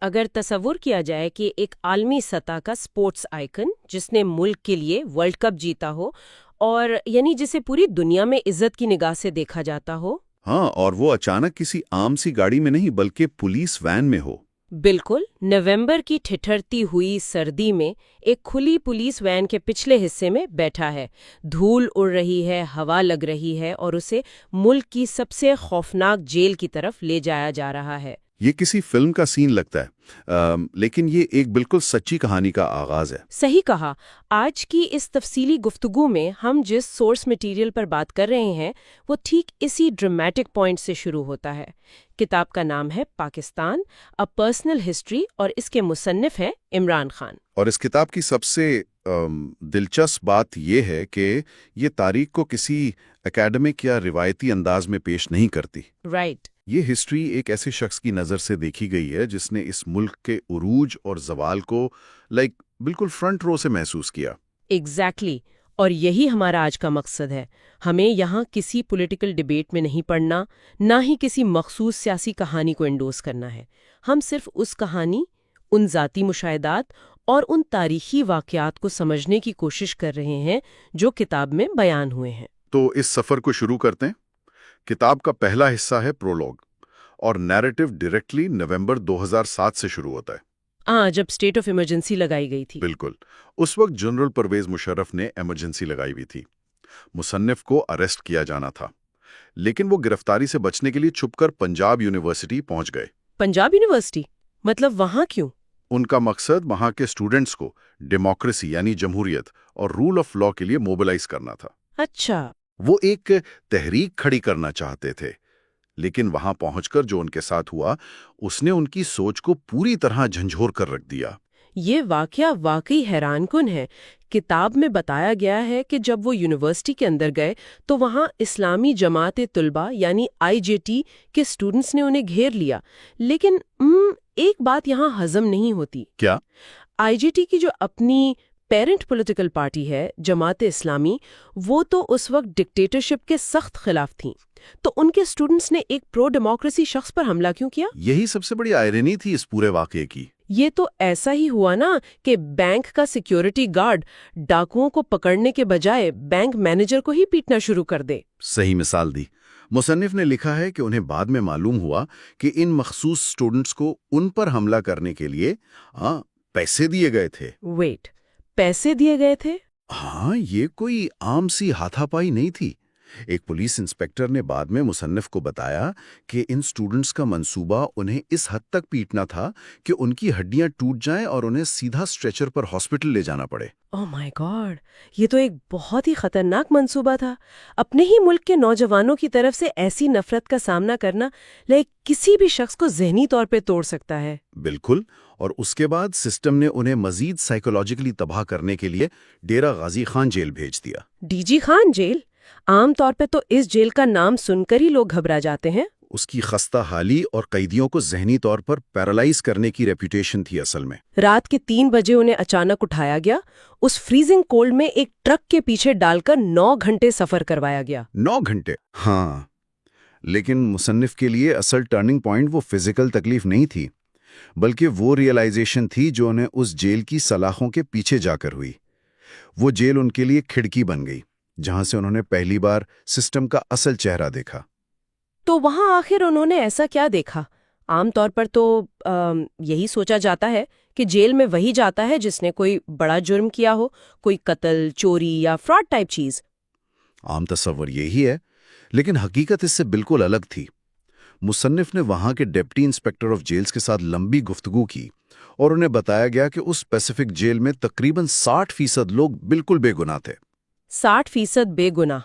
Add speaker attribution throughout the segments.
Speaker 1: اگر تصور کیا جائے کہ ایک عالمی سطح کا سپورٹس آئیکن جس نے ملک کے لیے ورلڈ کپ جیتا ہو اور یعنی جسے پوری دنیا میں عزت کی نگاہ سے دیکھا جاتا ہو.
Speaker 2: ہاں، اور وہ اچانک کسی عام سی گاڑی میں نہیں بلکہ پولیس وین میں ہو.
Speaker 1: بالکل. نومبر کی ٹھٹھرتی ہوئی سردی میں ایک کھلی پولیس وین کے پچھلے حصے میں بیٹھا ہے. دھول اڑ رہی ہے، ہوا لگ رہی ہے اور اسے ملک کی سب سے خوفناک جیل کی طرف لے جایا جا رہا ہے.
Speaker 2: یہ کسی فلم کا سین لگتا ہے، لیکن یہ ایک بالکل سچی کہانی کا آغاز ہے.
Speaker 1: صحیح کہا. آج کی اس تفصیلی گفتگو میں ہم جس سورس مٹیریل پر بات کر رہے ہیں وہ ٹھیک اسی ڈرمیٹک پوائنٹ سے شروع ہوتا ہے. کتاب کا نام ہے پاکستان اے پرسنل ہسٹری اور اس کے مصنف ہیں عمران خان.
Speaker 2: اور اس کتاب کی سب سے دلچسپ بات یہ ہے کہ یہ تاریخ کو کسی اکیڈمک یا روایتی انداز میں پیش نہیں کرتی.
Speaker 1: رائٹ.
Speaker 2: یہ ہسٹری ایک ایسے شخص کی نظر سے دیکھی گئی ہے جس نے اس ملک کے عروج اور زوال کو بالکل فرنٹ رو سے محسوس کیا.
Speaker 1: ایگزیکٹلی. اور یہی ہمارا آج کا مقصد ہے. ہمیں یہاں کسی پولیٹیکل ڈیبیٹ میں نہیں پڑھنا، نہ ہی کسی مخصوص سیاسی کہانی کو انڈوس کرنا ہے. ہم صرف اس کہانی، ان ذاتی مشاہدات اور ان تاریخی واقعات کو سمجھنے کی کوشش کر رہے ہیں جو کتاب میں بیان ہوئے ہیں.
Speaker 2: تو اس سفر کو شروع کرتے ہیں. کتاب کا پہلا حصہ ہے پرولوگ، اور نیریٹو ڈائریکٹلی نومبر 2007 سے شروع ہوتا ہے.
Speaker 1: جب اسٹیٹ آف ایمرجنسی لگائی گئی تھی.
Speaker 2: بالکل. اس وقت جنرل پرویز مشرف نے ایمرجنسی لگائی ہوئی تھی. مصنف کو اریسٹ کیا جانا تھا، لیکن وہ گرفتاری سے بچنے کے لیے چھپ کر پنجاب یونیورسٹی پہنچ گئے.
Speaker 1: پنجاب یونیورسٹی؟ مطلب وہاں کیوں؟
Speaker 2: ان کا مقصد وہاں کے اسٹوڈنٹس کو ڈیموکریسی یعنی جمہوریت اور رول آف لا کے لیے موبلائز کرنا تھا.
Speaker 1: اچھا.
Speaker 2: وہ ایک تحریک کھڑی کرنا چاہتے تھے، لیکن وہاں پہنچ کر جو ان کے ساتھ ہوا اس نے ان کی سوچ کو پوری طرح جھنجھوڑ کر رکھ دیا.
Speaker 1: یہ واقعہ واقعی حیران کن ہے. کتاب میں بتایا گیا ہے کہ جب وہ یونیورسٹی کے اندر گئے تو وہاں اسلامی جماعت طلبہ یعنی IJT کے اسٹوڈنٹس نے انہیں گھیر لیا. لیکن ایک بات یہاں ہضم نہیں ہوتی.
Speaker 2: کیا؟
Speaker 1: IJT کی جو اپنی پیرنٹ پولیٹیکل پارٹی ہے جماعت اسلامی، وہ تو اس وقت ڈکٹیٹرشپ کے سخت خلاف تھیں، تو ان کے اسٹوڈنٹس نے ایک پرو ڈیموکریسی شخص پر حملہ کیوں کیا؟
Speaker 2: یہی سب سے بڑی آئرنی تھی اس پورے واقعے کی.
Speaker 1: یہ تو ایسا ہی ہوا نا کہ بینک کا سیکیورٹی گارڈ ڈاکوؤں کو پکڑنے کے بجائے بینک مینیجر کو ہی پیٹنا شروع کر دے.
Speaker 2: صحیح مثال دی. مصنف نے لکھا ہے کہ انہیں بعد میں معلوم ہوا کہ ان مخصوص اسٹوڈنٹس کو ان پر حملہ کرنے کے لیے پیسے دیے گئے تھے.
Speaker 1: ویٹ، پیسے دیے گئے تھے؟
Speaker 2: ہاں، یہ کوئی عام سی ہاتھا پائی نہیں تھی. ایک پولیس انسپکٹر نے بعد میں مصنف کو بتایا کہ ان سٹوڈنٹس کا منصوبہ انہیں اس حد تک پیٹنا تھا کہ ان کی ہڈیاں ٹوٹ جائیں اور انہیں سیدھا اسٹریچر پر ہاسپٹل لے جانا پڑے.
Speaker 1: اوہ مائی گاڈ، یہ تو ایک بہت ہی خطرناک منصوبہ تھا. اپنے ہی ملک کے نوجوانوں کی طرف سے ایسی نفرت کا سامنا کرنا کسی بھی شخص کو ذہنی طور پہ توڑ سکتا ہے.
Speaker 2: بالکل. اور اس کے بعد سسٹم نے انہیں مزید سائیکولوجیکلی تباہ کرنے کے لیے ڈیرہ غازی خان جیل بھیج دیا.
Speaker 1: DG خان جیل؟ عام طور پہ تو اس جیل کا نام سن کر ہی لوگ گھبرا جاتے ہیں.
Speaker 2: اس کی خستہ حالی اور قیدیوں کو ذہنی طور پر پیرالائز کرنے کی ریپوٹیشن تھی اصل میں.
Speaker 1: رات کے 3 بجے انہیں اچانک اٹھایا گیا، اس فریزنگ کولڈ میں ایک ٹرک کے پیچھے ڈال کر 9 گھنٹے سفر کروایا گیا.
Speaker 2: 9 گھنٹے؟ ہاں. لیکن مصنف کے لیے اصل ٹرننگ پوائنٹ وہ فزیکل تکلیف نہیں تھی، بلکہ وہ ریئلائزیشن تھی جو انہیں اس جیل کی سلاخوں کے پیچھے جا کر ہوئی. وہ جیل ان کے لیے کھڑکی بن گئی جہاں سے انہوں نے پہلی بار سسٹم کا اصل چہرہ دیکھا.
Speaker 1: تو وہاں آخر انہوں نے ایسا کیا دیکھا؟ عام طور پر تو یہی سوچا جاتا ہے کہ جیل میں وہی جاتا ہے جس نے کوئی بڑا جرم کیا ہو، کوئی قتل، چوری یا فراڈ ٹائپ چیز.
Speaker 2: عام تصور یہی ہے، لیکن حقیقت اس سے بالکل الگ تھی. مصنف نے وہاں کے ڈپٹی انسپکٹر آف جیلز کے ساتھ لمبی گفتگو کی اور انہیں بتایا گیا کہ اس اسپیسیفک جیل میں تقریباً 60% لوگ بالکل بے گناہ تھے.
Speaker 1: 60% بے گناہ؟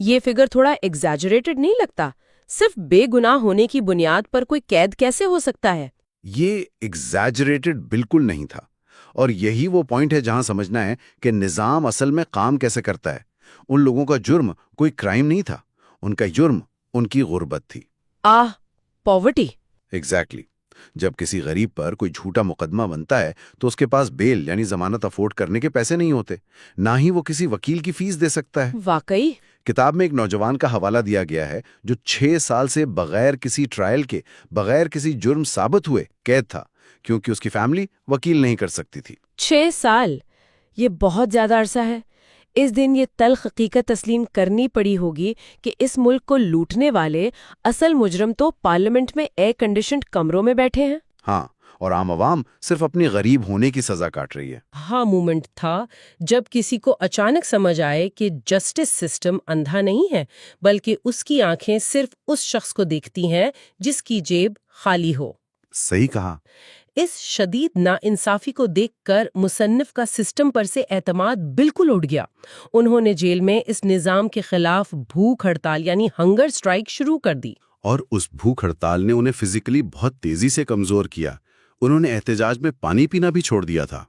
Speaker 1: یہ فگر تھوڑا ایگزیجریٹڈ نہیں لگتا؟ صرف بے گناہ ہونے کی بنیاد پر کوئی قید کیسے ہو سکتا ہے؟
Speaker 2: یہ ایگزیجریٹڈ بالکل نہیں تھا، اور یہی وہ پوائنٹ ہے جہاں سمجھنا ہے کہ نظام اصل میں کام کیسے کرتا ہے. ان لوگوں کا جرم کوئی کرائم نہیں تھا، ان کا جرم ان کی غربت تھی.
Speaker 1: پاورٹی.
Speaker 2: ایگزیکٹلی. جب کسی غریب پر کوئی جھوٹا مقدمہ بنتا ہے تو اس کے پاس بیل یعنی ضمانت افورڈ کرنے کے پیسے نہیں ہوتے، نہ ہی وہ کسی وکیل کی فیس دے سکتا ہے.
Speaker 1: واقعی؟
Speaker 2: کتاب میں ایک نوجوان کا حوالہ دیا گیا ہے جو 6 سال سے بغیر کسی ٹرائل کے، بغیر کسی جرم ثابت ہوئے قید تھا، کیونکہ اس کی فیملی وکیل نہیں کر سکتی تھی۔
Speaker 1: 6 سال، یہ بہت زیادہ عرصہ ہے۔ اس دن یہ تلخ حقیقت تسلیم کرنی پڑی ہوگی کہ اس ملک کو لوٹنے والے اصل مجرم تو پارلیمنٹ میں ایئر کنڈیشنڈ کمروں میں بیٹھے ہیں۔
Speaker 2: ہاں، اور عام عوام صرف اپنی غریب ہونے کی سزا کاٹ رہی ہے۔
Speaker 1: ہاں مومنٹ تھا جب کسی کو اچانک سمجھ آئے کہ جسٹس سسٹم اندھا نہیں ہے، بلکہ اس کی آنکھیں صرف اس شخص کو دیکھتی ہیں جس کی جیب خالی ہو۔
Speaker 2: صحیح کہا۔
Speaker 1: اس شدید ناانصافی کو دیکھ کر مصنف کا سسٹم پر سے اعتماد بالکل اٹھ گیا۔ انہوں نے جیل میں اس نظام کے خلاف بھوک ہڑتال یعنی ہنگر سٹرائک شروع کر دی۔
Speaker 2: اور اس بھوک ہڑتال نے انہیں فزیکلی بہت تیزی سے کمزور کیا۔ انہوں نے احتجاج میں پانی پینا بھی چھوڑ دیا تھا۔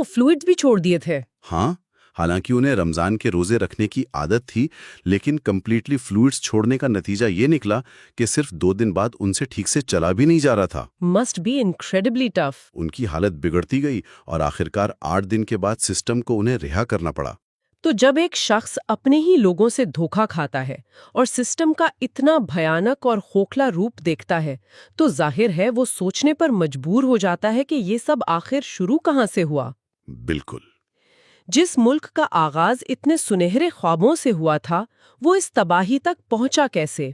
Speaker 1: فلوئڈز بھی چھوڑ دیے تھے۔
Speaker 2: ہاں، حالانکہ انہیں رمضان کے روزے رکھنے کی عادت تھی، لیکن کمپلیٹلی فلوئڈز چھوڑنے کا نتیجہ یہ نکلا کہ صرف 2 دن بعد ان سے ٹھیک سے چلا بھی نہیں جا رہا تھا۔
Speaker 1: Must be incredibly tough.
Speaker 2: ان کی حالت بگڑتی گئی اور آخرکار 8 دن کے بعد سسٹم کو انہیں رہا کرنا پڑا۔
Speaker 1: تو جب ایک شخص اپنے ہی لوگوں سے دھوکا کھاتا ہے اور سسٹم کا اتنا بھیانک اور خوکھلا روپ دیکھتا ہے تو ظاہر ہے وہ سوچنے پر مجبور ہو جاتا ہے کہ یہ سب آخر شروع کہاں سے ہوا۔
Speaker 2: بالکل۔
Speaker 1: جس ملک کا آغاز اتنے سنہرے خوابوں سے ہوا تھا وہ اس تباہی تک پہنچا کیسے؟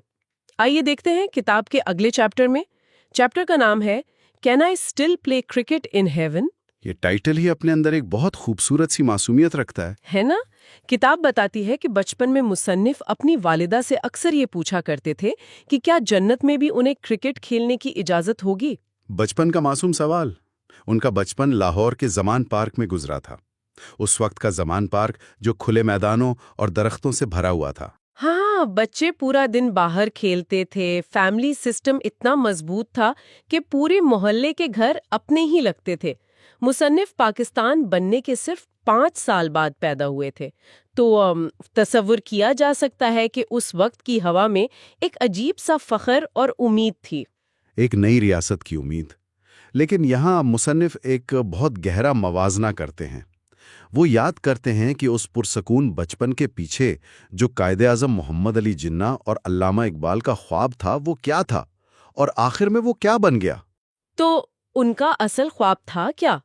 Speaker 1: آئیے دیکھتے ہیں کتاب کے اگلے چیپٹر میں۔ چیپٹر کا نام ہے can I still play cricket in heaven?
Speaker 2: یہ ٹائٹل ہی اپنے اندر ایک بہت خوبصورت سی معصومیت رکھتا
Speaker 1: ہے نا؟ کتاب بتاتی ہے کہ بچپن میں مصنف اپنی والدہ سے اکثر یہ پوچھا کرتے تھے کہ کیا جنت میں بھی انہیں کرکٹ کھیلنے کی اجازت ہوگی؟
Speaker 2: بچپن کا معصوم سوال۔ ان کا بچپن لاہور کے زمان پارک میں گزرا تھا۔ اس وقت کا زمان پارک جو کھلے میدانوں اور درختوں سے بھرا ہوا تھا۔
Speaker 1: ہاں، بچے پورا دن باہر کھیلتے تھے، فیملی سسٹم اتنا مضبوط تھا کہ پورے محلے کے گھر اپنے ہی لگتے تھے۔ مصنف پاکستان بننے کے صرف 5 سال بعد پیدا ہوئے تھے، تو تصور کیا جا سکتا ہے کہ اس وقت کی ہوا میں ایک عجیب سا فخر اور امید تھی۔
Speaker 2: ایک نئی ریاست کی امید۔ لیکن یہاں مصنف ایک بہت گہرا موازنہ کرتے ہیں۔ وہ یاد کرتے ہیں کہ اس پرسکون بچپن کے پیچھے جو قائد اعظم محمد علی جناح اور علامہ اقبال کا خواب تھا وہ کیا تھا، اور آخر میں وہ کیا بن گیا؟
Speaker 1: تو ان کا اصل خواب تھا کیا؟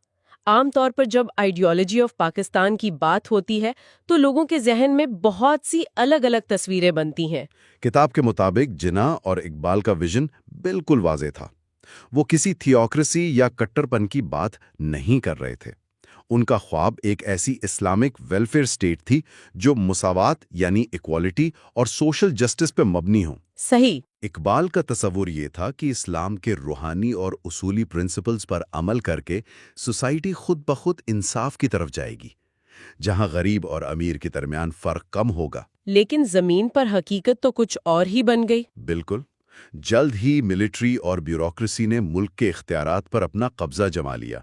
Speaker 1: عام طور پر جب آئیڈیالوجی آف پاکستان کی بات ہوتی ہے تو لوگوں کے ذہن میں بہت سی الگ الگ تصویریں بنتی ہیں۔
Speaker 2: کتاب کے مطابق جناح اور اقبال کا ویژن بالکل واضح تھا۔ وہ کسی تھیوکریسی یا کٹر پن کی بات نہیں کر رہے تھے۔ ان کا خواب ایک ایسی اسلامک ویلفیئر سٹیٹ تھی جو مساوات یعنی ایکوالٹی اور سوشل جسٹس پہ مبنی ہو۔
Speaker 1: صحیح۔
Speaker 2: اقبال کا تصور یہ تھا کہ اسلام کے روحانی اور اصولی پرنسپلز پر عمل کر کے سوسائٹی خود بخود انصاف کی طرف جائے گی، جہاں غریب اور امیر کے درمیان فرق کم ہوگا۔
Speaker 1: لیکن زمین پر حقیقت تو کچھ اور ہی بن گئی۔
Speaker 2: بالکل۔ جلد ہی ملٹری اور بیوروکریسی نے ملک کے اختیارات پر اپنا قبضہ جما لیا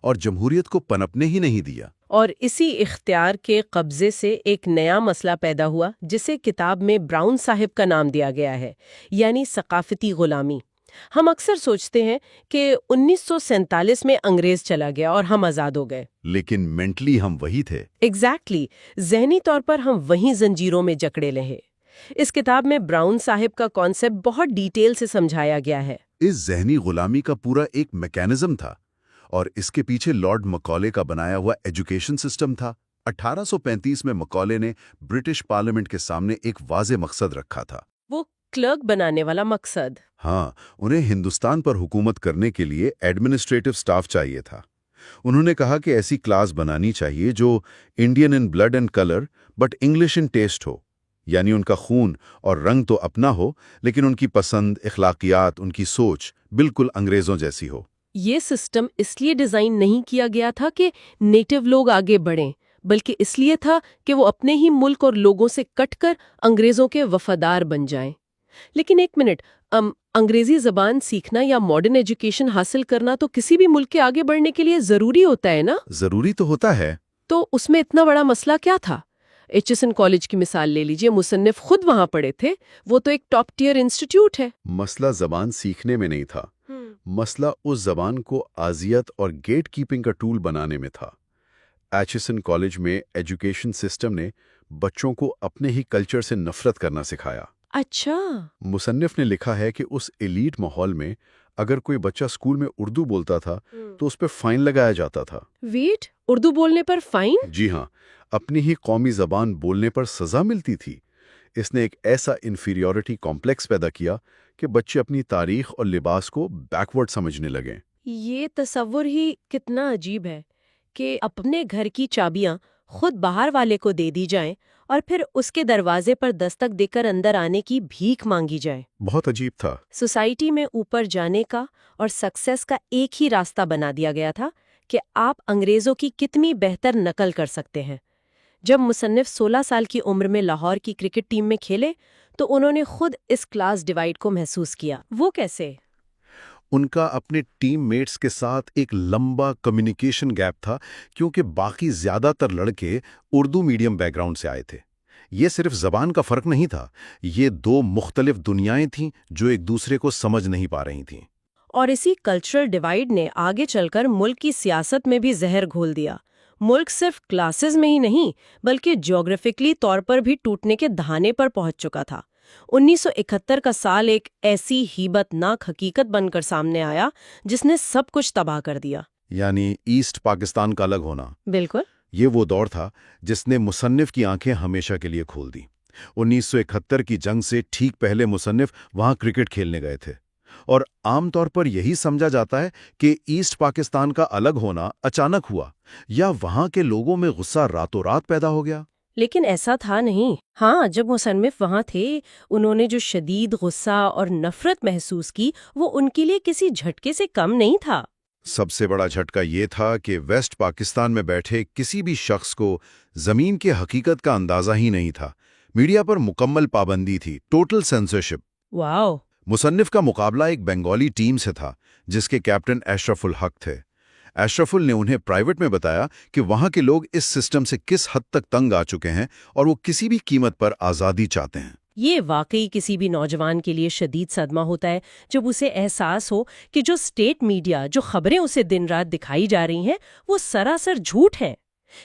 Speaker 2: اور جمہوریت کو پنپنے ہی نہیں دیا۔
Speaker 1: اور اسی اختیار کے قبضے سے ایک نیا مسئلہ پیدا ہوا جسے کتاب میں براؤن صاحب کا نام دیا گیا ہے، یعنی ثقافتی غلامی۔ ہم اکثر سوچتے ہیں کہ 1947 میں انگریز چلا گیا اور ہم آزاد ہو گئے،
Speaker 2: لیکن مینٹلی ہم وہی تھے۔
Speaker 1: ایگزیکٹلی، ذہنی طور پر ہم وہیں زنجیروں میں جکڑے رہے۔ اس کتاب میں براؤن صاحب کا کانسیپٹ بہت ڈیٹیل سے سمجھایا گیا ہے۔
Speaker 2: اس ذہنی غلامی کا پورا ایک میکینزم تھا، اور اس کے پیچھے لارڈ مکالے کا بنایا ہوا ایجوکیشن سسٹم تھا۔ 1835 میں مکالے نے برٹش پارلیمنٹ کے سامنے ایک واضح مقصد رکھا تھا۔
Speaker 1: وہ کلرک بنانے والا مقصد۔
Speaker 2: ہاں، انہیں ہندوستان پر حکومت کرنے کے لیے ایڈمنسٹریٹو سٹاف چاہیے تھا۔ انہوں نے کہا کہ ایسی کلاس بنانی چاہیے جو Indian in blood and colour but English in taste ہو، یعنی ان کا خون اور رنگ تو اپنا ہو لیکن ان کی پسند، اخلاقیات، ان کی سوچ بالکل انگریزوں جیسی ہو۔
Speaker 1: یہ سسٹم اس لیے ڈیزائن نہیں کیا گیا تھا کہ نیٹو لوگ آگے بڑھیں، بلکہ اس لیے تھا کہ وہ اپنے ہی ملک اور لوگوں سے کٹ کر انگریزوں کے وفادار بن جائیں۔ لیکن ایک منٹ، انگریزی زبان سیکھنا یا ماڈرن ایجوکیشن حاصل کرنا تو کسی بھی ملک کے آگے بڑھنے کے لیے ضروری ہوتا ہے نا؟
Speaker 2: ضروری تو ہوتا ہے۔
Speaker 1: تو اس میں اتنا بڑا مسئلہ کیا تھا؟ ایچسن کالج کی مثال لے لیجئے، مصنف خود وہاں پڑھے تھے، وہ تو ایک ٹاپ ٹیئر انسٹیٹیوٹ ہے۔
Speaker 2: مسئلہ زبان سیکھنے میں نہیں تھا، مسئلہ اس زبان کو اذیت اور گیٹ کیپنگ کا ٹول بنانے میں تھا۔ ایچسن کالج میں ایجوکیشن سسٹم نے بچوں کو اپنے ہی کلچر سے نفرت کرنا سکھایا۔
Speaker 1: اچھا۔
Speaker 2: مصنف نے لکھا ہے کہ اس ایلیٹ ماحول میں اگر کوئی بچہ اسکول میں اردو بولتا تھا تو اس پہ فائن لگایا جاتا تھا۔
Speaker 1: ویٹ، اردو بولنے پر فائن؟
Speaker 2: جی ہاں، اپنی ہی قومی زبان بولنے پر سزا ملتی تھی۔ اس نے ایک ایسا انفیریورٹی کمپلیکس پیدا کیا کہ بچے اپنی تاریخ اور لباس کو بیکورڈ سمجھنے لگیں۔
Speaker 1: یہ تصور ہی کتنا عجیب ہے کہ اپنے گھر کی چابیاں خود باہر والے کو دے دی جائیں اور پھر اس کے دروازے پر دستک دے کر اندر آنے کی بھیک مانگی جائے۔
Speaker 2: بہت عجیب تھا۔
Speaker 1: سوسائٹی میں اوپر جانے کا اور سکسیس کا ایک ہی راستہ بنا دیا گیا تھا کہ آپ انگریزوں کی کتنی بہتر نقل کر سکتے ہیں۔ جب مصنف 16 سال کی عمر میں لاہور کی کرکٹ ٹیم میں کھیلے تو انہوں نے خود اس کلاس ڈیوائیڈ کو محسوس کیا۔ وہ کیسے؟
Speaker 2: ان کا اپنے ٹیم میٹس کے ساتھ ایک لمبا کمیونیکیشن گیپ تھا، کیونکہ باقی زیادہ تر لڑکے اردو میڈیم بیک گراؤنڈ سے آئے تھے۔ یہ صرف زبان کا فرق نہیں تھا، یہ دو مختلف دنیائیں تھیں جو ایک دوسرے کو سمجھ نہیں پا رہی تھیں۔
Speaker 1: اور اسی کلچرل ڈیوائیڈ نے آگے چل کر ملک کی سیاست میں بھی زہر گھول دیا۔ ملک صرف کلاسز میں ہی نہیں بلکہ جیوگرافکلی طور پر بھی ٹوٹنے کے دہانے پر پہنچ چکا تھا۔ 1971 کا سال ایک ایسی ہیبت ناک حقیقت بن کر سامنے آیا جس نے سب کچھ تباہ کر دیا۔
Speaker 2: یعنی ایسٹ پاکستان کا الگ ہونا۔
Speaker 1: بالکل۔
Speaker 2: یہ وہ دور تھا جس نے مصنف کی آنکھیں ہمیشہ کے لیے کھول دی۔ 1971 کی جنگ سے ٹھیک پہلے مصنف وہاں کرکٹ کھیلنے گئے تھے، اور عام طور پر یہی سمجھا جاتا ہے کہ ایسٹ پاکستان کا الگ ہونا اچانک ہوا یا وہاں کے لوگوں میں غصہ راتوں رات پیدا ہو گیا۔
Speaker 1: لیکن ایسا تھا نہیں۔ ہاں، جب مصنف وہاں تھے انہوں نے جو شدید غصہ اور نفرت محسوس کی وہ ان کے لیے کسی جھٹکے سے کم نہیں تھا۔
Speaker 2: سب سے بڑا جھٹکا یہ تھا کہ ویسٹ پاکستان میں بیٹھے کسی بھی شخص کو زمین کی حقیقت کا اندازہ ہی نہیں تھا۔ میڈیا پر مکمل پابندی تھی، ٹوٹل سینسرشپ۔
Speaker 1: واو۔
Speaker 2: مصنف کا مقابلہ ایک بنگالی ٹیم سے تھا جس کے کیپٹن اشرف الحق تھے۔ اشرف نے انہیں پرائیویٹ میں بتایا کہ وہاں کے لوگ اس سسٹم سے کس حد تک تنگ آ چکے ہیں اور وہ کسی بھی قیمت پر آزادی چاہتے ہیں۔
Speaker 1: یہ واقعی کسی بھی نوجوان کے لیے شدید صدمہ ہوتا ہے جب اسے احساس ہو کہ جو اسٹیٹ میڈیا جو خبریں اسے دن رات دکھائی جا رہی ہیں وہ سراسر جھوٹ ہیں۔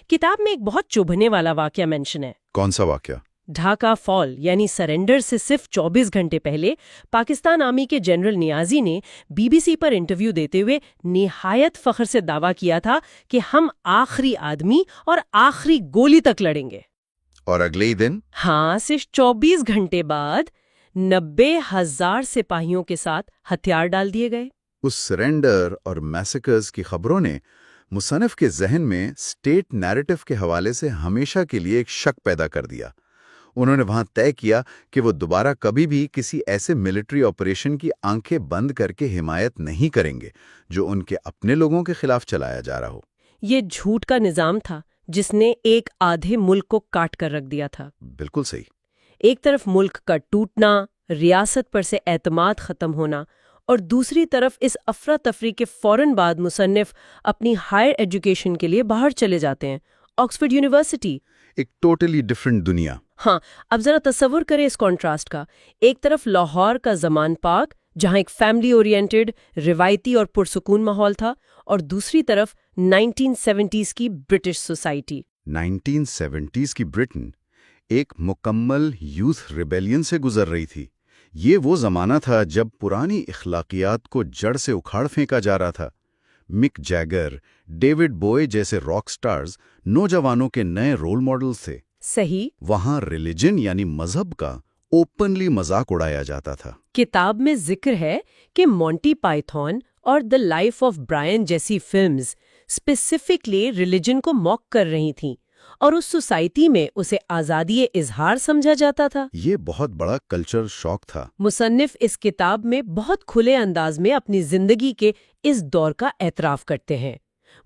Speaker 1: کتاب میں ایک بہت چبھنے والا واقعہ مینشن ہے۔
Speaker 2: کون سا واقعہ؟
Speaker 1: ڈھاکہ فال یعنی سرنڈر سے صرف 24 گھنٹے پہلے پاکستان آرمی کے جنرل نیازی نے بی بی سی پر انٹرویو دیتے ہوئے نہایت فخر سے دعویٰ کیا تھا کہ ہم آخری آدمی اور آخری گولی تک لڑیں گے۔
Speaker 2: اور اگلے ہی دن؟
Speaker 1: ہاں، صرف 24 گھنٹے بعد 90,000 سپاہیوں کے ساتھ ہتھیار ڈال دیے گئے۔
Speaker 2: اس سرنڈر اور میسیکرز کی خبروں نے مصنف کے ذہن میں اسٹیٹ نیریٹو کے حوالے سے ہمیشہ کے لیے ایک شک پیدا کر دیا۔ انہوں نے وہاں طے کیا کہ وہ دوبارہ کبھی بھی کسی ایسے ملٹری آپریشن کی آنکھیں بند کر کے حمایت نہیں کریں گے جو ان کے اپنے لوگوں کے خلاف چلایا جا رہا ہو۔
Speaker 1: یہ جھوٹ کا نظام تھا جس نے ایک آدھے ملک کو کاٹ کر رکھ دیا تھا۔
Speaker 2: بالکل صحیح۔
Speaker 1: ایک طرف ملک کا ٹوٹنا، ریاست پر سے اعتماد ختم ہونا، اور دوسری طرف اس افراتفری کے فوراً بعد مصنف اپنی ہائر ایجوکیشن کے لیے باہر چلے جاتے ہیں، آکسفورڈ یونیورسٹی۔
Speaker 2: ایک ٹوٹلی ڈفرنٹ دنیا۔
Speaker 1: ہاں، اب ذرا تصور کریں اس کنٹراسٹ کا۔ ایک طرف لاہور کا زمان پاک جہاں ایک فیملی اورینٹڈ، روایتی اور پرسکون ماحول تھا، اور دوسری طرف 1970s کی برٹش سوسائٹی۔
Speaker 2: 1970s کی برٹن ایک مکمل یوتھ ریبیلین سے گزر رہی تھی۔ یہ وہ زمانہ تھا جب پرانی اخلاقیات کو جڑ سے اکھاڑ پھینکا جا رہا تھا۔ مک جیگر، ڈیوڈ بوئے جیسے راک سٹارز نوجوانوں کے نئے رول ماڈلز تھے۔
Speaker 1: صحیح۔
Speaker 2: وہاں ریلیجن یعنی مذہب کا اوپنلی مذاق اڑایا جاتا تھا۔
Speaker 1: کتاب میں ذکر ہے کہ مونٹی پائتھون اور دی لائف آف برائن جیسی فلمز اسپیسیفکلی ریلیجن کو موک کر رہی تھیں، اور اس سوسائٹی میں اسے آزادی اظہار سمجھا جاتا تھا۔
Speaker 2: یہ بہت بڑا کلچر شاک تھا۔
Speaker 1: مصنف اس کتاب میں بہت کھلے انداز میں اپنی زندگی کے اس دور کا اعتراف کرتے ہیں۔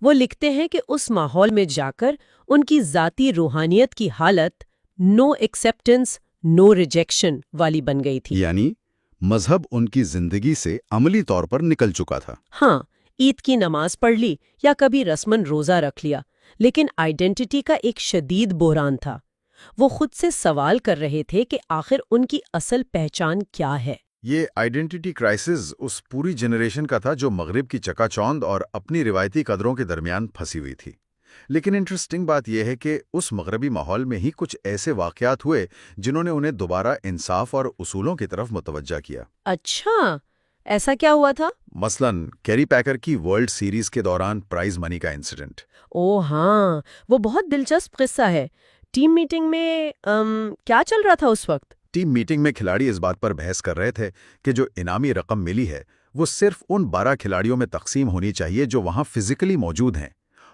Speaker 1: وہ لکھتے ہیں کہ اس ماحول میں جا کر ان کی ذاتی روحانیت کی حالت نو ایکسیپٹنس نو ریجیکشن والی بن گئی تھی۔
Speaker 2: یعنی مذہب ان کی زندگی سے عملی طور پر نکل چکا تھا۔
Speaker 1: ہاں، عید کی نماز پڑھ لی یا کبھی رسماً روزہ رکھ لیا، لیکن آئیڈینٹی کا ایک شدید بحران تھا۔ وہ خود سے سوال کر رہے تھے کہ آخر ان کی اصل پہچان کیا ہے۔
Speaker 2: یہ آئیڈینٹی کرائسس اس پوری جنریشن کا تھا جو مغرب کی چکا چوند اور اپنی روایتی قدروں کے درمیان پھنسی ہوئی تھی۔
Speaker 3: لیکن انٹرسٹنگ بات یہ ہے کہ اس مغربی ماحول میں ہی کچھ ایسے واقعات ہوئے جنہوں نے انہیں دوبارہ انصاف اور اصولوں کی طرف متوجہ کیا۔
Speaker 1: اچھا، ایسا کیا ہوا تھا؟
Speaker 3: مثلاً کیری پیکر کی ورلڈ سیریز کے دوران پرائز منی کا انسیڈنٹ۔
Speaker 1: او ہاں، وہ بہت دلچسپ قصہ ہے۔ ٹیم میٹنگ میں کیا چل رہا تھا اس وقت؟
Speaker 3: ٹیم میٹنگ میں کھلاڑی اس بات پر بحث کر رہے تھے کہ جو انعامی رقم ملی ہے وہ صرف ان 12 کھلاڑیوں میں تقسیم ہونی چاہیے جو وہاں فزیکلی موجود ہیں،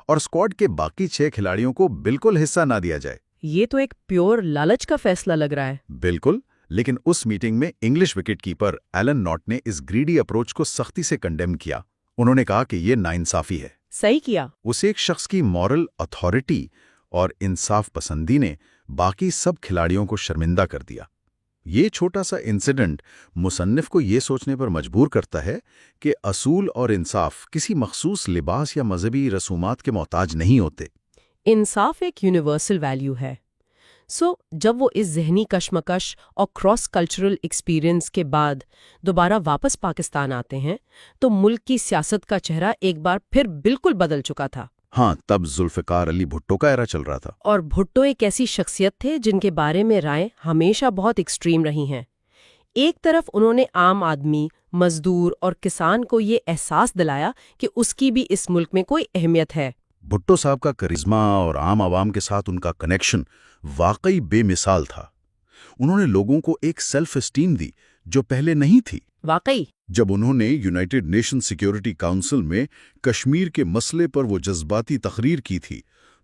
Speaker 3: اور اسکواڈ کے باقی 6 کھلاڑیوں کو بالکل حصہ نہ دیا جائے۔
Speaker 1: یہ تو ایک پیور لالچ کا فیصلہ لگ رہا ہے۔
Speaker 3: بالکل، لیکن اس میٹنگ میں English wicket keeper Alan Knott نے اس گریڈی اپروچ کو سختی سے کنڈیم کیا۔ انہوں نے کہا کہ یہ ناانصافی ہے۔
Speaker 1: صحیح کیا۔
Speaker 3: اس ایک شخص کی مورل اتھارٹی اور انصاف پسندی نے باقی سب کھلاڑیوں کو شرمندہ کر دیا۔ یہ چھوٹا سا انسیڈنٹ مصنف کو یہ سوچنے پر مجبور کرتا ہے کہ اصول اور انصاف کسی مخصوص لباس یا مذہبی رسومات کے محتاج نہیں ہوتے۔
Speaker 1: انصاف ایک یونیورسل ویلیو ہے۔ جب وہ اس ذہنی کشمکش اور کراس کلچرل ایکسپیرئنس کے بعد دوبارہ واپس پاکستان آتے ہیں تو ملک کی سیاست کا چہرہ ایک بار پھر بالکل بدل چکا تھا۔
Speaker 3: ہاں، تب ذوالفقار علی بھٹو کا ایرا چل رہا تھا۔
Speaker 1: اور بھٹو ایک ایسی شخصیت تھے جن کے بارے میں رائے ہمیشہ بہت ایکسٹریم رہی ہیں۔ ایک طرف انہوں نے عام آدمی، مزدور اور کسان کو یہ احساس دلایا کہ اس کی بھی اس ملک میں کوئی اہمیت ہے۔
Speaker 3: بھٹو صاحب کا کرزما اور عام عوام کے ساتھ ان کا کنیکشن واقعی بے مثال تھا۔ انہوں نے لوگوں کو ایک سیلف اسٹیم دی جو پہلے نہیں تھی۔
Speaker 1: واقعی
Speaker 3: جب انہوں نے یونائیٹڈ نیشن سیکیورٹی کونسل میں کشمیر کے مسئلے پر وہ جذباتی تقریر کی تھی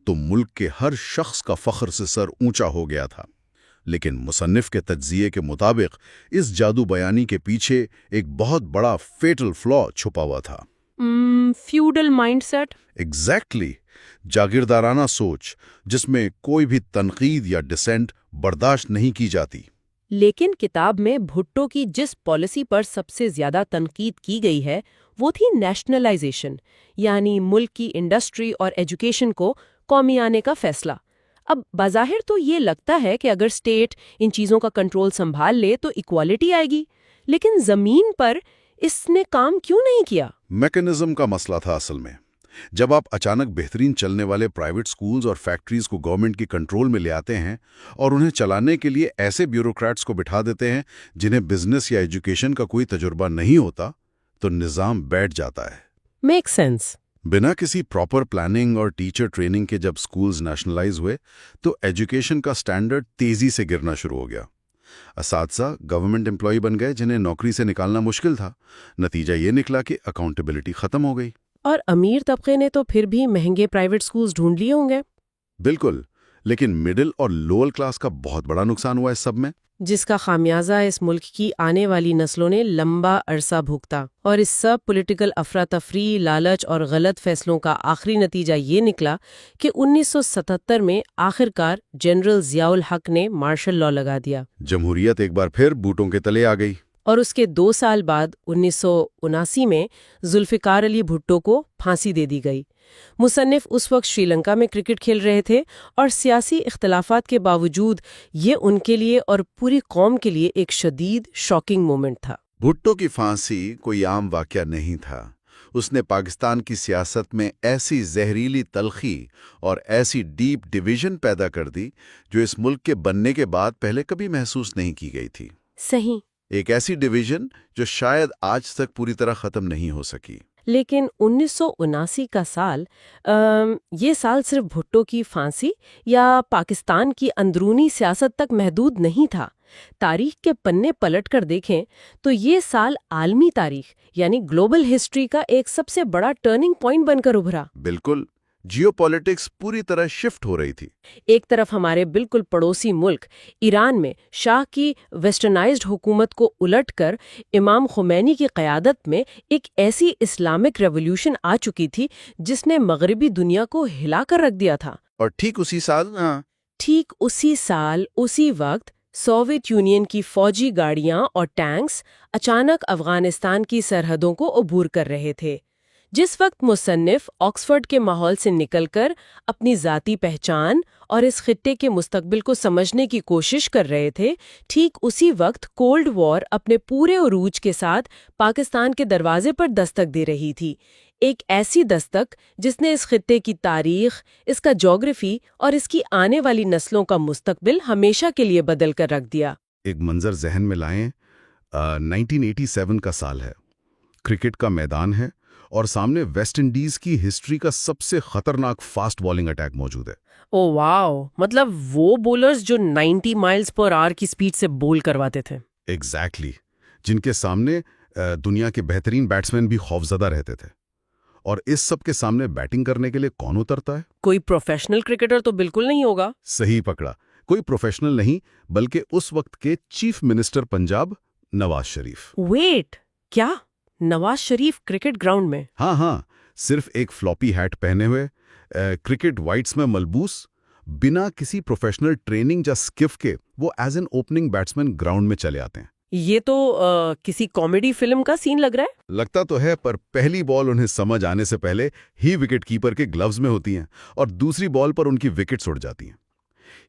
Speaker 3: تو ملک کے ہر شخص کا فخر سے سر اونچا ہو گیا تھا۔ لیکن مصنف کے تجزیے کے مطابق اس جادو بیانی کے پیچھے ایک بہت بڑا فیٹل فلا چھپا ہوا تھا۔
Speaker 1: Feudal mindset.
Speaker 3: ایگزیکٹلی، جاگیردارانہ سوچ جس میں کوئی بھی تنقید یا ڈسینٹ برداشت نہیں کی جاتی۔
Speaker 1: لیکن کتاب میں بھٹو کی جس پالیسی پر سب سے زیادہ تنقید کی گئی ہے وہ تھی نیشنلائزیشن، یعنی ملک کی انڈسٹری اور ایجوکیشن کو قومیانے کا فیصلہ۔ اب بظاہر تو یہ لگتا ہے کہ اگر اسٹیٹ ان چیزوں کا کنٹرول سنبھال لے تو ایکوالٹی آئے گی، لیکن زمین پر اس نے کام کیوں نہیں کیا؟
Speaker 3: میکنزم کا مسئلہ تھا اصل میں۔ جب آپ اچانک بہترین چلنے والے پرائیویٹ سکولز اور فیکٹریز کو گورنمنٹ کی کنٹرول میں لے آتے ہیں اور انہیں چلانے کے لیے ایسے بیوروکریٹس کو بٹھا دیتے ہیں جنہیں بزنس یا ایجوکیشن کا کوئی تجربہ نہیں ہوتا، تو نظام بیٹھ جاتا ہے۔
Speaker 1: Make sense.
Speaker 3: بنا کسی پراپر پلاننگ اور ٹیچر ٹریننگ کے جب سکولز نیشنلائز ہوئے تو ایجوکیشن کا سٹینڈرڈ تیزی سے گرنا شروع ہو گیا۔ اساتذہ گورنمنٹ امپلائی بن گئے جنہیں نوکری سے نکالنا مشکل تھا۔ نتیجہ یہ نکلا کہ اکاؤنٹیبلٹی ختم ہو گئی۔
Speaker 1: اور امیر طبقے نے تو پھر بھی مہنگے پرائیویٹ سکولز ڈھونڈ لیے ہوں گے۔
Speaker 3: بالکل، لیکن مڈل اور لوور کلاس کا بہت بڑا نقصان ہوا اس سب میں،
Speaker 1: جس کا خامیازہ اس ملک کی آنے والی نسلوں نے لمبا عرصہ بھگتا۔ اور اس سب پولیٹیکل افراتفری، لالچ اور غلط فیصلوں کا آخری نتیجہ یہ نکلا کہ 1977 میں آخرکار جنرل ضیاء الحق نے مارشل لاء لگا دیا۔
Speaker 3: جمہوریت ایک بار پھر بوٹوں کے تلے آ گئی۔
Speaker 1: اور اس کے 2 سال بعد 1979 میں ذوالفقار علی بھٹو کو پھانسی دے دی گئی۔ مصنف اس وقت شری لنکا میں کرکٹ کھیل رہے تھے اور سیاسی اختلافات کے باوجود یہ ان کے لیے اور پوری قوم کے لیے ایک شدید شاکنگ مومنٹ تھا۔
Speaker 3: بھٹو کی پھانسی کوئی عام واقعہ نہیں تھا۔ اس نے پاکستان کی سیاست میں ایسی زہریلی تلخی اور ایسی ڈیپ ڈویژن پیدا کر دی جو اس ملک کے بننے کے بعد پہلے کبھی محسوس نہیں کی گئی تھی۔
Speaker 1: صحیح۔
Speaker 3: ایک ایسی ڈویژن جو شاید آج تک پوری طرح ختم نہیں ہو سکی۔
Speaker 1: لیکن 1979 کا سال، یہ سال صرف بھٹو کی پھانسی یا پاکستان کی اندرونی سیاست تک محدود نہیں تھا۔ تاریخ کے پنے پلٹ کر دیکھیں تو یہ سال عالمی تاریخ یعنی گلوبل ہسٹری کا ایک سب سے بڑا ٹرننگ پوائنٹ بن کر ابھرا۔
Speaker 3: بالکل، جیو پالیٹکس پوری طرح شفٹ ہو رہی تھی۔ ایک
Speaker 1: طرف ہمارے بالکل پڑوسی ملک ایران میں شاہ کی ویسٹرنائزڈ حکومت کو الٹ کر امام خمینی کی قیادت میں ایک ایسی اسلامک ریولوشن آ چکی تھی جس نے مغربی دنیا کو ہلا کر رکھ دیا تھا۔
Speaker 3: اور ٹھیک اسی سال
Speaker 1: اسی وقت سوویت یونین کی فوجی گاڑیاں اور ٹینکس اچانک افغانستان کی سرحدوں کو عبور کر رہے تھے۔ جس وقت مصنف آکسفورڈ کے ماحول سے نکل کر اپنی ذاتی پہچان اور اس خطے کے مستقبل کو سمجھنے کی کوشش کر رہے تھے، ٹھیک اسی وقت کولڈ وار اپنے پورے عروج کے ساتھ پاکستان کے دروازے پر دستک دے رہی تھی۔ ایک ایسی دستک جس نے اس خطے کی تاریخ، اس کا جغرافی اور اس کی آنے والی نسلوں کا مستقبل ہمیشہ کے لیے بدل کر رکھ دیا۔
Speaker 3: ایک منظر ذہن میں لائیں، 1987 کا سال ہے، کرکٹ کا میدان ہے اور سامنے ویسٹ انڈیز کی ہسٹری کا سب سے خطرناک فاسٹ بالنگ اٹیک موجود ہے۔
Speaker 1: او واو، مطلب وہ بولرز جو 90 مائلز پر آور کی سپیڈ سے بول کرواتے تھے۔
Speaker 3: ایگزیکٹلی، جن کے سامنے دنیا کے بہترین بیٹسمین بھی خوفزدہ رہتے تھے۔ اور اس سب کے سامنے بیٹنگ کرنے کے لیے کون اترتا ہے؟
Speaker 1: کوئی پروفیشنل کرکٹر تو بالکل نہیں ہوگا۔
Speaker 3: صحیح پکڑا، کوئی پروفیشنل نہیں، بلکہ اس وقت کے chief minister Punjab Nawaz Sharif.
Speaker 1: Wait, کیا نواز شریف کرکٹ گراؤنڈ میں؟
Speaker 3: ہاں، صرف ایک فلاپی ہیٹ پہنے ہوئے، کرکٹ وائٹس میں ملبوس، بنا کسی پروفیشنل ٹریننگ یا اسکف کے وہ as an opening batsman ground میں چلے آتے ہیں۔
Speaker 1: یہ تو کسی کامیڈی فلم کا سین لگ رہا ہے۔
Speaker 3: لگتا تو ہے، پر پہلی بال انہیں سمجھ آنے سے پہلے ہی وکٹ کیپر کے گلوز میں ہوتی ہیں اور دوسری بال پر ان کی وکٹس اڑ جاتی ہیں۔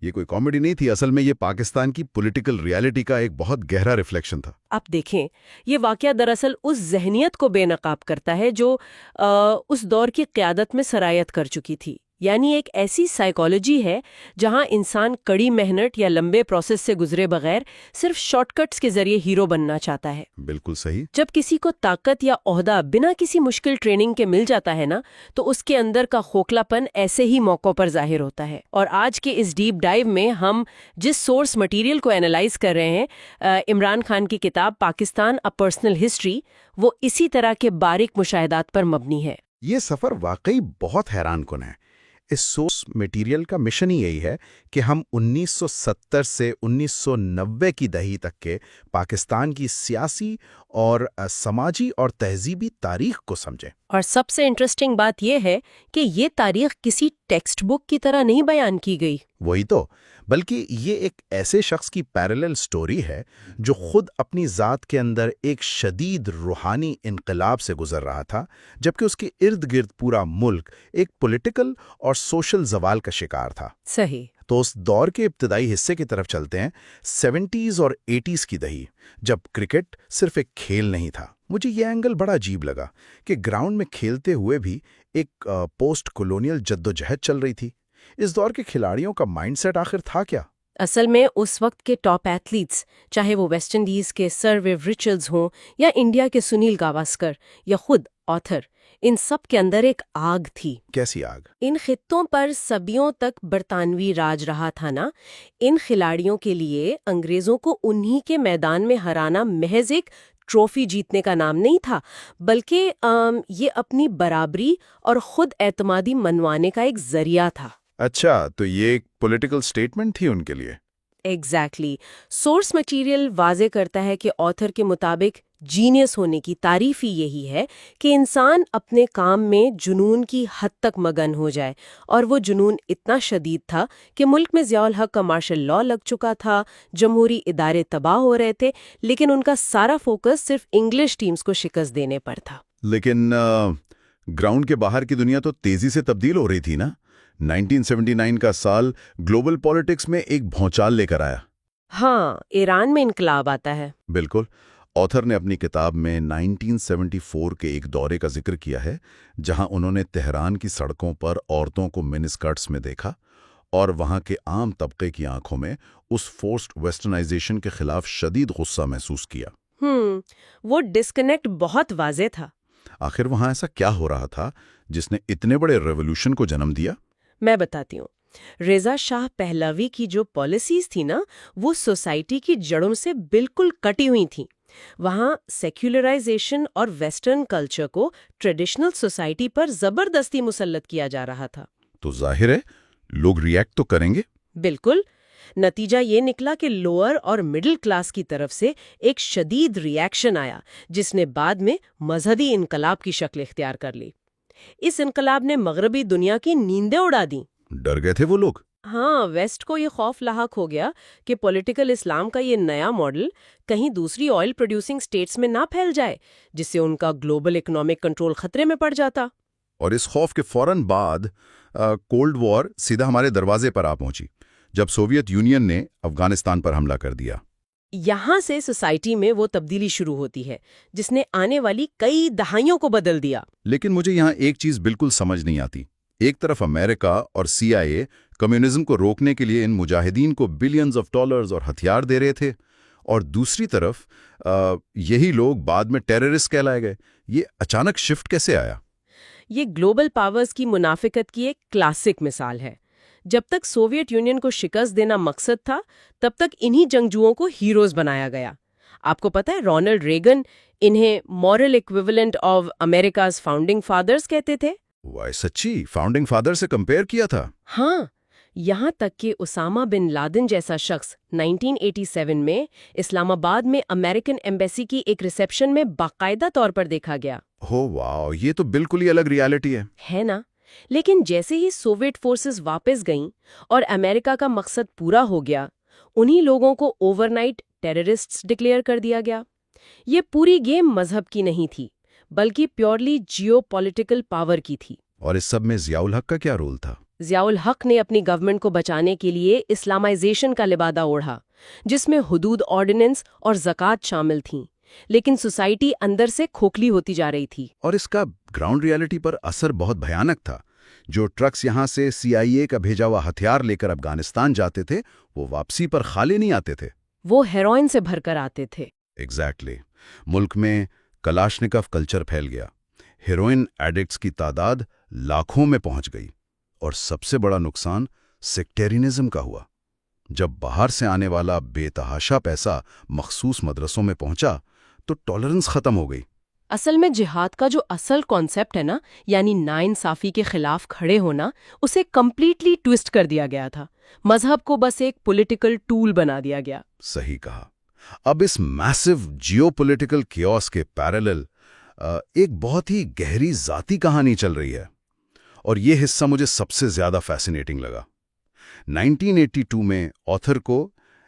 Speaker 3: یہ کوئی کامیڈی نہیں تھی، اصل میں یہ پاکستان کی پولیٹیکل ریالٹی کا ایک بہت گہرا ریفلیکشن تھا۔
Speaker 1: آپ دیکھیں، یہ واقعہ دراصل اس ذہنیت کو بے نقاب کرتا ہے جو اس دور کی قیادت میں سرایت کر چکی تھی۔ یعنی ایک ایسی سائیکالوجی ہے جہاں انسان کڑی محنت یا لمبے پروسیس سے گزرے بغیر صرف شارٹ کٹس کے ذریعے ہیرو بننا چاہتا ہے۔
Speaker 3: بالکل صحیح۔
Speaker 1: جب کسی کو طاقت یا عہدہ بنا کسی مشکل ٹریننگ کے مل جاتا ہے نا، تو اس کے اندر کا خوکھلا پن ایسے ہی موقعوں پر ظاہر ہوتا ہے۔ اور آج کے اس ڈیپ ڈائیو میں ہم جس سورس مٹیریل کو اینالائز کر رہے ہیں، عمران خان کی کتاب پاکستان اے پرسنل ہسٹری، وہ اسی طرح کے باریک مشاہدات پر مبنی ہے۔
Speaker 2: یہ سفر واقعی بہت حیران کن ہے۔ اس سورس میٹیریل کا مشن ہی یہی ہے کہ ہم 1970 سے 1990 کی دہی تک کے پاکستان کی سیاسی اور سماجی اور تہذیبی تاریخ کو سمجھیں۔
Speaker 1: اور سب سے انٹرسٹنگ بات یہ ہے کہ یہ تاریخ کسی ٹیکسٹ بک کی طرح نہیں بیان کی گئی۔
Speaker 2: وہی تو، بلکہ یہ ایک ایسے شخص کی پیرالل سٹوری ہے جو خود اپنی ذات کے اندر ایک شدید روحانی انقلاب سے گزر رہا تھا، جبکہ اس کے ارد گرد پورا ملک ایک پولیٹیکل اور سوشل زوال کا شکار تھا۔
Speaker 1: صحیح۔
Speaker 2: تو اس دور کے ابتدائی حصے کی طرف چلتے ہیں، 70s اور 80s کی دہی، جب کرکٹ صرف ایک کھیل نہیں تھا۔ مجھے یہ اینگل بڑا عجیب لگا کہ گراؤنڈ میں کھیلتے ہوئے بھی ایک پوسٹ کولونیل جدوجہد چل رہی تھی۔ اس دور کے کھلاڑیوں کا مائنڈ سیٹ آخر تھا کیا؟
Speaker 1: اصل میں اس وقت کے ٹاپ ایتھلیٹس، چاہے وہ ویسٹ انڈیز کے سر ویو رچرڈز ہوں یا انڈیا کے سنیل گواسکر یا خود آتھر، ان سب کے اندر ایک آگ تھی۔
Speaker 2: کیسی آگ؟
Speaker 1: ان خطوں پر صدیوں تک برطانوی راج رہا تھا نا، ان کھلاڑیوں کے لیے انگریزوں کو انہی کے میدان میں ہرانا محض ایک ٹرافی جیتنے کا نام نہیں تھا، بلکہ یہ اپنی برابری اور خود اعتمادی منوانے کا ایک ذریعہ تھا۔
Speaker 2: اچھا، تو یہ ایک پولیٹیکل سٹیٹمنٹ تھی ان کے لیے؟
Speaker 1: ایگزیکٹلی۔ سورس مٹیریل واضح کرتا ہے کہ آتھر کے مطابق جینیس ہونے کی تعریف ہی یہی ہے کہ انسان اپنے کام میں جنون کی حد تک مگن ہو جائے، اور وہ جنون اتنا شدید تھا کہ ملک میں ضیاء الحق کا مارشل لا لگ چکا تھا، جمہوری ادارے تباہ ہو رہے تھے، لیکن ان کا سارا فوکس صرف انگلش ٹیمز کو شکست دینے پر تھا۔
Speaker 3: لیکن گراؤنڈ کے باہر کی دنیا تو تیزی سے تبدیل ہو رہی تھی نا۔ 1979 کا سال گلوبل پالیٹکس میں ایک بھونچال لے کر آیا۔
Speaker 1: ہاں، ایران میں انقلاب آتا ہے۔
Speaker 3: بالکل۔ آتھر نے اپنی کتاب میں 1974 کے ایک دورے کا ذکر کیا ہے جہاں انہوں نے تہران کی سڑکوں پر عورتوں کو منی اسکرٹس میں دیکھا اور وہاں کے عام طبقے کی آنکھوں میں اس فورسڈ ویسٹرنائزیشن کے خلاف شدید غصہ محسوس کیا۔
Speaker 1: وہ ڈسکنیکٹ بہت واضح تھا۔
Speaker 3: آخر وہاں ایسا کیا ہو رہا تھا جس نے اتنے بڑے ریولوشن کو جنم دیا؟
Speaker 1: میں بتاتی ہوں۔ رضا شاہ پہلوی کی جو پالیسیز تھی نا، وہ سوسائٹی کی جڑوں سے بالکل کٹی ہوئی تھیں۔ وہاں سیکولرائزیشن اور ویسٹرن کلچر کو ٹریڈیشنل سوسائٹی پر زبردستی مسلط کیا جا رہا تھا۔
Speaker 3: تو ظاہر ہے لوگ ریئیکٹ تو کریں گے۔
Speaker 1: بالکل۔ نتیجہ یہ نکلا کہ لوئر اور مڈل کلاس کی طرف سے ایک شدید ری ایکشن آیا، جس نے بعد میں مذہبی انقلاب کی شکل اختیار کر لی۔ اس انقلاب نے مغربی دنیا کی نیندیں اڑا دیں۔
Speaker 3: ڈر گئے تھے وہ لوگ۔
Speaker 1: ہاں، ویسٹ کو یہ خوف لاحق ہو گیا کہ پولیٹیکل اسلام کا یہ نیا ماڈل کہیں دوسری آئل پروڈیوسنگ سٹیٹس میں نہ پھیل جائے، جس سے ان کا گلوبل اکنامک کنٹرول خطرے میں پڑ جاتا۔
Speaker 3: اور اس خوف کے فوراً بعد کولڈ وار سیدھا ہمارے دروازے پر آ پہنچی، جب سوویت یونین نے افغانستان پر حملہ کر دیا۔
Speaker 1: یہاں سے سوسائٹی میں وہ تبدیلی شروع ہوتی ہے جس نے آنے والی کئی دہائیوں کو بدل دیا۔
Speaker 3: لیکن مجھے یہاں ایک چیز بالکل سمجھ نہیں آتی۔ ایک طرف امریکہ اور CIA کمیونزم کو روکنے کے لیے ان مجاہدین کو بلینز آف ڈالرز اور ہتھیار دے رہے تھے، اور دوسری طرف یہی لوگ بعد میں ٹیررسٹ کہلائے گئے۔ یہ اچانک شفٹ کیسے آیا؟
Speaker 1: یہ گلوبل پاورز کی منافقت کی ایک کلاسک مثال ہے۔ جب تک سوویت یونین کو شکست دینا مقصد تھا، تب تک انہی جنگجوؤں کو ہیروز بنایا گیا۔ آپ کو پتہ ہے رونلڈ ریگن انہیں moral equivalent of America's founding fathers کہتے تھے۔
Speaker 3: وائی سچی فاؤنڈنگ فادر سے کمپیئر کیا تھا؟
Speaker 1: ہاں، یہاں تک کہ اسامہ بن لادن جیسا شخص 1987 میں اسلام آباد میں امریکن ایمبیسی کی ایک ریسیپشن میں باقاعدہ طور پر دیکھا گیا۔
Speaker 3: ہو واو، یہ تو بالکل ہی الگ ریالٹی ہے
Speaker 1: نا؟ لیکن جیسے ہی سوویت فورسز واپس گئیں اور امریکہ کا مقصد پورا ہو گیا، انہی لوگوں کو اوور نائٹ ٹیررسٹس ڈکلیئر کر دیا گیا۔ یہ پوری گیم مذہب کی نہیں تھی، بلکہ پیورلی جیو پولیٹیکل پاور کی تھی۔
Speaker 3: اور اس سب میں ضیاء الحق کا کیا رول تھا؟
Speaker 1: ضیاء الحق نے اپنی گورنمنٹ کو بچانے کے لیے اسلامائزیشن کا لبادہ اوڑھا، جس میں حدود آرڈیننس اور زکوٰۃ شامل تھیں، لیکن سوسائٹی اندر سے کھوکھلی ہوتی جا رہی تھی۔
Speaker 3: اور اس کا گراؤنڈ ریالٹی پر اثر بہت بھیانک تھا۔ جو ٹرکس یہاں سے CIA کا بھیجا ہوا ہتھیار لے کر افغانستان جاتے تھے، وہ واپسی پر خالی نہیں آتے تھے،
Speaker 1: وہ ہیروئن سے بھر کر آتے تھے۔
Speaker 3: ایگزیکٹلی۔ ملک میں کلاشنکوف کلچر پھیل گیا، ہیروئن ایڈکٹس کی تعداد لاکھوں میں پہنچ گئی، اور سب سے بڑا نقصان سیکٹیرینزم کا ہوا۔ جب باہر سے آنے والا بے تحاشا پیسہ مخصوص مدرسوں میں پہنچا تو ٹالرنس ختم ہو گئی۔
Speaker 1: اصل میں جہاد کا جو اصل کانسیپٹ ہے نا، یعنی ناانصافی کے خلاف کھڑے ہونا، اسے کمپلیٹلی ٹویسٹ کر دیا گیا تھا۔ مذہب کو بس ایک پولیٹیکل ٹول بنا دیا گیا۔
Speaker 3: صحیح کہا۔ اب اس میسو جیو پولیٹیکل کیوس کے پیرالل ایک بہت ہی گہری ذاتی کہانی چل رہی ہے، اور یہ حصہ مجھے سب سے زیادہ فیسینیٹنگ لگا۔ 1982 میں آتھر کو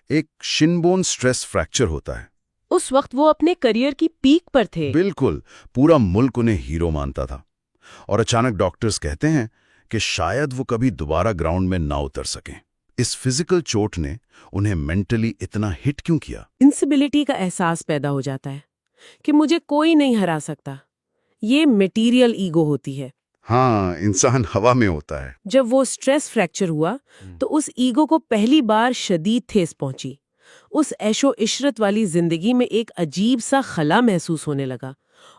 Speaker 3: ایک شن بون سٹریس فریکچر ہوتا ہے۔
Speaker 1: اس وقت وہ اپنے کریئر کی پیک پر تھے۔
Speaker 3: بالکل، پورا ملک انہیں ہیرو مانتا تھا، اور اچانک ڈاکٹرز کہتے ہیں کہ شاید وہ کبھی دوبارہ گراؤنڈ میں نہ اتر سکیں۔ اس فزیکل چوٹ نے انہیں مینٹلی اتنا ہٹ کیوں کیا؟
Speaker 1: انسبلٹی کا احساس پیدا ہو جاتا ہے کہ مجھے کوئی نہیں ہرا سکتا۔ یہ میٹیریل ایگو ہوتی ہے۔
Speaker 3: ہاں، انسان ہوا میں ہوتا ہے۔
Speaker 1: جب وہ سٹریس فریکچر ہوا تو اس ایگو کو پہلی بار شدید ٹھیس پہنچی۔ اس عیش و عشرت والی زندگی میں ایک عجیب سا خلا محسوس ہونے لگا،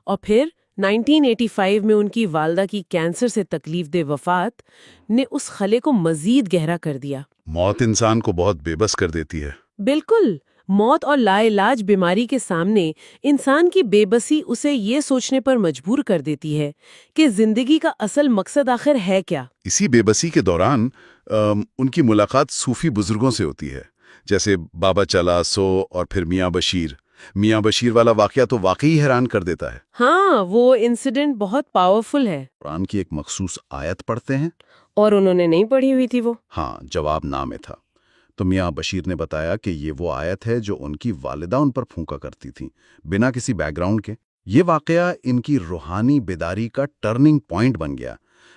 Speaker 1: اور پھر 1985 میں ان کی والدہ کی کینسر سے تکلیف دہ وفات نے اس خلے کو مزید گہرا کر دیا۔
Speaker 3: موت انسان کو بہت بے بس کر دیتی ہے۔
Speaker 1: بالکل، موت اور لا علاج بیماری کے سامنے انسان کی بے بسی اسے یہ سوچنے پر مجبور کر دیتی ہے کہ زندگی کا اصل مقصد آخر ہے کیا۔
Speaker 3: اسی بے بسی کے دوران ان کی ملاقات صوفی بزرگوں سے ہوتی ہے، جیسے بابا چلا سو اور پھر میاں بشیر۔ میاں بشیر والا واقعہ تو واقعی حیران کر دیتا ہے۔
Speaker 1: ہاں، وہ انسیڈنٹ بہت پاورفل ہے۔
Speaker 3: قرآن کی ایک مخصوص آیت پڑھتے ہیں،
Speaker 1: اور انہوں نے نہیں پڑھی ہوئی تھی وہ؟
Speaker 3: ہاں، جواب نہ میں تھا۔ تو میاں بشیر نے بتایا کہ یہ وہ آیت ہے جو ان کی والدہ ان پر پھونکا کرتی تھیں، بنا کسی بیک گراؤنڈ کے۔ یہ واقعہ ان کی روحانی بیداری کا ٹرننگ پوائنٹ بن گیا۔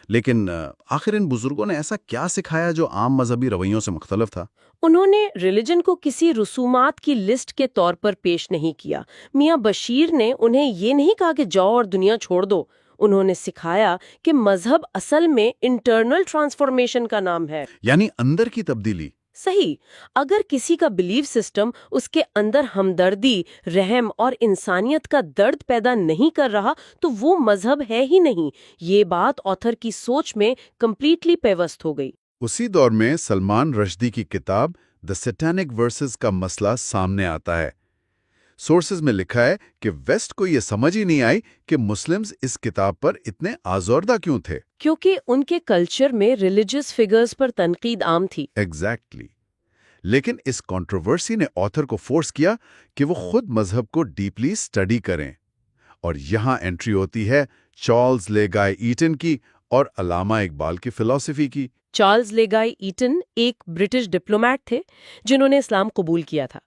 Speaker 3: لیکن آخر ان بزرگوں نے ایسا کیا سکھایا جو عام مذہبی رویوں سے مختلف تھا؟
Speaker 1: انہوں نے ریلیجن کو کسی رسومات کی لسٹ کے طور پر پیش نہیں کیا۔ میاں بشیر نے انہیں یہ نہیں کہا کہ جاؤ اور دنیا چھوڑ دو۔ انہوں نے سکھایا کہ مذہب اصل میں انٹرنل ٹرانسفارمیشن کا نام ہے،
Speaker 3: یعنی اندر کی تبدیلی۔
Speaker 1: صحیح۔ اگر کسی کا بلیف سسٹم اس کے اندر ہمدردی، رحم اور انسانیت کا درد پیدا نہیں کر رہا تو وہ مذہب ہے ہی نہیں۔ یہ بات آتھر کی سوچ میں کمپلیٹلی پیوست ہو گئی۔
Speaker 3: اسی دور میں سلمان رشدی کی کتاب دی سیٹینک ورسز کا مسئلہ سامنے آتا ہے۔ سورسز میں لکھا ہے کہ ویسٹ کو یہ سمجھ ہی نہیں آئی کہ مسلمز اس کتاب پر اتنے آزردہ کیوں تھے،
Speaker 1: کیونکہ ان کے کلچر میں ریلیجس فگرز پر تنقید عام تھی۔
Speaker 3: ایگزیکٹلی۔ لیکن اس کنٹروورسی نے آتھر کو فورس کیا کہ وہ خود مذہب کو ڈیپلی اسٹڈی کریں، اور یہاں انٹری ہوتی ہے چارلز لے گائے ایٹن کی اور علامہ اقبال کی فلسفی کی۔
Speaker 1: چارلز لے گائے ایٹن ایک برٹش ڈپلومیٹ تھے جنہوں نے اسلام قبول کیا تھا۔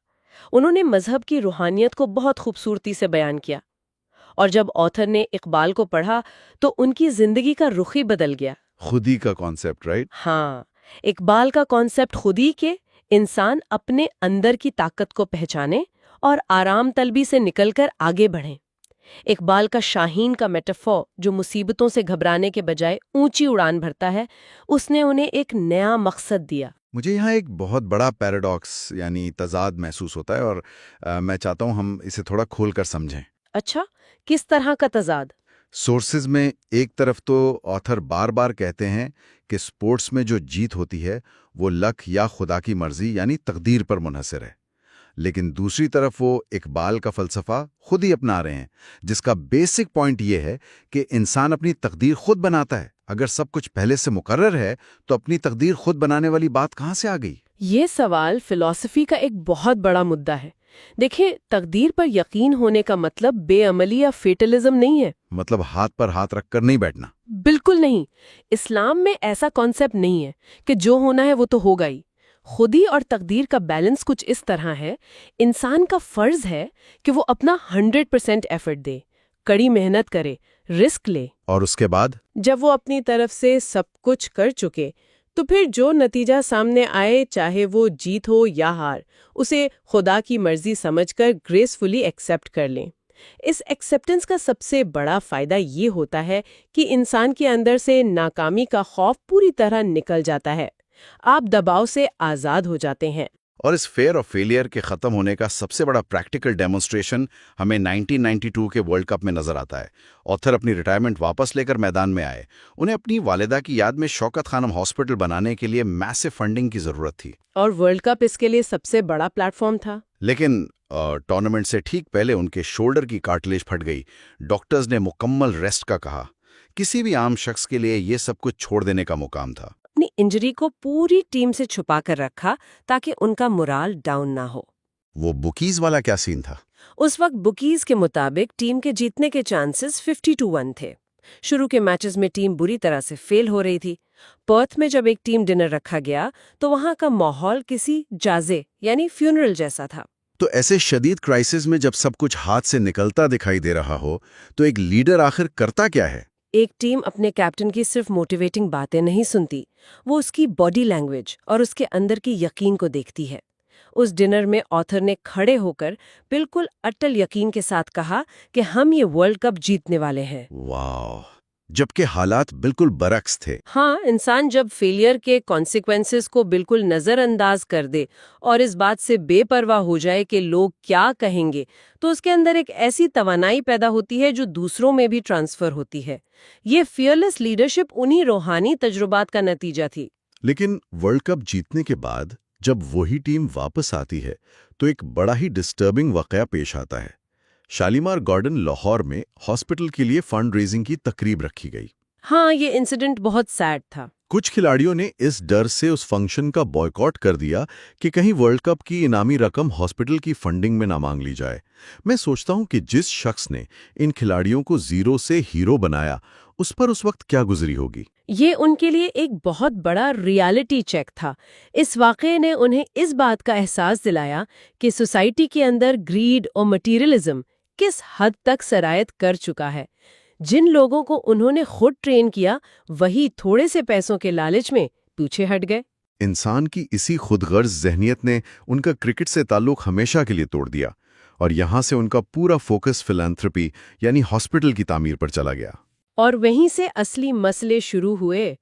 Speaker 1: انہوں نے مذہب کی روحانیت کو بہت خوبصورتی سے بیان کیا، اور جب آتھر نے اقبال کو پڑھا تو ان کی زندگی کا رخ ہی بدل گیا۔
Speaker 3: خودی کا کانسیپٹ، رائٹ؟
Speaker 1: ہاں، اقبال کا کانسیپٹ خودی کے انسان اپنے اندر کی طاقت کو پہچانے اور آرام طلبی سے نکل کر آگے بڑھیں۔ اقبال کا شاہین کا میٹافور جو مصیبتوں سے گھبرانے کے بجائے اونچی اڑان بھرتا ہے، اس نے انہیں ایک نیا مقصد دیا۔
Speaker 2: مجھے یہاں ایک بہت بڑا پیراڈاکس یعنی تضاد محسوس ہوتا ہے، اور میں چاہتا ہوں ہم اسے تھوڑا کھول کر سمجھیں۔
Speaker 1: اچھا، کس طرح کا تضاد؟
Speaker 2: سورسز میں ایک طرف تو آتھر بار بار کہتے ہیں کہ سپورٹس میں جو جیت ہوتی ہے وہ لک یا خدا کی مرضی یعنی تقدیر پر منحصر ہے، لیکن دوسری طرف وہ اقبال کا فلسفہ خود ہی اپنا رہے ہیں، جس کا بیسک پوائنٹ یہ ہے کہ انسان اپنی تقدیر خود بناتا ہے۔ اگر سب کچھ پہلے سے مقرر ہے تو اپنی تقدیر خود بنانے والی بات کہاں سے آ گئی؟
Speaker 1: یہ سوال فلسفی کا ایک بہت بڑا مدعا ہے۔ دیکھیں، تقدیر پر یقین ہونے کا مطلب بے عملی یا فیٹلزم نہیں ہے۔
Speaker 2: مطلب ہاتھ پر ہاتھ رکھ کر نہیں بیٹھنا؟
Speaker 1: بالکل نہیں۔ اسلام میں ایسا کانسیپٹ نہیں ہے کہ جو ہونا ہے وہ تو ہوگا ہی۔ خودی اور تقدیر کا بیلنس کچھ اس طرح ہے، انسان کا فرض ہے کہ وہ اپنا 100% ایفرٹ دے، کڑی محنت کرے، رسک لے،
Speaker 2: اور اس کے بعد
Speaker 1: جب وہ اپنی طرف سے سب کچھ کر چکے تو پھر جو نتیجہ سامنے آئے، چاہے وہ جیت ہو یا ہار، اسے خدا کی مرضی سمجھ کر گریسفلی ایکسیپٹ کر لیں۔ اس ایکسیپٹنس کا سب سے بڑا فائدہ یہ ہوتا ہے کہ انسان کے اندر سے ناکامی کا خوف پوری طرح نکل جاتا ہے، آپ دباؤ سے آزاد ہو جاتے ہیں۔
Speaker 2: اور اس فیئر آف فیلئر کے ختم ہونے کا سب سے بڑا پریکٹیکل ڈیمونسٹریشن ہمیں 1992 کے ورلڈ کپ میں نظر آتا ہے۔ آتھر اپنی ریٹائرمنٹ واپس لے کر میدان میں آئے۔ انہیں اپنی والدہ کی یاد میں شوکت خانم ہاسپٹل بنانے کے لیے میسو فنڈنگ کی ضرورت تھی،
Speaker 1: اور ورلڈ کپ اس کے لیے سب سے بڑا پلیٹ فارم تھا۔
Speaker 2: لیکن ٹورنامنٹ سے ٹھیک پہلے ان کے شولڈر کی کارٹلیج پھٹ گئی۔ ڈاکٹرز نے مکمل ریسٹ کا کہا۔ کسی بھی عام شخص کے لیے یہ سب کچھ چھوڑ دینے کا مقام تھا۔
Speaker 1: اپنی انجری کو پوری ٹیم سے چھپا کر رکھا تاکہ ان کا morale ڈاؤن نہ ہو۔
Speaker 2: وہ بکیز والا کیا سین تھا؟
Speaker 1: اس وقت بکیز کے مطابق ٹیم کے جیتنے کے چانسز 50-1 تھے۔ شروع کے میچز میں ٹیم بری طرح سے فیل ہو رہی تھی۔ پرتھ میں جب ایک ٹیم ڈنر رکھا گیا تو وہاں کا ماحول کسی جازے یعنی فیونرل جیسا تھا۔
Speaker 2: تو ایسے شدید کرائسس میں جب سب کچھ ہاتھ سے نکلتا دکھائی دے رہا ہو تو ایک لیڈر آخر کرتا کیا ہے؟
Speaker 1: ایک ٹیم اپنے کیپٹن کی صرف موٹیویٹنگ باتیں نہیں سنتی، وہ اس کی باڈی لینگویج اور اس کے اندر کی یقین کو دیکھتی ہے۔ اس ڈنر میں آتھر نے کھڑے ہو کر بالکل اٹل یقین کے ساتھ کہا کہ ہم یہ ورلڈ کپ جیتنے والے ہیں۔
Speaker 2: واو! جبکہ حالات بالکل برعکس تھے۔
Speaker 1: ہاں، انسان جب فیلئر کے کانسیکوینسز کو بالکل نظر انداز کر دے اور اس بات سے بے پرواہ ہو جائے کہ لوگ کیا کہیں گے، تو اس کے اندر ایک ایسی توانائی پیدا ہوتی ہے جو دوسروں میں بھی ٹرانسفر ہوتی ہے۔ یہ فیئرلیس لیڈرشپ انہی روحانی تجربات کا نتیجہ تھی۔
Speaker 3: لیکن ورلڈ کپ جیتنے کے بعد جب وہی ٹیم واپس آتی ہے تو ایک بڑا ہی ڈسٹربنگ واقعہ پیش آتا ہے۔ شالیمار گارڈن لاہور میں ہاسپٹل کے لیے فنڈ ریزنگ کی تقریب رکھی گئی۔
Speaker 1: ہاں، یہ انسیڈنٹ بہت سیڈ تھا۔
Speaker 3: کچھ کھلاڑیوں نے اس ڈر سے اس فنکشن کا بائیکاٹ کر دیا کہ کہیں ورلڈ کپ کی انعامی رقم ہاسپٹل کی فنڈنگ میں نہ مانگ لی جائے۔ میں سوچتا ہوں کہ جس شخص نے ان کھلاڑیوں کو زیرو سے ہیرو بنایا، اس پر اس وقت کیا گزری ہوگی۔
Speaker 1: یہ ان کے لیے ایک بہت بڑا ریالٹی چیک تھا۔ اس واقعے نے انہیں اس بات کا احساس دلایا کہ سوسائٹی کے اندر گریڈ اور مٹیریلزم کس حد تک سرایت کر چکا ہے۔ جن لوگوں کو انہوں نے خود ٹرین کیا، وہی تھوڑے سے پیسوں کے لالچ میں پیچھے ہٹ گئے۔
Speaker 3: انسان کی اسی خود غرض ذہنیت نے ان کا کرکٹ سے تعلق ہمیشہ کے لیے توڑ دیا، اور یہاں سے ان کا پورا فوکس فلانتھرپی یعنی ہاسپٹل کی تعمیر پر چلا گیا۔
Speaker 1: اور وہیں سے اصلی مسئلے شروع ہوئے۔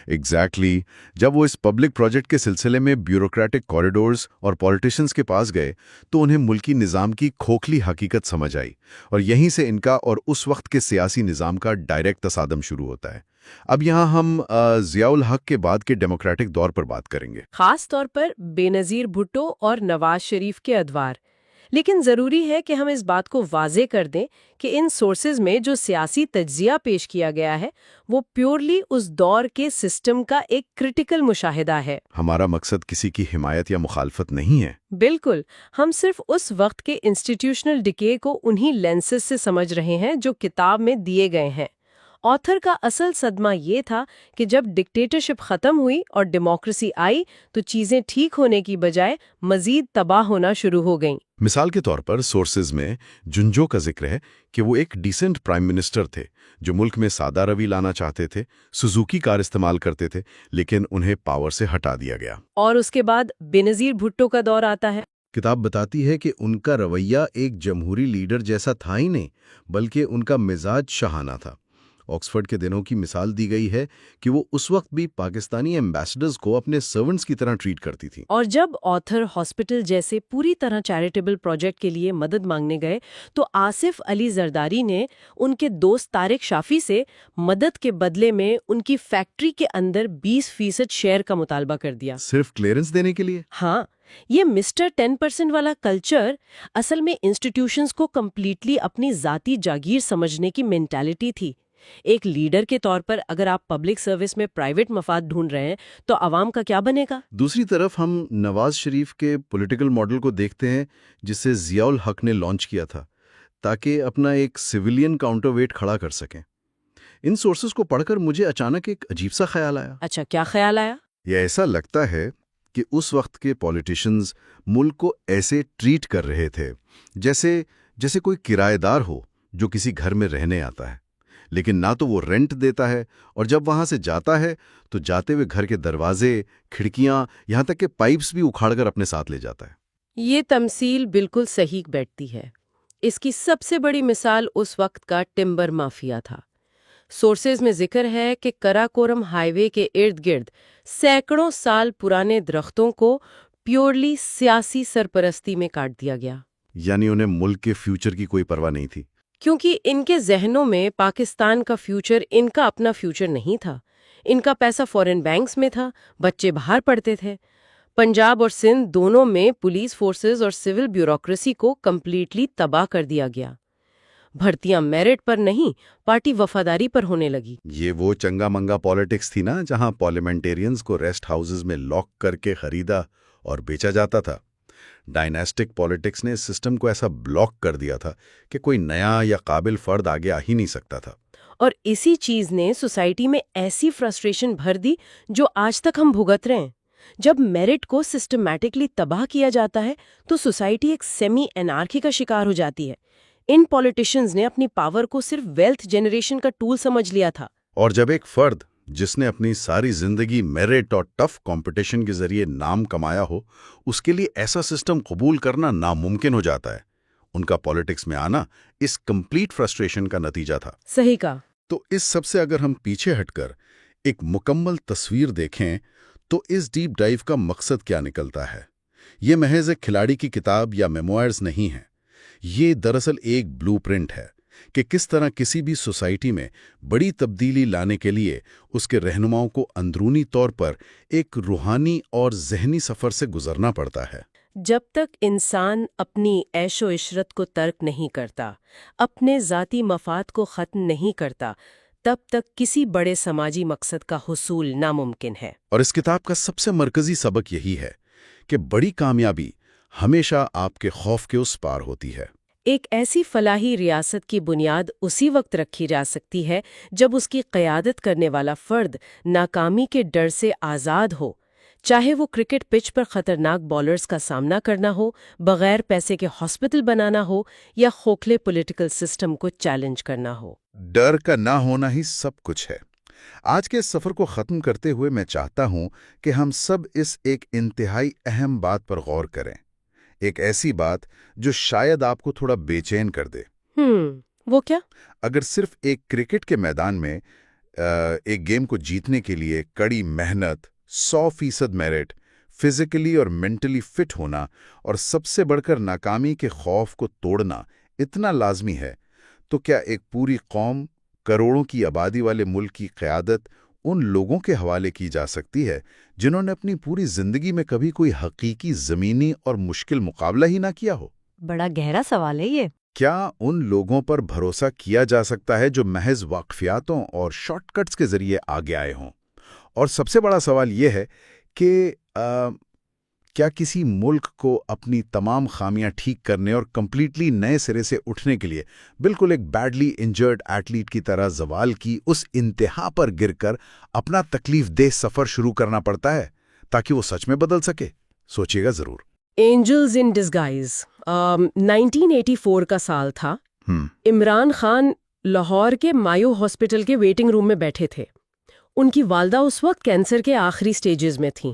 Speaker 3: ایگزیکٹلی جب وہ اس پبلک پروجیکٹ کے سلسلے میں بیوروکریٹک کوریڈورز اور پولیٹیشنز کے پاس گئے تو انہیں ملکی نظام کی کھوکھلی حقیقت سمجھ آئی، اور یہیں سے ان کا اور اس وقت کے سیاسی نظام کا ڈائریکٹ تصادم شروع ہوتا ہے۔ اب یہاں ہم ضیاء الحق کے بعد کے ڈیموکریٹک دور پر بات کریں گے،
Speaker 1: خاص طور پر بے نظیر بھٹو اور نواز شریف کے ادوار۔ لیکن ضروری ہے کہ ہم اس بات کو واضح کر دیں کہ ان سورسز میں جو سیاسی تجزیہ پیش کیا گیا ہے وہ پیورلی اس دور کے سسٹم کا ایک کرٹیکل مشاہدہ ہے۔
Speaker 3: ہمارا مقصد کسی کی حمایت یا مخالفت نہیں ہے۔
Speaker 1: بالکل، ہم صرف اس وقت کے انسٹیٹیوشنل ڈکے کو انہی لینسز سے سمجھ رہے ہیں جو کتاب میں دیے گئے ہیں۔ آتھر کا اصل صدمہ یہ تھا کہ جب ڈکٹیٹرشپ ختم ہوئی اور ڈیموکریسی آئی تو چیزیں ٹھیک ہونے کی بجائے مزید تباہ ہونا شروع ہو گئیں۔
Speaker 3: مثال کے طور پر سورسز میں جنجو کا ذکر ہے کہ وہ ایک ڈیسنٹ پرائم منسٹر تھے جو ملک میں سادہ روی لانا چاہتے تھے، سوزوکی کار استعمال کرتے تھے، لیکن انہیں پاور سے ہٹا دیا گیا۔
Speaker 1: اور اس کے بعد بے نظیر بھٹو کا دور آتا ہے۔
Speaker 3: کتاب بتاتی ہے کہ ان کا رویہ ایک جمہوری لیڈر جیسا تھا ہی نہیں، بلکہ ان کا مزاج شاہانہ تھا۔ آکسفورڈ کے دنوں کی مثال دی گئی ہے کہ وہ اس وقت بھی پاکستانی ایمبیسڈرز کو اپنے سرونٹس کی طرح ٹریٹ کرتی تھی۔
Speaker 1: اور جب آتھر ہاسپٹل جیسے پوری طرح چیریٹیبل پروجیکٹ کے لیے مدد مانگنے گئے تو آصف علی زرداری نے ان کے دوست طارق شافی سے مدد کے بدلے میں ان کی فیکٹری کے اندر 20% شیئر کا مطالبہ کر دیا۔
Speaker 3: صرف کلیئرنس دینے کے لیے؟
Speaker 1: ہاں، یہ مسٹر 10% والا کلچر اصل میں انسٹیٹیوشنز کو کمپلیٹلی اپنی ذاتی جاگیر سمجھنے کی مینٹالٹی تھی۔ ایک لیڈر کے طور پر اگر آپ پبلک سروس میں پرائیویٹ مفاد ڈھونڈ رہے ہیں تو عوام کا کیا بنے گا؟
Speaker 3: دوسری طرف ہم نواز شریف کے پولیٹیکل ماڈل کو دیکھتے ہیں جسے ضیاء الحق نے لانچ کیا تھا تاکہ اپنا ایک سویلین کاؤنٹر ویٹ کھڑا کر سکیں۔ ان سورسز کو پڑھ کر مجھے اچانک ایک عجیب سا خیال آیا۔
Speaker 1: اچھا، کیا خیال آیا؟
Speaker 3: یہ ایسا لگتا ہے کہ اس وقت کے پولیٹیشنز ملک کو ایسے ٹریٹ کر رہے تھے جیسے کوئی کرایہ دار ہو جو کسی گھر میں رہنے آتا ہے، لیکن نہ تو وہ رینٹ دیتا ہے، اور جب وہاں سے جاتا ہے تو جاتے ہوئے گھر کے دروازے، کھڑکیاں، یہاں تک کہ پائپس بھی اکھاڑ کر اپنے ساتھ لے جاتا ہے۔
Speaker 1: یہ تمثیل بالکل صحیح بیٹھتی ہے۔ اس کی سب سے بڑی مثال اس وقت کا ٹمبر مافیا تھا۔ سورسز میں ذکر ہے کہ کراکورم ہائی وے کے ارد گرد سینکڑوں سال پرانے درختوں کو پیورلی سیاسی سرپرستی میں کاٹ دیا گیا۔
Speaker 3: یعنی انہیں ملک کے فیوچر کی کوئی پرواہ نہیں تھی۔
Speaker 1: کیونکہ ان کے ذہنوں میں پاکستان کا فیوچر ان کا اپنا فیوچر نہیں تھا۔ ان کا پیسہ فورن بینکس میں تھا، بچے باہر پڑھتے تھے۔ پنجاب اور سندھ دونوں میں پولیس فورسز اور سول بیوروکریسی کو کمپلیٹلی تباہ کر دیا گیا۔ بھرتیاں میرٹ پر نہیں، پارٹی وفاداری پر ہونے لگی۔
Speaker 3: یہ وہ چنگا منگا پالیٹکس تھی نا جہاں پارلیمنٹیرینز کو ریسٹ ہاؤسز میں لاک کر کے خریدا اور بیچا جاتا تھا۔ ڈائناسٹک پالیٹکس نے اس سسٹم کو ایسا بلاک کر دیا تھا کہ کوئی نیا یا قابل فرد آگے آ ہی نہیں سکتا تھا۔
Speaker 1: اور اسی چیز نے سوسائٹی میں ایسی فرسٹریشن بھر دی جو آج تک ہم بھگت رہے ہیں۔ جب میرٹ کو سسٹمیٹکلی تباہ کیا جاتا ہے تو سوسائٹی ایک سیمی انارکی کا شکار ہو جاتی ہے۔ ان پولیٹیشنز نے اپنی پاور کو صرف ویلتھ جنریشن کا ٹول سمجھ لیا تھا۔
Speaker 3: اور جب ایک فرد جس نے اپنی ساری زندگی میرٹ اور ٹف کمپٹیشن کے ذریعے نام کمایا ہو، اس کے لیے ایسا سسٹم قبول کرنا ناممکن ہو جاتا ہے۔ ان کا پالیٹکس میں آنا اس کمپلیٹ فرسٹریشن کا نتیجہ تھا۔
Speaker 1: صحیح کہا۔
Speaker 3: تو اس سب سے اگر ہم پیچھے ہٹ کر ایک مکمل تصویر دیکھیں تو اس ڈیپ ڈائیو کا مقصد کیا نکلتا ہے؟ یہ محض ایک کھلاڑی کی کتاب یا میموائرز نہیں ہے۔ یہ دراصل ایک بلو پرنٹ ہے کہ کس طرح کسی بھی سوسائٹی میں بڑی تبدیلی لانے کے لیے اس کے رہنماؤں کو اندرونی طور پر ایک روحانی اور ذہنی سفر سے گزرنا پڑتا ہے۔
Speaker 1: جب تک انسان اپنی عیش و عشرت کو ترک نہیں کرتا، اپنے ذاتی مفاد کو ختم نہیں کرتا، تب تک کسی بڑے سماجی مقصد کا حصول ناممکن ہے۔
Speaker 3: اور اس کتاب کا سب سے مرکزی سبق یہی ہے کہ بڑی کامیابی ہمیشہ آپ کے خوف کے اس پار ہوتی ہے۔
Speaker 1: ایک ایسی فلاحی ریاست کی بنیاد اسی وقت رکھی جا سکتی ہے جب اس کی قیادت کرنے والا فرد ناکامی کے ڈر سے آزاد ہو، چاہے وہ کرکٹ پچ پر خطرناک بالرز کا سامنا کرنا ہو، بغیر پیسے کے ہاسپٹل بنانا ہو، یا کھوکھلے پولیٹیکل سسٹم کو چیلنج کرنا ہو۔
Speaker 3: ڈر کا نہ ہونا ہی سب کچھ ہے۔ آج کے اس سفر کو ختم کرتے ہوئے میں چاہتا ہوں کہ ہم سب اس ایک انتہائی اہم بات پر غور کریں، ایک ایسی بات جو شاید آپ کو تھوڑا بے چین کر دے۔
Speaker 1: وہ کیا؟
Speaker 3: اگر صرف ایک کرکٹ کے میدان میں ایک گیم کو جیتنے کے لیے کڑی محنت، 100% میرٹ، فزیکلی اور مینٹلی فٹ ہونا اور سب سے بڑھ کر ناکامی کے خوف کو توڑنا اتنا لازمی ہے، تو کیا ایک پوری قوم، کروڑوں کی آبادی والے ملک کی قیادت ان لوگوں کے حوالے کی جا سکتی ہے جنہوں نے اپنی پوری زندگی میں کبھی کوئی حقیقی زمینی اور مشکل مقابلہ ہی نہ کیا ہو؟
Speaker 4: بڑا گہرا سوال ہے یہ۔
Speaker 3: کیا ان لوگوں پر بھروسہ کیا جا سکتا ہے جو محض واقفیاتوں اور شارٹ کٹس کے ذریعے آگے آئے ہوں؟ اور سب سے بڑا سوال یہ ہے کہ کیا کسی ملک کو اپنی تمام خامیاں ٹھیک کرنے اور کمپلیٹلی نئے سرے سے اٹھنے کے لیے بالکل ایک بیڈلی انجرڈ ایتھلیٹ کی طرح زوال کی اس انتہا پر گر کر اپنا تکلیف دہ سفر شروع کرنا پڑتا ہے تاکہ وہ سچ میں بدل سکے؟ سوچیے گا ضرور۔
Speaker 1: اینجلز ان ڈسگائز 1984 کا سال تھا۔ عمران خان لاہور کے مایو ہاسپٹل کے ویٹنگ روم میں بیٹھے تھے۔ ان کی والدہ اس وقت کینسر کے آخری سٹیجز میں تھیں۔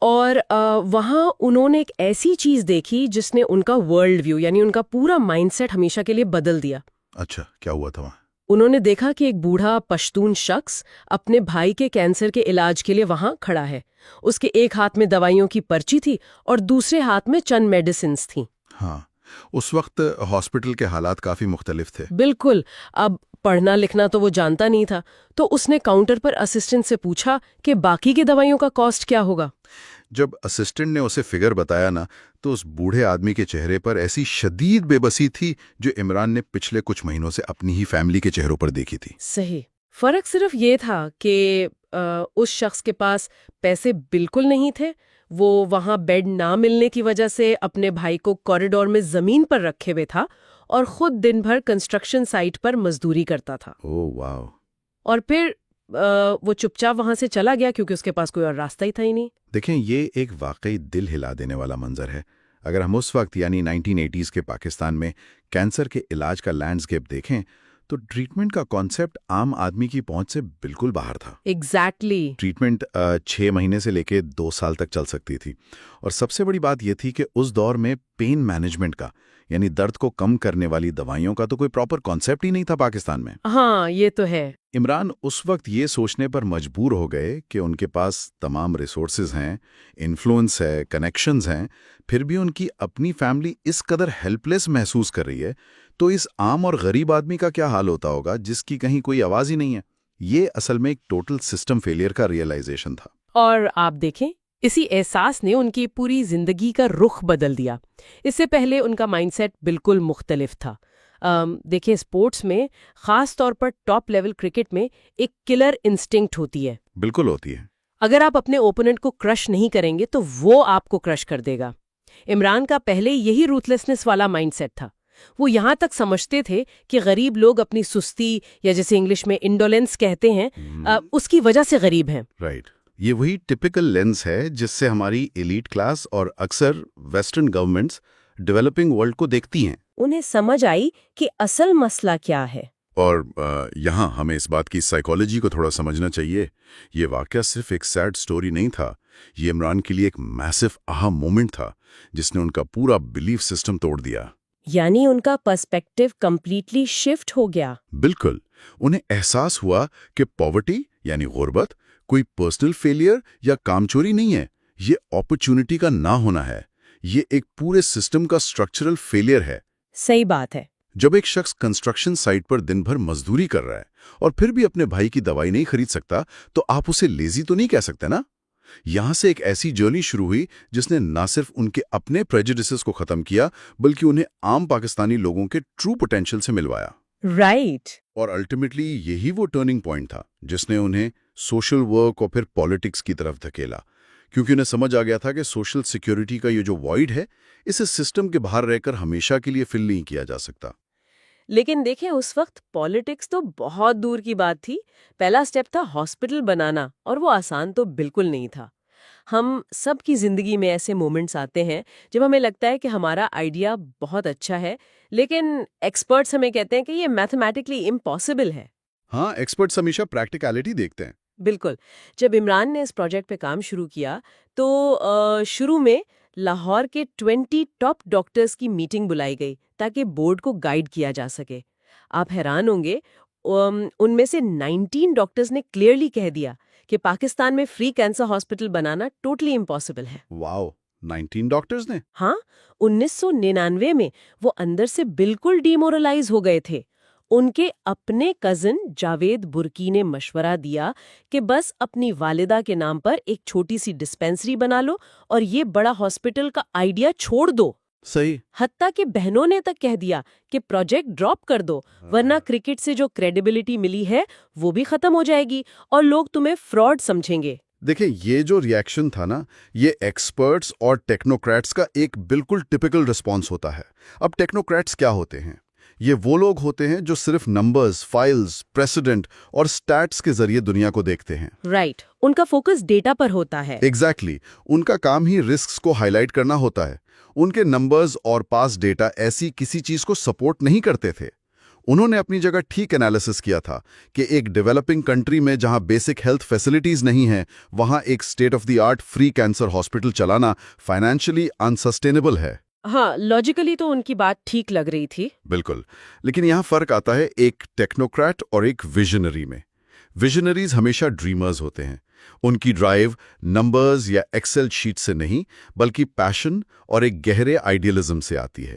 Speaker 1: اور وہاں انہوں نے ایک ایسی چیز دیکھی جس نے ان کا ورلڈ ویو یعنی ان کا پورا مائنڈ سیٹ ہمیشہ کے لیے بدل دیا.
Speaker 3: اچھا، کیا ہوا تھا وہاں؟
Speaker 1: انہوں نے دیکھا کہ ایک بوڑھا پشتون شخص اپنے بھائی کے کینسر کے علاج کے لیے وہاں کھڑا ہے. اس کے ایک ہاتھ میں دوائیوں کی پرچی تھی اور دوسرے ہاتھ میں چند میڈیسنز تھیں.
Speaker 3: ہاں، اس وقت ہاسپٹل کے حالات کافی مختلف تھے.
Speaker 1: بالکل. اب پڑھنا لکھنا تو وہ جانتا نہیں تھا، تو اس نے کاؤنٹر پر اسسٹنٹ سے پوچھا کہ باقی کی دوائیوں کا کاسٹ کیا ہوگا.
Speaker 3: جب اسسٹنٹ نے اسے فگر بتایا نا، تو اس بوڑھے آدمی کے چہرے پر ایسی شدید بے بسی تھی جو عمران نے پچھلے کچھ مہینوں سے اپنی ہی فیملی کے چہروں پر دیکھی تھی.
Speaker 1: صحیح. فرق صرف یہ تھا کہ اس شخص کے پاس پیسے بالکل نہیں تھے. وہ وہاں بیڈ نہ ملنے کی وجہ سے اپنے بھائی کو کوریڈور میں زمین پر رکھے ہوئے تھا اور خود دن بھر کنسٹرکشن سائٹ پر مزدوری کرتا تھا.
Speaker 3: اوہ واو.
Speaker 1: اور پھر وہ چپ چاپ وہاں سے چلا گیا کیونکہ اس کے پاس کوئی اور راستہ ہی تھا ہی نہیں.
Speaker 3: دیکھیں، یہ ایک واقعی دل ہلا دینے والا منظر ہے. اگر ہم اس وقت یعنی 1980s کے پاکستان میں کینسر کے علاج کا لینڈسکیپ دیکھیں تو ٹریٹمنٹ کا کانسیپٹ عام آدمی کی پہنچ سے بالکل باہر تھا.
Speaker 1: ایگزیکٹلی.
Speaker 3: ٹریٹمنٹ 6 مہینے سے لے کے 2 سال تک چل سکتی تھی. اور سب سے بڑی بات یہ تھی کہ اس دور میں پین مینجمنٹ کا یعنی درد کو کم کرنے والی دوائیوں کا تو کوئی پراپر کانسیپٹ ہی نہیں تھا پاکستان میں.
Speaker 1: ہاں، یہ تو ہے.
Speaker 3: عمران اس وقت یہ سوچنے پر مجبور ہو گئے کہ ان کے پاس تمام ریسورسز ہیں، انفلوئنس ہے، کنیکشنز ہیں، پھر بھی ان کی اپنی فیملی اس قدر ہیلپ لیس محسوس کر رہی ہے، تو اس عام اور غریب آدمی کا کیا حال ہوتا ہوگا جس کی کہیں کوئی آواز ہی نہیں ہے. یہ اصل میں ایک ٹوٹل سسٹم فیلئر کا ریئلائزیشن تھا.
Speaker 1: اور آپ دیکھیں، اسی احساس نے ان کی پوری زندگی کا رخ بدل دیا. اس سے پہلے ان کا مائنڈ سیٹ بالکل مختلف تھا. دیکھیں، اسپورٹس میں خاص طور پر ٹاپ لیول کرکٹ میں ایک کلر انسٹنکٹ ہوتی ہے.
Speaker 3: بالکل ہوتی ہے.
Speaker 1: اگر آپ اپنے اوپوننٹ کو کرش نہیں کریں گے تو وہ آپ کو کرش کر دے گا. عمران کا پہلے یہی روتھلیسنس والا مائنڈ سیٹ تھا. وہ یہاں تک سمجھتے تھے کہ غریب لوگ اپنی سستی یا جسے انگلش میں انڈولنس کہتے ہیں اس کی وجہ سے غریب ہیں.
Speaker 3: رائٹ. یہ وہی ٹپیکل لینس ہے جس سے ہماری ایلیٹ کلاس اور اکثر ویسٹرن گورنمنٹس ڈیولپنگ ورلڈ کو دیکھتی ہیں.
Speaker 1: انہیں سمجھ آئی کہ اصل مسئلہ کیا ہے.
Speaker 3: اور یہاں ہمیں اس بات کی سائیکالوجی کو تھوڑا سمجھنا چاہیے. یہ واقعہ صرف ایک سیڈ سٹوری نہیں تھا، یہ عمران کے لیے ایک میسو اہم مومنٹ تھا جس نے ان کا پورا بلیف سسٹم توڑ دیا.
Speaker 1: یعنی ان کا پرسپیکٹو کمپلیٹلی شفٹ ہو گیا.
Speaker 3: بالکل. انہیں احساس ہوا کہ پاورٹی یعنی غربت کوئی پرسنل فیلئر یا کام چوری نہیں ہے، یہ اپرچونٹی کا نہ ہونا ہے. یہ ایک پورے سسٹم کا اسٹرکچرل فیلئر ہے.
Speaker 1: صحیح بات ہے.
Speaker 3: جب ایک شخص کنسٹرکشن سائٹ پر دن بھر مزدوری کر رہا ہے اور پھر بھی اپنے بھائی کی دوائی نہیں خرید سکتا تو آپ اسے لیزی تو نہیں کہہ سکتے نا. یہاں سے ایک ایسی جرنی شروع ہوئی جس نے نہ صرف ان کے اپنے پریجوڈسز کو ختم کیا بلکہ انہیں عام پاکستانی لوگوں کے ٹرو پوٹینشل سے ملوایا.
Speaker 1: رائٹ.
Speaker 3: اور الٹیمیٹلی یہی وہ ٹرننگ پوائنٹ تھا جس نے انہیں سوشل ورک اور پھر پالیٹکس کی طرف دھکیلا، کیونکہ انہیں سمجھ آ گیا تھا کہ سوشل سیکیورٹی کا یہ جو وائڈ ہے اسے سسٹم کے باہر رہ کر ہمیشہ کے لیے فل نہیں کیا جا سکتا.
Speaker 1: لیکن دیکھیں، اس وقت پالیٹکس تو بہت دور کی بات تھی. پہلا سٹیپ تھا ہاسپٹل بنانا، اور وہ آسان تو بالکل نہیں تھا. ہم سب کی زندگی میں ایسے مومنٹس آتے ہیں جب ہمیں لگتا ہے کہ ہمارا آئیڈیا بہت اچھا ہے لیکن ایکسپرٹس ہمیں کہتے ہیں کہ یہ میتھمیٹکلی امپاسبل ہے.
Speaker 3: ہاں، ایکسپرٹس ہمیشہ پریکٹیکلٹی دیکھتے ہیں.
Speaker 1: بالکل. جب عمران نے اس پروجیکٹ پہ کام شروع کیا تو شروع میں لاہور کے 20 ٹاپ ڈاکٹرز کی میٹنگ بلائی گئی تاکہ بورڈ کو گائیڈ کیا جا سکے. آپ حیران ہوں گے، ان میں سے 19 ڈاکٹرز نے کلیئرلی کہہ دیا کہ پاکستان میں فری کینسر ہاسپٹل بنانا ٹوٹلی امپاسبل ہے.
Speaker 3: واو، 19 ڈاکٹرز نے؟
Speaker 1: ہاں. 1999 میں وہ اندر سے بالکل ڈی مورلائز ہو گئے تھے. ان کے اپنے کزن جاوید برکی نے مشورہ دیا کہ بس اپنی والدہ کے نام پر ایک چھوٹی سی ڈسپینسری بنا لو اور یہ بڑا ہاسپٹل کا آئیڈیا چھوڑ دو.
Speaker 3: صحیح.
Speaker 1: حتیٰ کہ بہنوں نے تک کہہ دیا کہ پروجیکٹ ڈراپ کر دو ورنہ کرکٹ سے جو کریڈیبلٹی ملی ہے وہ بھی ختم ہو جائے گی اور لوگ تمہیں فراڈ سمجھیں گے.
Speaker 3: دیکھیں، یہ جو ریاکشن تھا نا، یہ ایکسپرٹس اور ٹیکنوکریٹس کا ایک بالکل ٹپیکل رسپانس ہوتا ہے. اب ٹیکنوکریٹس کیا ہوتے ہیں؟ یہ وہ لوگ ہوتے ہیں جو صرف نمبرز، فائلز، پریسیڈنٹ اور سٹیٹس کے ذریعے دنیا کو دیکھتے ہیں.
Speaker 1: رائٹ. ان کا فوکس ڈیٹا پر ہوتا ہے.
Speaker 3: ایگزیکٹلی. ان کا کام ہی رسکس کو ہائی لائٹ کرنا ہوتا ہے. ان کے نمبرز اور پاس ڈیٹا ایسی کسی چیز کو سپورٹ نہیں کرتے تھے. انہوں نے اپنی جگہ ٹھیک انالیسس کیا تھا کہ ایک ڈیولپنگ کنٹری میں جہاں بیسک ہیلتھ فیسلٹیز نہیں ہیں وہاں ایک state of the art free cancer hospital چلانا فائنینشلی انسسٹینیبل ہے۔
Speaker 1: ہاں، لاجیکلی تو ان کی بات ٹھیک لگ رہی تھی۔
Speaker 3: بالکل، لیکن یہاں فرق آتا ہے ایک ٹیکنوکریٹ اور ایک ویژنری میں۔ ویژنریز ہمیشہ ڈریمرز ہوتے ہیں، ان کی ڈرائیو نمبرز یا ایکسل شیٹ سے نہیں بلکہ پیشن اور ایک گہرے آئیڈیلزم سے آتی ہے۔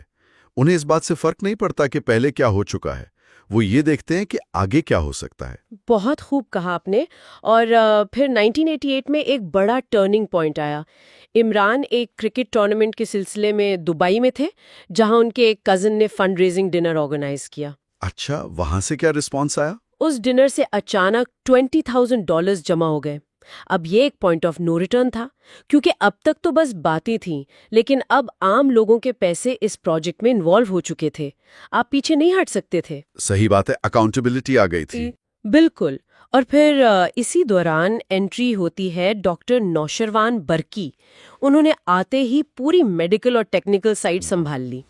Speaker 3: انہیں اس بات سے فرق نہیں پڑتا کہ پہلے کیا ہو چکا ہے، وہ یہ دیکھتے ہیں کہ آگے کیا ہو سکتا ہے۔
Speaker 1: بہت خوب کہا آپ نے۔ اور پھر 1988 میں ایک بڑا ٹرننگ پوائنٹ آیا۔ عمران ایک کرکٹ ٹورنامنٹ کے سلسلے میں دبئی میں تھے، جہاں ان کے ایک کزن نے فنڈ ریزنگ ڈنر آرگنائز کیا۔
Speaker 3: اچھا، وہاں سے کیا رسپانس آیا؟
Speaker 1: اس ڈنر سے اچانک $20,000 جمع ہو گئے۔ اب یہ ایک پوائنٹ آف نو ریٹرن تھا، کیونکہ اب تک تو بس باتیں تھیں، لیکن اب عام لوگوں کے پیسے اس پروجیکٹ میں انوالو ہو چکے تھے۔ آپ پیچھے نہیں ہٹ سکتے تھے۔
Speaker 3: صحیح بات ہے، اکاؤنٹیبلٹی آ گئی تھی۔
Speaker 1: بالکل۔ اور پھر اسی دوران انٹری ہوتی ہے ڈاکٹر نوشروان برکی۔ انہوں نے آتے ہی پوری میڈیکل اور ٹیکنیکل سائٹ سنبھال لی۔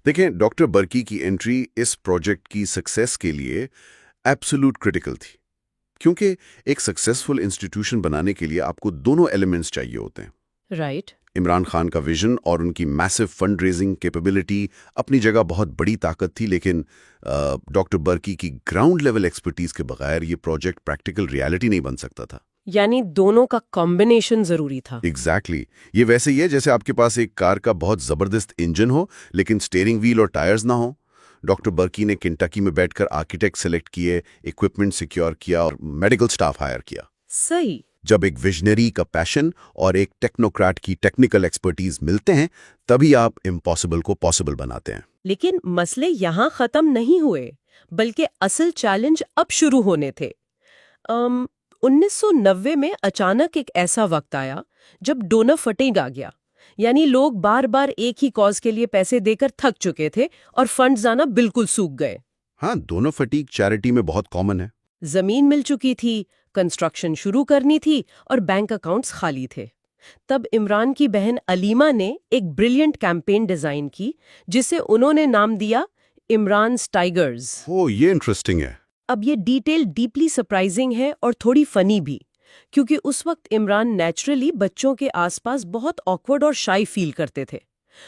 Speaker 3: دیکھیں، ڈاکٹر برکی کی انٹری اس پروجیکٹ کی سکسیس کے لیے ایبسولوٹ کریٹیکل تھی، کیونکہ ایک سکسیسفل انسٹیٹیوشن بنانے کے لیے آپ کو دونوں ایلیمنٹس چاہیے ہوتے ہیں۔
Speaker 1: رائٹ۔
Speaker 3: عمران خان کا ویژن اور ان کی میسو فنڈ ریزنگ کیپیبلٹی اپنی جگہ بہت بڑی طاقت تھی، لیکن ڈاکٹر برکی کی گراؤنڈ لیول ایکسپرٹیز کے بغیر یہ پروجیکٹ پریکٹیکل ریالٹی نہیں بن سکتا تھا۔
Speaker 1: یعنی دونوں کا کمبینیشن ضروری تھا۔
Speaker 3: ایگزیکٹلی، یہ ویسے ہی ہے جیسے آپ کے پاس ایک کار کا بہت زبردست انجن ہو لیکن سٹیئرنگ ویل اور ٹائرز نہ ہو۔ ڈاکٹر برکی نے کنٹکی میں بیٹھ کر آرکیٹیکٹ سلیکٹ کیے، اکوپمنٹ سیکیور کیا اور میڈیکل سٹاف ہائر کیا۔
Speaker 1: صحیح۔
Speaker 3: جب ایک ویژنری کا پیشن اور ایک ٹیکنوکریٹ کی ٹیکنیکل ایکسپرٹیز ملتے ہیں تبھی آپ امپاسبل کو پاسبل بناتے ہیں۔
Speaker 1: لیکن مسئلے یہاں ختم نہیں ہوئے، بلکہ اصل چیلنج اب شروع ہونے تھے۔ 1990 میں اچانک ایک ایسا وقت آیا جب ڈونر فٹنگ آ گیا، یعنی لوگ بار بار ایک ہی کاز کے لیے پیسے دے کر تھک چکے تھے اور فنڈز آنا بالکل سوکھ گئے۔
Speaker 3: ہاں، دونوں فٹیگ چیریٹی میں بہت کامن ہے۔
Speaker 1: زمین مل چکی تھی، کنسٹرکشن شروع کرنی تھی اور بینک اکاؤنٹس خالی تھے۔ تب عمران کی بہن علیمہ نے ایک بریلینٹ کیمپین ڈیزائن کی جسے انہوں نے نام دیا عمران's ٹائیگرز۔
Speaker 3: یہ انٹرسٹنگ ہے۔
Speaker 1: اب یہ ڈیٹیل ڈیپلی سرپرائزنگ ہے اور تھوڑی فنی بھی، کیونکہ اس وقت عمران نیچرلی بچوں کے آس پاس بہت آکورڈ اور شائی فیل کرتے تھے۔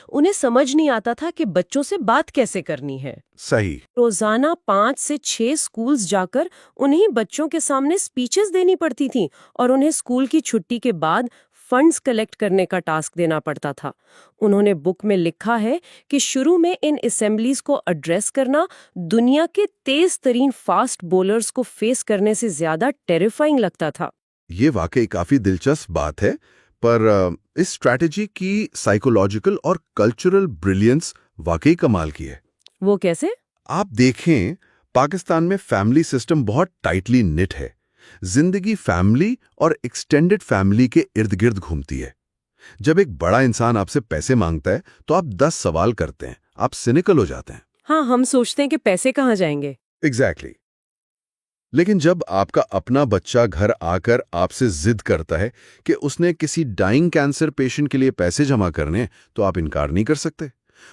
Speaker 1: انہیں سمجھ نہیں آتا تھا کہ بچوں سے بات کیسے کرنی ہے۔
Speaker 3: صحیح۔
Speaker 1: روزانہ 5 سے 6 سکولز جا کر انہیں بچوں کے سامنے سپیچز دینی پڑتی تھیں اور انہیں سکول کی چھٹی کے بعد فنڈز کلیکٹ کرنے کا ٹاسک دینا پڑتا تھا۔ انہوں نے بک میں لکھا ہے کہ شروع میں ان اسمبلیز کو ایڈریس کرنا دنیا کے تیز ترین فاسٹ بولرز کو فیس کرنے سے زیادہ ٹیریفائنگ لگتا تھا۔
Speaker 3: یہ واقعی کافی دلچسپ بات ہے، پر اس اسٹریٹجی کی سائیکولوجیکل اور کلچرل بریلینس واقعی کمال کی ہے۔
Speaker 1: وہ کیسے؟
Speaker 3: آپ دیکھیں، پاکستان میں فیملی سسٹم بہت ٹائٹلی نٹ ہے۔ زندگی فیملی اور ایکسٹینڈڈ فیملی کے ارد گرد گھومتی ہے۔ جب ایک بڑا انسان آپ سے پیسے مانگتا ہے تو آپ 10 سوال کرتے ہیں، آپ سینیکل ہو جاتے ہیں۔
Speaker 1: ہاں، ہم سوچتے ہیں کہ پیسے کہاں جائیں گے۔
Speaker 3: ایگزیکٹلی۔ لیکن جب آپ کا اپنا بچہ گھر آ کر آپ سے ضد کرتا ہے کہ اس نے کسی ڈائنگ کینسر پیشنٹ کے لیے پیسے جمع کرنے، تو آپ انکار نہیں کر سکتے۔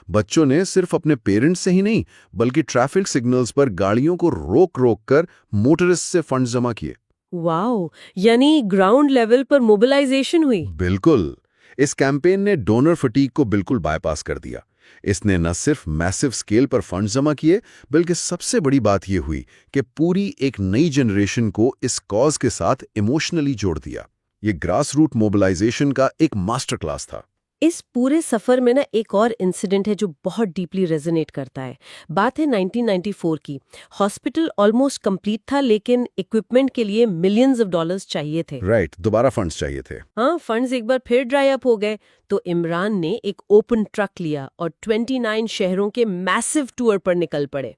Speaker 3: بچوں نے صرف اپنے پیرنٹس سے ہی نہیں بلکہ ٹریفک سگنلز پر گاڑیوں کو روک روک کر موٹرسٹ سے فنڈز جمع کیے۔
Speaker 1: واو، یعنی گراؤنڈ لیول پر موبلائزیشن ہوئی۔
Speaker 3: بالکل۔ اس کیمپین نے ڈونر فٹیگ کو بالکل بائی پاس کر دیا۔ اس نے نہ صرف میسو سکیل پر فنڈز جمع کیے بلکہ سب سے بڑی بات یہ ہوئی کہ پوری ایک نئی جنریشن کو اس کاز کے ساتھ ایموشنلی جوڑ دیا۔ یہ گراس روٹ موبلائزیشن کا ایک ماسٹر کلاس تھا۔
Speaker 1: اس پورے سفر میں ایک اور انسیڈنٹ ہے جو بہت ڈیپلی ریزونیٹ کرتا ہے۔ بات ہے 1994 کی۔ ہاسپٹل آلموسٹ کمپلیٹ تھا لیکن اکوپمنٹ کے لیے ملینز آف ڈالرز چاہیے تھے۔
Speaker 3: رائٹ، دوبارہ فنڈز چاہیے تھے۔
Speaker 1: ہاں، فنڈز ایک بار پھر ڈرائی اپ ہو گئے تو عمران نے ایک اوپن ٹرک لیا اور 29 شہروں کے میسو ٹور پر نکل پڑے۔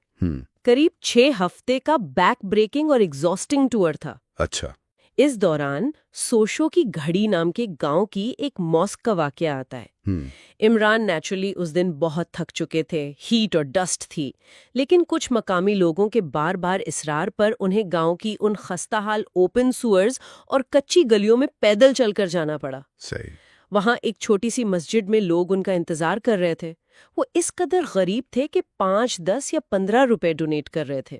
Speaker 1: قریب 6 ہفتے کا بیک بریکنگ اور ایگزاسٹنگ ٹور تھا۔
Speaker 3: اچھا۔
Speaker 1: اس دوران سوشو کی گھڑی نام کے گاؤں کی ایک ماسک کا واقعہ آتا ہے۔ عمران نیچرلی اس دن بہت تھک چکے تھے، ہیٹ اور ڈسٹ تھی، لیکن کچھ مقامی لوگوں کے بار بار اصرار پر انہیں گاؤں کی ان خستہ حال اوپن سورز اور کچی گلیوں میں پیدل چل کر جانا پڑا۔
Speaker 3: صحیح۔
Speaker 1: وہاں ایک چھوٹی سی مسجد میں لوگ ان کا انتظار کر رہے تھے۔ وہ اس قدر غریب تھے کہ 5, 10 یا 15 روپے ڈونیٹ کر رہے تھے.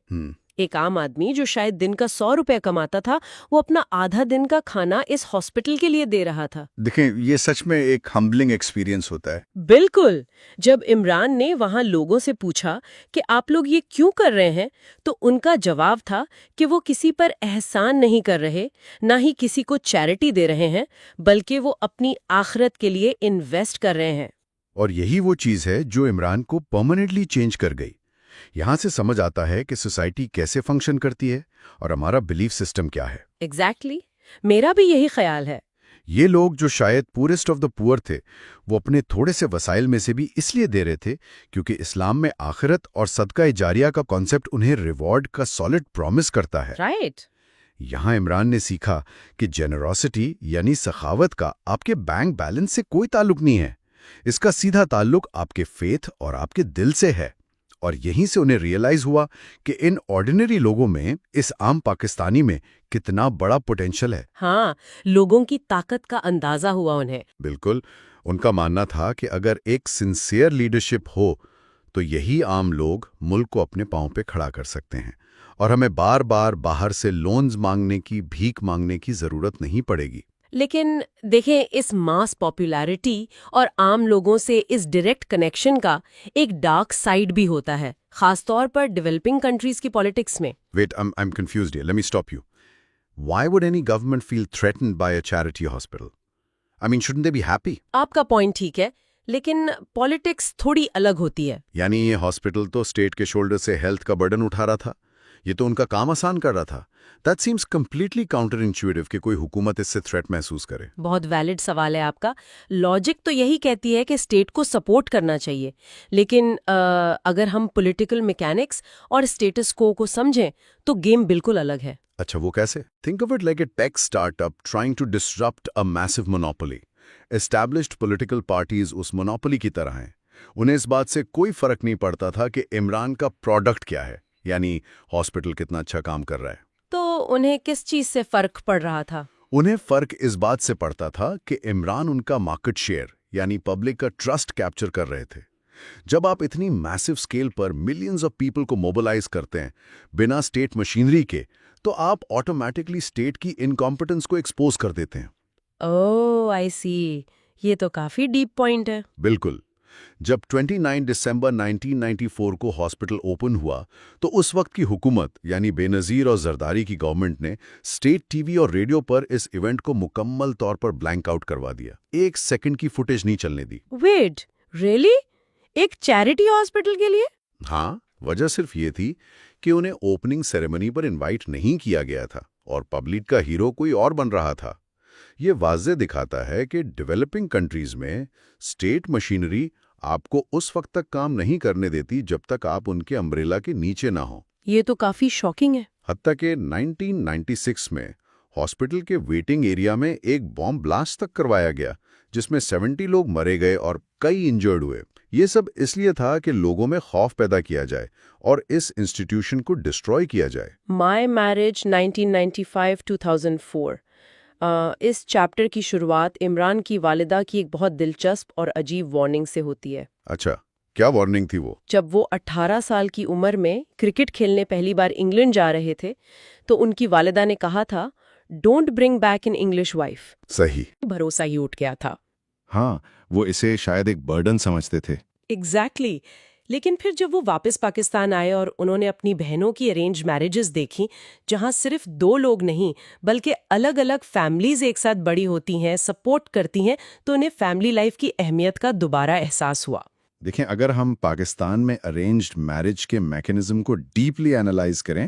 Speaker 1: ایک عام آدمی جو شاید دن کا 100 روپے کماتا تھا وہ اپنا آدھا دن کا کھانا اس ہاسپٹل کے لیے دے رہا تھا.
Speaker 3: دیکھیں یہ سچ میں ایک ہمبلنگ ایکسپیرینس ہوتا ہے.
Speaker 1: بالکل. جب عمران نے وہاں لوگوں سے پوچھا کہ آپ لوگ یہ کیوں کر رہے ہیں تو ان کا جواب تھا کہ وہ کسی پر احسان نہیں کر رہے، نہ ہی کسی کو چیریٹی دے رہے ہیں، بلکہ وہ اپنی آخرت کے لیے انویسٹ کر رہے ہیں. اور
Speaker 3: یہی وہ چیز ہے جو عمران کو پرماننٹلی چینج کر گئی. یہاں سے سمجھ آتا ہے کہ سوسائٹی کیسے فنکشن کرتی ہے اور ہمارا بلیف سسٹم کیا ہے.
Speaker 1: ایگزیکٹلی. میرا بھی یہی خیال ہے.
Speaker 3: یہ لوگ جو شاید پورسٹ آف دا پور تھے وہ اپنے تھوڑے سے وسائل میں سے بھی اس لیے دے رہے تھے کیونکہ اسلام میں آخرت اور صدقہ جاریہ کا کانسیپٹ انہیں ریوارڈ کا سالڈ پرومس کرتا ہے.
Speaker 1: رائٹ.
Speaker 3: یہاں عمران نے سیکھا کہ جنروسٹی یعنی سخاوت کا آپ کے بینک بیلنس سے کوئی تعلق نہیں ہے. اس کا سیدھا تعلق آپ کے فیتھ اور آپ کے دل سے ہے. اور یہیں سے انہیں ریئلائز ہوا کہ ان آرڈینری لوگوں میں، اس عام پاکستانی میں کتنا بڑا پوٹینشل ہے.
Speaker 1: ہاں، لوگوں کی طاقت کا اندازہ ہوا انہیں.
Speaker 3: بالکل. ان کا ماننا تھا کہ اگر ایک سنسیئر لیڈرشپ ہو تو یہی عام لوگ ملک کو اپنے پاؤں پہ کھڑا کر سکتے ہیں اور ہمیں بار بار باہر سے لونز مانگنے کی، بھیک مانگنے کی ضرورت نہیں پڑے گی.
Speaker 1: لیکن دیکھیں، اس ماس پاپولیرٹی اور عام لوگوں سے اس ڈائریکٹ کنیکشن کا ایک ڈارک سائیڈ بھی ہوتا ہے، خاص طور پر ڈیولپنگ کنٹریز کی پالیٹکس میں.
Speaker 3: Wait, I'm confused here. Let me stop you. Why would any government feel threatened by a charity hospital? I mean, shouldn't they be happy?
Speaker 1: آپ کا پوائنٹ ٹھیک ہے، لیکن پالیٹکس تھوڑی الگ ہوتی ہے.
Speaker 3: یعنی یہ ہاسپٹل تو اسٹیٹ کے شولڈر سے ہیلتھ کا برڈن اٹھا رہا تھا، یہ تو ان کا کام آسان کر رہا تھا. That seems completely counterintuitive کہ کوئی حکومت اس سے تھریٹ محسوس کرے.
Speaker 1: بہت ویلڈ سوال ہے آپ کا. لاجک تو یہی کہتی ہے کہ اسٹیٹ کو سپورٹ کرنا چاہیے، لیکن اگر ہم پولیٹیکل میکینکس اور اسٹیٹس کو سمجھیں تو گیم بالکل الگ ہے.
Speaker 3: اچھا، وہ کیسے؟ Think of it like a tech startup trying to disrupt a massive monopoly. Established political parties us monopoly کی طرح ہیں. انہیں اس بات سے کوئی فرق نہیں پڑتا تھا کہ عمران کا پروڈکٹ کیا ہے، یعنی ہاسپٹل کتنا اچھا کام کر رہا ہے.
Speaker 1: تو انہیں کس چیز سے فرق پڑ رہا تھا؟
Speaker 3: انہیں فرق اس بات سے پڑتا تھا کہ عمران ان کا مارکیٹ شیئر یعنی پبلک کا ٹرسٹ کیپچر کر رہے تھے. جب آپ اتنی میسو اسکیل پر ملینز آف پیپل کو موبلائز کرتے ہیں بنا اسٹیٹ مشینری کے، تو آپ آٹومیٹکلی اسٹیٹ کی انکمپٹنس کو ایکسپوز کر دیتے ہیں.
Speaker 1: اوہ آئی سی، یہ تو کافی ڈیپ پوائنٹ ہے.
Speaker 3: بالکل. جب 29 دسمبر 1994 کو ہاسپٹل اوپن ہوا تو اس وقت کی حکومت یعنی بے نظیر اور زرداری کی گورنمنٹ نے اسٹیٹ ٹی وی اور ریڈیو پر اس ایونٹ کو مکمل طور پر بلینک آؤٹ کروا دیا. 1 سیکنڈ کی فوٹیج نہیں چلنے دی.
Speaker 1: Wait, really? ایک چیریٹی ہاسپٹل کے لیے؟
Speaker 3: ہاں، وجہ صرف یہ تھی کہ انہیں اوپننگ سیریمنی پر انوائٹ نہیں کیا گیا تھا اور پبلک کا ہیرو کوئی اور بن رہا تھا. یہ واضح دکھاتا ہے کہ ڈیولپنگ کنٹریز میں اسٹیٹ مشینری آپ کو اس وقت تک کام نہیں کرنے دیتی جب تک آپ ان کے امبریلا کے نیچے نہ ہوں.
Speaker 1: یہ تو کافی شاکنگ ہے.
Speaker 3: حتیٰ کہ 1996 میں ہاسپٹل کے ویٹنگ ایریا میں ایک بام بلاسٹ تک کروایا گیا جس میں 70 لوگ مرے گئے اور کئی انجرڈ ہوئے. یہ سب اس لیے تھا کہ لوگوں میں خوف پیدا کیا جائے اور اس انسٹیٹیوشن کو ڈسٹروائے کیا جائے.
Speaker 1: مائی میرج 1995-2004. اس چیپٹر کی شروعات عمران کی والدہ کی ایک بہت دلچسپ اور عجیب وارننگ سے ہوتی ہے.
Speaker 3: اچھا، کیا وارننگ تھی وہ؟
Speaker 1: جب وہ 18 سال کی عمر میں کرکٹ کھیلنے پہلی بار انگلینڈ جا رہے تھے تو ان کی والدہ نے کہا تھا، don't bring back in English wife.
Speaker 3: صحیح.
Speaker 1: بھروسہ ہی اٹھ گیا تھا.
Speaker 3: ہاں، وہ اسے شاید ایک برڈن سمجھتے تھے.
Speaker 1: ایگزیکٹلی. لیکن پھر جب وہ واپس پاکستان آئے اور انہوں نے اپنی بہنوں کی ارینج میرجز دیکھیں جہاں صرف 2 لوگ نہیں بلکہ الگ الگ فیملیز ایک ساتھ بڑی ہوتی ہیں، سپورٹ کرتی ہیں، تو انہیں فیملی لائف کی اہمیت کا دوبارہ احساس ہوا.
Speaker 3: دیکھیں، اگر ہم پاکستان میں ارینجڈ میرج کے میکینزم کو ڈیپلی اینالائز کریں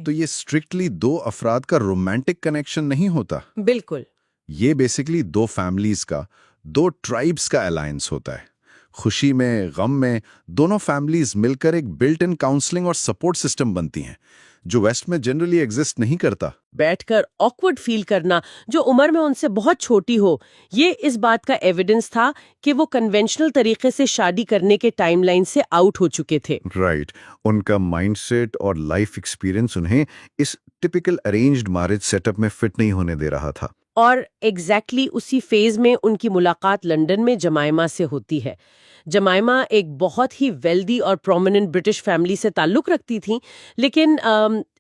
Speaker 3: تو یہ اسٹرکٹلی 2 افراد کا رومانٹک کنیکشن نہیں ہوتا.
Speaker 1: بالکل.
Speaker 3: یہ بیسیکلی 2 فیملیز کا، 2 ٹرائبس کا الائنس ہوتا ہے. خوشی میں، غم میں دونوں فیملیز مل کر ایک بلٹ ان کاؤنسلنگ اور سپورٹ سسٹم بنتی ہیں جو ویسٹ میں جنرلی ایگزسٹ نہیں کرتا.
Speaker 1: بیٹھ کر آکورڈ فیل کرنا جو عمر میں ان سے بہت چھوٹی ہو، یہ اس بات کا ایویڈنس تھا کہ وہ کنونشنل طریقے سے شادی کرنے کے ٹائم لائن سے آؤٹ ہو چکے تھے.
Speaker 3: رائٹ. ان کا مائنڈ سیٹ اور لائف ایکسپیرینس انہیں اس typical arranged marriage setup میں فٹ نہیں ہونے دے رہا تھا.
Speaker 1: اور ایگزیکٹلی اسی فیز میں ان کی ملاقات لنڈن میں جمائما سے ہوتی ہے. جمائما ایک بہت ہی ویلدی اور پرومیننٹ برٹش فیملی سے تعلق رکھتی تھیں، لیکن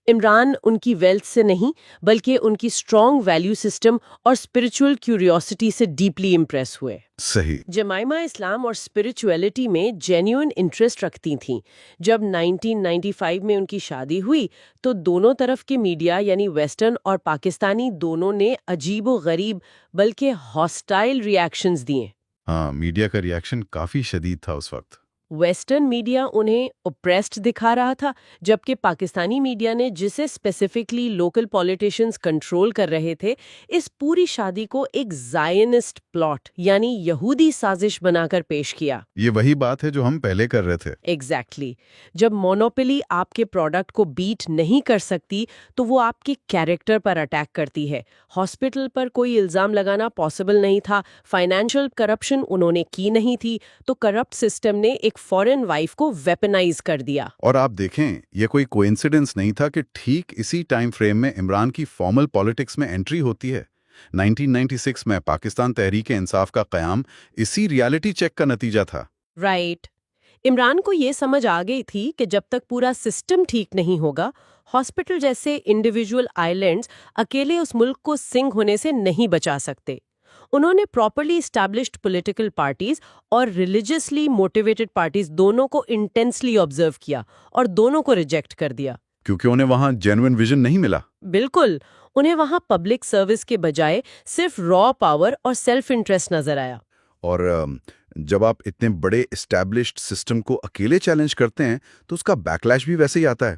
Speaker 1: عمران ان کی ویلتھ سے نہیں بلکہ ان کی اسٹرانگ ویلیو سسٹم اور اسپرچل کیوریوسٹی سے ڈیپلی امپریس ہوئے.
Speaker 3: صحیح.
Speaker 1: جمائما اسلام اور اسپرچویلٹی میں جینیون انٹرسٹ رکھتی تھیں. جب 1995 میں ان کی شادی ہوئی تو دونوں طرف کے میڈیا یعنی ویسٹرن اور پاکستانی دونوں نے عجیب و غریب بلکہ ہاسٹائل ریاکشنز دیے.
Speaker 3: ہاں، میڈیا کا ریاکشن کافی شدید تھا اس وقت.
Speaker 1: ویسٹرن میڈیا انہیں اوپریسڈ دکھا رہا تھا، جبکہ پاکستانی میڈیا نے جسے اسپیسیفکلی لوکل پولیٹیشینز کنٹرول کر رہے تھے اس پوری شادی کو ایک زائنسٹ پلاٹ یعنی یہودی سازش بنا کر پیش کیا.
Speaker 3: یہ وہی بات ہے جو ہم پہلے کر رہے تھے.
Speaker 1: ایگزیکٹلی. جب مونوپلی آپ کے پروڈکٹ کو بیٹ نہیں کر سکتی تو وہ آپ کے کیریکٹر پر اٹیک کرتی ہے. ہاسپٹل پر کوئی الزام لگانا پاسبل نہیں تھا، فائنینشیل کرپشن انہوں نے کی نہیں تھی، تو کرپٹ سسٹم نے ایک فورن وائف کو ویپنائز کر دیا.
Speaker 3: اور آپ دیکھیں، یہ کوئی کوئنسیڈنس نہیں تھا کہ ٹھیک اسی ٹائم فریم میں عمران کی فارمل پالیٹکس میں انٹری ہوتی ہے. 1996 میں پاکستان تحریک انصاف کا قیام اسی ریالٹی چیک کا نتیجہ تھا.
Speaker 1: رائٹ. عمران کو یہ سمجھ آ گئی تھی کہ جب تک پورا سسٹم ٹھیک نہیں ہوگا، ہاسپٹل جیسے انڈیویجول آئی لینڈز اکیلے اس ملک کو سنک ہونے سے نہیں بچا سکتے. انہوں نے پراپرلی اسٹیبلشڈ پولیٹیکل پارٹیز اور ریلیجیسلی موٹیویٹڈ پارٹیز دونوں کو انٹینسلی آبزرو کیا اور دونوں کو ریجیکٹ کر دیا.
Speaker 3: کیونکہ انہیں وہاں جینوئن ویژن نہیں ملا.
Speaker 1: بالکل. انہیں وہاں پبلک سروس کے بجائے صرف را پاور اور سیلف انٹرسٹ نظر آیا.
Speaker 3: اور جب آپ اتنے بڑے اسٹیبلشڈ سسٹم کو اکیلے چیلنج کرتے ہیں تو اس کا بیکلیش بھی ویسے ہی آتا ہے.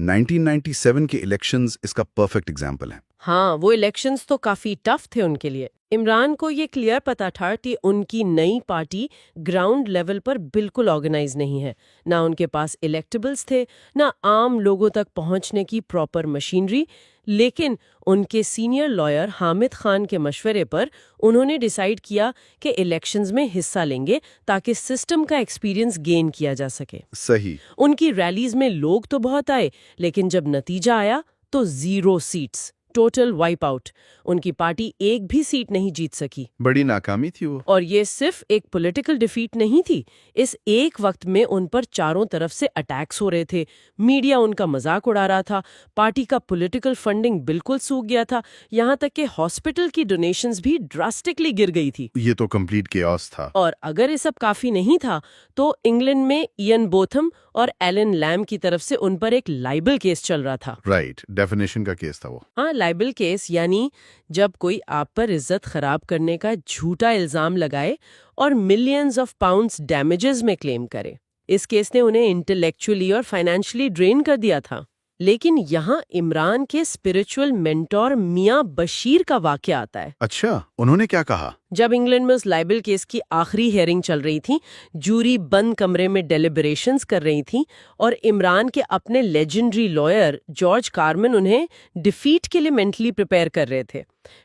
Speaker 3: 1997 کے الیکشنز اس کا پرفیکٹ ایگزامپل ہیں.
Speaker 1: ہاں، وہ الیکشنز تو کافی ٹف تھے ان کے لیے. عمران کو یہ کلیئر پتا تھا کہ ان کی نئی پارٹی گراؤنڈ لیول پر بالکل آرگنائز نہیں ہے. نہ ان کے پاس الیکٹیبلز تھے، نہ عام لوگوں تک پہنچنے کی پراپر مشینری. لیکن ان کے سینئر لائر حامد خان کے مشورے پر انہوں نے ڈیسائیڈ کیا کہ الیکشنز میں حصہ لیں گے تاکہ سسٹم کا ایکسپیرینس گین کیا جا سکے.
Speaker 3: صحیح.
Speaker 1: ان کی ریلیز میں لوگ تو بہت آئے، لیکن جب نتیجہ آیا تو 0 سیٹس، ٹوٹل وائپ آؤٹ. ان کی پارٹی ایک بھی سیٹ نہیں جیت سکی.
Speaker 3: بڑی ناکامی تھی وہ.
Speaker 1: اور یہ صرف ایک پولیٹیکل ڈیفیٹ نہیں تھی. اس ایک وقت میں ان پر چاروں طرف سے اٹیکس ہو رہے تھے. میڈیا ان کا مذاق اڑا رہا تھا، پارٹی کا پولیٹیکل فنڈنگ بالکل سوکھ گیا تھا، یہاں تک کہ ہاسپٹل کی ڈونیشنز بھی ڈراسٹکلی گر گئی تھی.
Speaker 3: یہ تو کمپلیٹ کیوس تھا.
Speaker 1: اور اگر یہ سب کافی نہیں تھا تو انگلینڈ میں ایئن بوتھم اور ایلن لیم کی طرف سے ان پر ایک لائبل کیس چل رہا تھا.
Speaker 3: رائٹ. ڈیفینیشن کا کیس تھا وہ.
Speaker 1: ہاں، لائبل کیس یعنی جب کوئی آپ پر عزت خراب کرنے کا جھوٹا الزام لگائے اور ملینز آف پاؤنڈز ڈیمیجز میں کلیم کرے. اس کیس نے انہیں انٹلیکچولی اور فائنینشلی ڈرین کر دیا تھا. لیکن یہاں عمران کے اسپرچل مینٹور میاں بشیر کا واقعہ آتا ہے.
Speaker 3: اچھا، انہوں نے کیا کہا؟
Speaker 1: جب انگلینڈ میں اس لائبل کیس کی آخری ہیئرنگ چل رہی تھی، جوری بند کمرے میں ڈیلیبریشنز کر رہی تھیں اور عمران کے اپنے لیجنڈری لائر جارج کارمن انہیں ڈیفیٹ کے لیے مینٹلی پریپئر کر رہے تھے.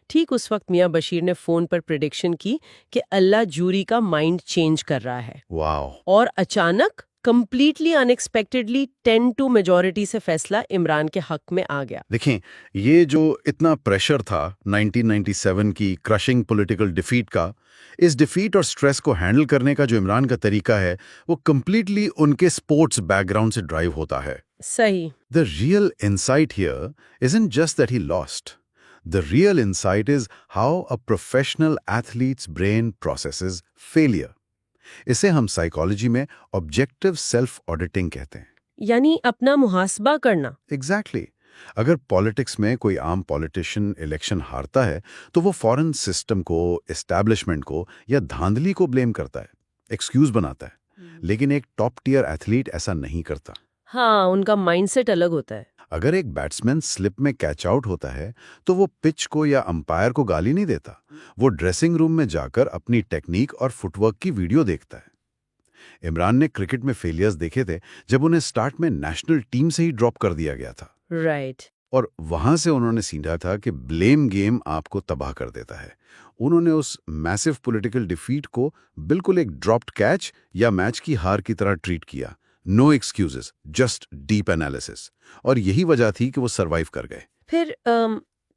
Speaker 1: ٹھیک اس وقت میاں بشیر نے فون پر پریڈکشن کی کہ اللہ جوری کا مائنڈ چینج کر رہا ہے.
Speaker 3: واو.
Speaker 1: اور اچانک کمپلیٹلی ان ایکسپیکٹڈلی 10-2 میجورٹی سے فیصلہ عمران کے حق میں آ گیا.
Speaker 3: دیکھیں، یہ جو اتنا پریشر تھا 1997 کی کرشنگ پولیٹیکل ڈیفیٹ کا، اس ڈیفیٹ اور سٹریس کو ہینڈل کرنے کا جو عمران کا طریقہ ہے وہ کمپلیٹلی ان کے سپورٹس بیک گراؤنڈ سے ڈرائیو ہوتا ہے.
Speaker 1: صحیح.
Speaker 3: The real insight here isn't just that he lost. The real insight is how a professional athlete's brain processes failure. اسے ہم سائیکالوجی میں آبجیکٹیو سیلف آڈیٹنگ کہتے ہیں.
Speaker 1: یعنی اپنا محاسبہ کرنا.
Speaker 3: ایگزیکٹلی. اگر پالیٹکس میں کوئی عام پولیٹیشین الیکشن ہارتا ہے تو وہ فورن سسٹم کو، اسٹیبلشمنٹ کو یا دھاندلی کو بلیم کرتا ہے، ایکسکیوز بناتا ہے. لیکن ایک ٹاپ ٹیئر ایتھلیٹ ایسا نہیں کرتا.
Speaker 1: ہاں، ان کا مائنڈ سیٹ الگ ہوتا ہے.
Speaker 3: اگر ایک بیٹسمین سلپ میں کیچ آؤٹ ہوتا ہے تو وہ پچ کو یا امپائر کو گالی نہیں دیتا، وہ ڈریسنگ روم میں جا کر اپنی ٹیکنیک اور فٹ ورک کی ویڈیو دیکھتا ہے. عمران نے کرکٹ میں فیلیئرز دیکھے تھے جب انہیں سٹارٹ میں نیشنل ٹیم سے ہی ڈراپ کر دیا گیا تھا.
Speaker 1: رائٹ.
Speaker 3: اور وہاں سے انہوں نے سیکھا تھا کہ بلیم گیم آپ کو تباہ کر دیتا ہے. انہوں نے اس میسو پولیٹیکل ڈیفیٹ کو بالکل ایک ڈراپڈ کیچ یا میچ کی ہار کی طرح ٹریٹ کیا. نو ایکسکیوزز، جسٹ ڈیپ انالیسس. اور یہی وجہ تھی کہ وہ سروائیو کر گئے.
Speaker 1: پھر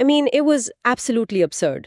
Speaker 1: I mean, it was absolutely absurd.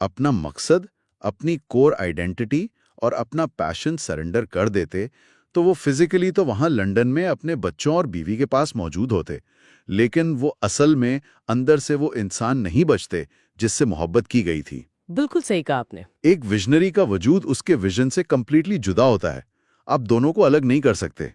Speaker 3: اپنا مقصد، اپنی کور آئیڈینٹی اور اپنا پیشن سرنڈر کر دیتے تو وہ فزیکلی تو وہاں لنڈن میں اپنے بچوں اور بیوی کے پاس موجود ہوتے، لیکن وہ اصل میں اندر سے وہ انسان نہیں بچتے جس سے محبت کی گئی تھی۔
Speaker 1: بالکل صحیح کہا آپ نے۔
Speaker 3: ایک ویژنری کا وجود اس کے ویژن سے کمپلیٹلی جدا ہوتا ہے، آپ دونوں کو الگ نہیں کر سکتے۔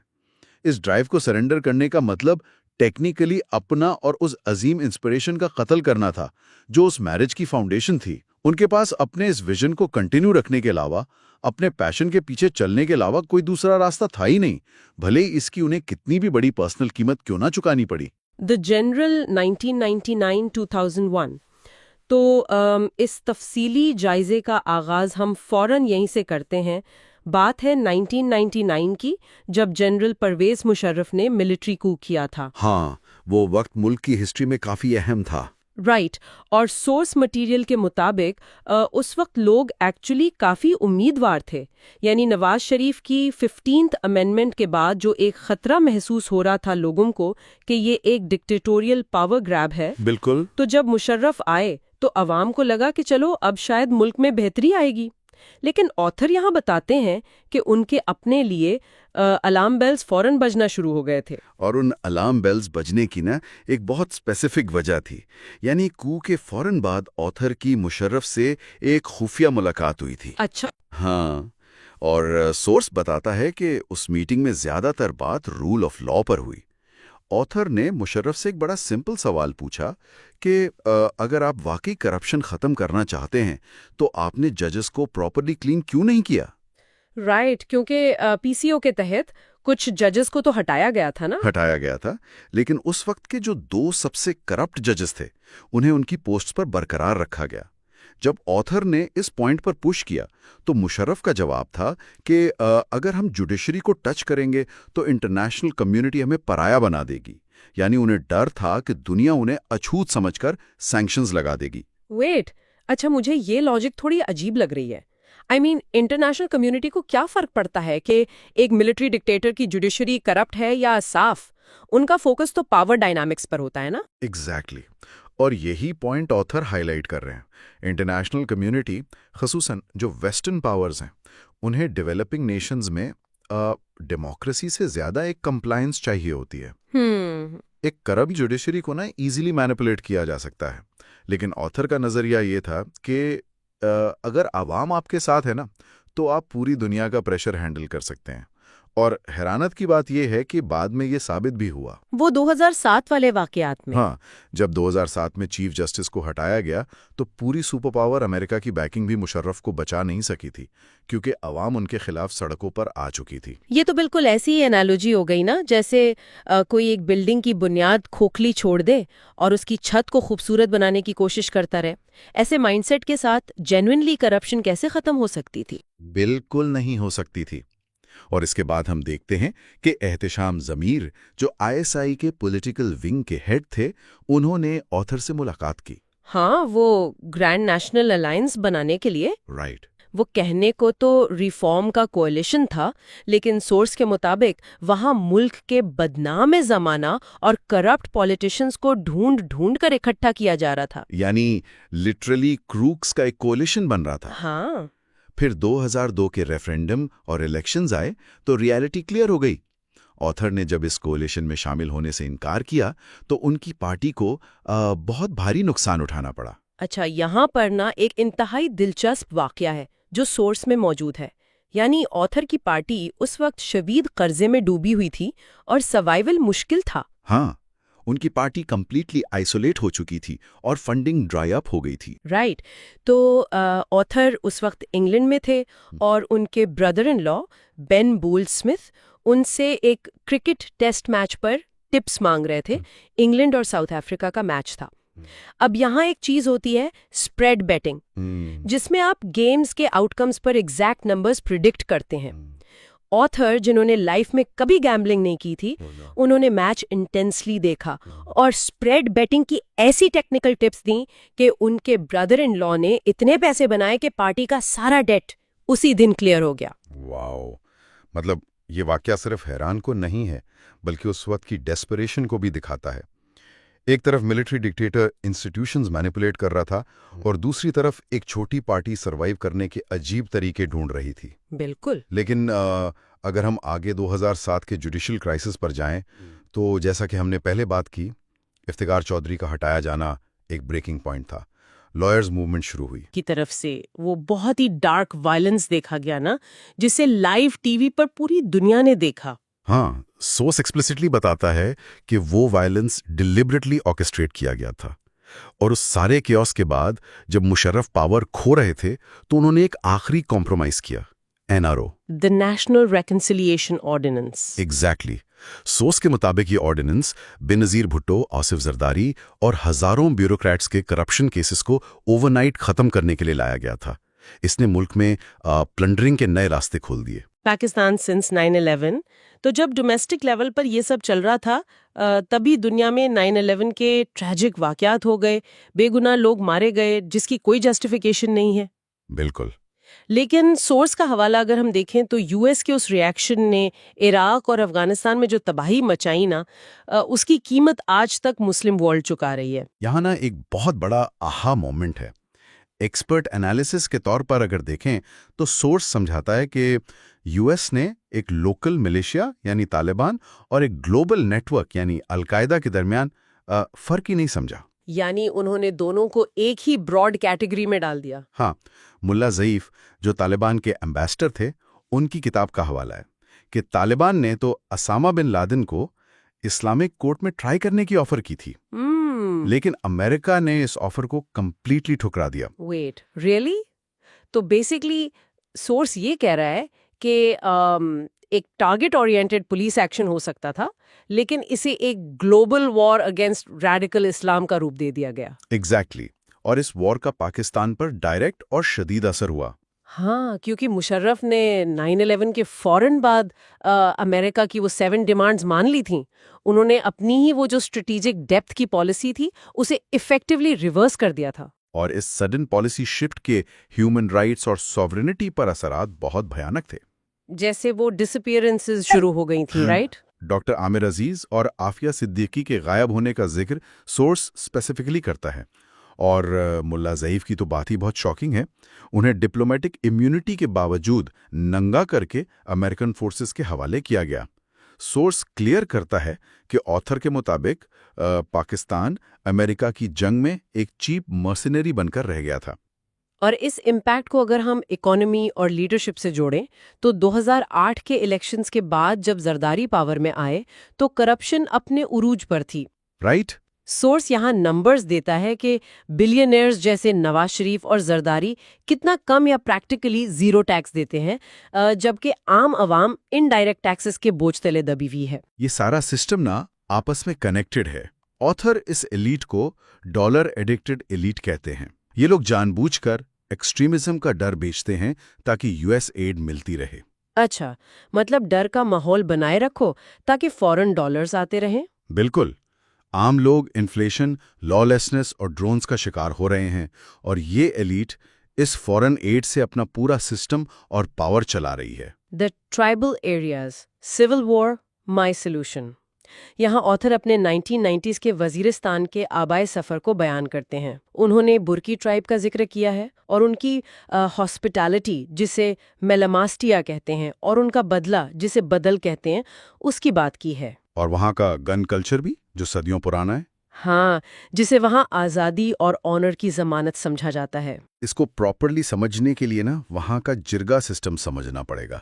Speaker 3: اس ڈرائیو کو سرنڈر کرنے کا مطلب ٹیکنیکلی اپنا اور اس عظیم انسپریشن کا قتل کرنا تھا جو اس میرج کی فاؤنڈیشن تھی۔ ان کے پاس اپنے اس ویژن کو کنٹینیو رکھنے کے علاوہ، اپنے پیشن کے پیچھے چلنے کے علاوہ کوئی دوسرا راستہ تھا ہی نہیں، بھلے ہی اس کی انہیں کتنی بھی بڑی پرسنل قیمت کیوں نہ چکانی پڑی۔
Speaker 1: دی جنرل 1999-2001۔ تو اس تفصیلی جائزے کا آغاز ہم فوراً یہیں سے کرتے ہیں۔ بات ہے 1999 کی، جب جنرل پرویز مشرف نے ملٹری کو کیا تھا۔
Speaker 2: ہاں، وہ وقت ملک کی ہسٹری میں کافی اہم تھا۔
Speaker 1: رائٹ، اور سورس مٹیریل کے مطابق اس وقت لوگ ایکچولی کافی امیدوار تھے، یعنی نواز شریف کی 15th امینڈمنٹ کے بعد جو ایک خطرہ محسوس ہو رہا تھا لوگوں کو کہ یہ ایک ڈکٹیٹوریل پاور گریب ہے،
Speaker 2: بالکل۔
Speaker 1: تو جب مشرف آئے تو عوام کو لگا کہ چلو اب شاید ملک میں بہتری آئے گی۔ لیکن آتھر یہاں بتاتے ہیں کہ ان کے اپنے لیے الارم بیلز فوراً بجنا شروع ہو گئے تھے۔
Speaker 2: اور ان الارم بیلز بجنے کی ایک بہت اسپیسیفک وجہ تھی، یعنی کو کے فوراً بعد آتھر کی مشرف سے ایک خفیہ ملاقات ہوئی تھی۔
Speaker 1: اچھا۔
Speaker 2: ہاں، اور سورس بتاتا ہے کہ اس میٹنگ میں زیادہ تر بات رول آف لا پر ہوئی۔ آتھر نے مشرف سے ایک بڑا سمپل سوال پوچھا کہ اگر آپ واقعی کرپشن ختم کرنا چاہتے ہیں تو آپ نے ججز کو پراپرلی کلین کیوں نہیں کیا؟
Speaker 1: رائٹ، کیونکہ پی سی او کے تحت کچھ ججز کو تو ہٹایا گیا تھا نا۔
Speaker 2: ہٹایا گیا تھا، لیکن اس وقت کے جو 2 سب سے کرپٹ ججز تھے انہیں ان کی پوسٹ پر برقرار رکھا گیا۔ جب آتھر نے اس پوائنٹ پر پش کیا تو مشرف کا جواب تھا کہ اگر ہم جوڈیشری کو ٹچ کریں گے تو انٹرنیشنل کمیونٹی ہمیں پرایا بنا دے گی، یعنی انہیں ڈر تھا کہ دنیا انہیں اچھوت سمجھ کر سینکشنز لگا دے گی۔
Speaker 1: ویٹ، اچھا مجھے یہ لاجک تھوڑی عجیب لگ رہی ہے۔ انٹرنیشنل کمیونٹی کو کیا فرق پڑتا ہے کہ ایک ملٹری ڈکٹیٹر کی جوڈیشری کرپٹ ہے یا صاف؟ ان کا فوکس تو پاور ڈائنامکس پر ہوتا ہے نا۔
Speaker 3: ایگزیکٹلی، اور یہی پوائنٹ آتھر ہائی لائٹ کر رہے ہیں۔ انٹرنیشنل کمیونٹی، خصوصاً جو ویسٹرن پاورز ہیں، انہیں ڈیولپنگ نیشنز میں ڈیموکریسی سے زیادہ ایک کمپلائنس چاہیے ہوتی ہے۔ ایک کرپٹ جوڈیشری کو ایزیلی مینیپولیٹ کیا جا سکتا ہے، لیکن آتھر کا نظریہ یہ تھا کہ اگر عوام آپ کے ساتھ ہے تو آپ پوری دنیا کا پریشر ہینڈل کر سکتے ہیں۔ اور حیرانت کی بات یہ ہے کہ بعد میں یہ ثابت بھی ہوا۔
Speaker 1: وہ 2007 والے واقعات میں۔
Speaker 3: ہاں، جب 2007 میں چیف جسٹس کو ہٹایا گیا تو پوری سپر پاور امریکہ کی بیکنگ بھی مشرف کو بچا نہیں سکی تھی، کیونکہ عوام ان کے خلاف سڑکوں پر آ چکی تھی۔
Speaker 1: یہ تو بالکل ایسی انالوجی ہو گئی نا، جیسے کوئی ایک بلڈنگ کی بنیاد کھوکھلی چھوڑ دے اور اس کی چھت کو خوبصورت بنانے کی کوشش کرتا رہے۔ ایسے مائنڈ سیٹ کے ساتھ جینوئنلی کرپشن کیسے ختم ہو سکتی تھی؟
Speaker 3: بالکل نہیں ہو سکتی تھی۔ اور اس کے بعد ہم دیکھتے ہیں کہ احتشام ضمیر، جو ISI کے پولیٹیکل ونگ کے ہیڈ تھے، انہوں نے آتھر سے ملاقات کی۔
Speaker 1: ہاں، وہ گرینڈ نیشنل الائنس بنانے کے لیے۔
Speaker 3: رائٹ۔
Speaker 1: وہ کہنے کو تو ریفارم کا کولیشن تھا، لیکن سورس کے مطابق وہاں ملک کے بدنام زمانہ اور کرپٹ پولیٹیشنز کو ڈھونڈ ڈھونڈ کر اکٹھا کیا جا رہا تھا۔
Speaker 3: یعنی لٹرلی کروکس کا ایک کولیشن بن رہا تھا۔
Speaker 1: ہاں۔
Speaker 3: پھر 2002 کے ریفرینڈم اور الیکشنز آئے تو ریالٹی کلیئر ہو گئی۔ آتھر نے جب اس کولیشن میں شامل ہونے سے انکار کیا تو ان کی پارٹی کو بہت بھاری نقصان اٹھانا پڑا۔
Speaker 1: اچھا، یہاں پر ایک انتہائی دلچسپ واقعہ ہے جو سورس میں موجود ہے۔ یعنی آتھر کی پارٹی اس وقت شدید قرضے میں ڈوبی ہوئی تھی اور سروائیول مشکل تھا۔
Speaker 3: ہاں، ان کی پارٹی کمپلیٹلی آئسولیٹ ہو چکی تھی اور فنڈنگ ڈرائی اپ ہو گئی تھی۔
Speaker 1: رائٹ، تو آتھر اس وقت انگلینڈ میں تھے اور ان کے بردر ان لا بین بول اسمتھ ان سے ایک کرکٹ ٹیسٹ میچ پر ٹپس مانگ رہے تھے۔ انگلینڈ اور ساؤتھ افریقہ کا میچ تھا۔ اب یہاں ایک چیز ہوتی ہے اسپریڈ بیٹنگ، جس میں آپ گیمز کے آؤٹ کمز پر ایگزیکٹ نمبرز پریڈکٹ کرتے ہیں۔ آتھر، جنہوں نے لائف میں کبھی گیمبلنگ نہیں کی تھی، انہوں نے میچ انٹینسلی دیکھا اور اسپریڈ بیٹنگ کی ایسی ٹیکنیکل ٹپس دیں کہ ان کے بردر ان لا نے اتنے پیسے بنائے کہ پارٹی کا سارا ڈیٹ اسی دن کلیئر ہو گیا۔
Speaker 3: واو، مطلب یہ واقعہ صرف حیران کو نہیں ہے بلکہ اس وقت کی ڈیسپریشن کو بھی دکھاتا ہے۔
Speaker 5: ایک طرف ملٹری ڈکٹیٹر انسٹیٹیوشنز مینیپولیٹ کر رہا تھا اور دوسری طرف ایک چھوٹی پارٹی سروائیو کرنے کے عجیب طریقے ڈھونڈ رہی تھی.
Speaker 1: بالکل.
Speaker 5: لیکن اگر ہم آگے 2007 کے جوڈیشل کرائسس پر جائیں تو جیسا کہ ہم نے پہلے بات کی، افتخار چودھری کا ہٹایا جانا ایک بریکنگ پوائنٹ تھا. لائرز موومنٹ شروع ہوئی.
Speaker 1: کی طرف سے وہ بہت ہی ڈارک وائلنس دیکھا گیا نا، جسے لائیو ٹی وی پر پوری دنیا نے دیکھا.
Speaker 3: ہاں، سورس ایکسپلسٹلی بتاتا ہے کہ وہ وائلنس ڈیلیبریٹلی آرکسٹریٹ کیا گیا تھا، اور اس سارے کیوس کے بعد جب مشرف پاور کھو رہے تھے تو انہوں نے ایک آخری کمپرومائز کیا، NRO.
Speaker 1: The National Reconciliation Ordinance.
Speaker 3: Exactly. Source کے مطابق یہ آرڈیننس بینظیر بھٹو، آصف زرداری اور ہزاروں بیوروکریٹس کے کرپشن کیسز کو اوور نائٹ ختم کرنے کے لیے لایا گیا تھا. اس نے ملک میں پلنڈرنگ کے نئے راستے کھول دیے.
Speaker 1: پاکستان سنس 9/11، تو جب ڈومیسٹک لیول پر یہ سب چل رہا تھا تبھی دنیا میں 9/11 کے ٹریجک واقعات ہو گئے، بے گناہ لوگ مارے گئے جس کی کوئی جسٹیفیکیشن نہیں ہے.
Speaker 3: بالکل.
Speaker 1: لیکن سورس کا حوالہ اگر ہم دیکھیں تو یو ایس کے اس ریاکشن نے عراق اور افغانستان میں جو تباہی مچائی نا، اس کی قیمت آج تک مسلم ورلڈ چکا رہی ہے.
Speaker 3: یہاں نا ایک بہت بڑا آہا مومنٹ ہے. ایکسپرٹ انالیسس کے طور پر اگر دیکھیں تو سورس سمجھاتا ہے کہ یو ایس نے ایک لوکل ملیشیا یعنی طالبان اور ایک گلوبل نیٹ ورک یعنی القاعدہ کے درمیان فرق ہی نہیں سمجھا.
Speaker 1: یعنی انہوں نے دونوں کو ایک ہی براڈ کیٹیگری میں ڈال دیا.
Speaker 3: ہاں، ملا ضعیف جو طالبان کے ایمبیسڈر تھے، ان کی کتاب کا حوالہ ہے کہ طالبان نے تو اسامہ بن لادن کو اسلامک کورٹ میں ٹرائی کرنے کی آفر کی تھی، لیکن امریکہ نے اس آفر کو کمپلیٹلی ٹھکرا دیا.
Speaker 1: Wait, really? تو بیسکلی سورس یہ کہہ رہا ہے کہ ایک ٹارگٹ اورینٹڈ پولیس ایکشن ہو سکتا تھا، لیکن اسے ایک گلوبل وار اگینسٹ ریڈیکل اسلام کا روپ دے دیا گیا.
Speaker 3: ایگزیکٹلی. اور اس وار کا پاکستان پر ڈائریکٹ اور شدید اثر ہوا.
Speaker 1: ہاں، کیونکہ مشرف نے 9/11 کے فوراً بعد امریکہ کی وہ 7 ڈیمانڈز مان لی تھیں. انہوں نے اپنی ہی وہ جو اسٹریٹیجک ڈیپتھ کی پالیسی تھی اسے ایفیکٹولی ریورس کر دیا تھا.
Speaker 3: اور اس سڈن پالیسی شفٹ کے ہیومن رائٹس اور سوورنٹی پر اثرات بہت بھیانک تھے.
Speaker 1: جیسے وہ ڈسپیئرنسز شروع ہو گئی تھیں، رائٹ؟
Speaker 3: ڈاکٹر عامر عزیز اور عافیہ صدیقی کے غائب ہونے کا ذکر سورس اسپیسیفکلی کرتا ہے. اور ملا ضعیف کی تو بات ہی بہت شاکنگ ہے. انہیں ڈپلومیٹک امیونٹی کے باوجود ننگا کر کے امریکن فورسز کے حوالے کیا گیا. سورس کلیئر کرتا ہے کہ آتھر کے مطابق پاکستان امریکہ کی جنگ میں ایک چیپ مرسنری بن کر رہ گیا تھا.
Speaker 1: اور اس امپیکٹ کو اگر ہم اکانومی اور لیڈرشپ سے جوڑیں تو 2008 کے الیکشنز کے بعد جب زرداری پاور میں آئے تو کرپشن اپنے عروج پر تھی.
Speaker 3: رائٹ.
Speaker 1: سورس یہاں نمبرز دیتا ہے کہ بلینئرز جیسے نواز شریف اور زرداری کتنا کم یا پریکٹیکلی زیرو ٹیکس دیتے ہیں، جبکہ عام عوام انڈائریکٹ ٹیکسز کے بوجھ تلے دبی ہوئی ہے.
Speaker 3: یہ سارا سسٹم نا آپس میں کنیکٹڈ ہے. آتھر اس ایلیٹ کو ڈالر ایڈکٹڈ ایلیٹ کہتے ہیں. یہ لوگ جان بوجھ کر ایکسٹریمزم کا ڈر بیچتے ہیں تاکہ یو ایس ایڈ ملتی رہے.
Speaker 1: اچھا، مطلب ڈر کا ماحول بنائے رکھو تاکہ فورن ڈالرز آتے رہیں.
Speaker 3: بالکل. عام لوگ انفلیشن، لا لیسنس اور ڈرونز کا شکار ہو رہے ہیں، اور یہ ایلیٹ اس فورن ایڈ سے اپنا پورا سسٹم اور پاور چلا رہی ہے.
Speaker 1: The tribal areas, civil war, my solution. یہاں آتھر اپنے 1990s کے وزیرستان کے آبائے سفر کو بیان کرتے ہیں. انہوں نے برکی ٹرائب کا ذکر کیا ہے اور ان کی ہاسپٹیلٹی جسے میلاماسٹیا کہتے ہیں اور ان کا بدلہ جسے بدل کہتے ہیں اس کی بات کی ہے.
Speaker 3: اور وہاں کا گن کلچر بھی جو صدیوں پرانا ہے.
Speaker 1: ہاں، جسے وہاں آزادی اور آنر کی ضمانت سمجھا جاتا ہے.
Speaker 3: اس کو پراپرلی سمجھنے کے لیے نا وہاں کا جرگا سسٹم سمجھنا پڑے گا.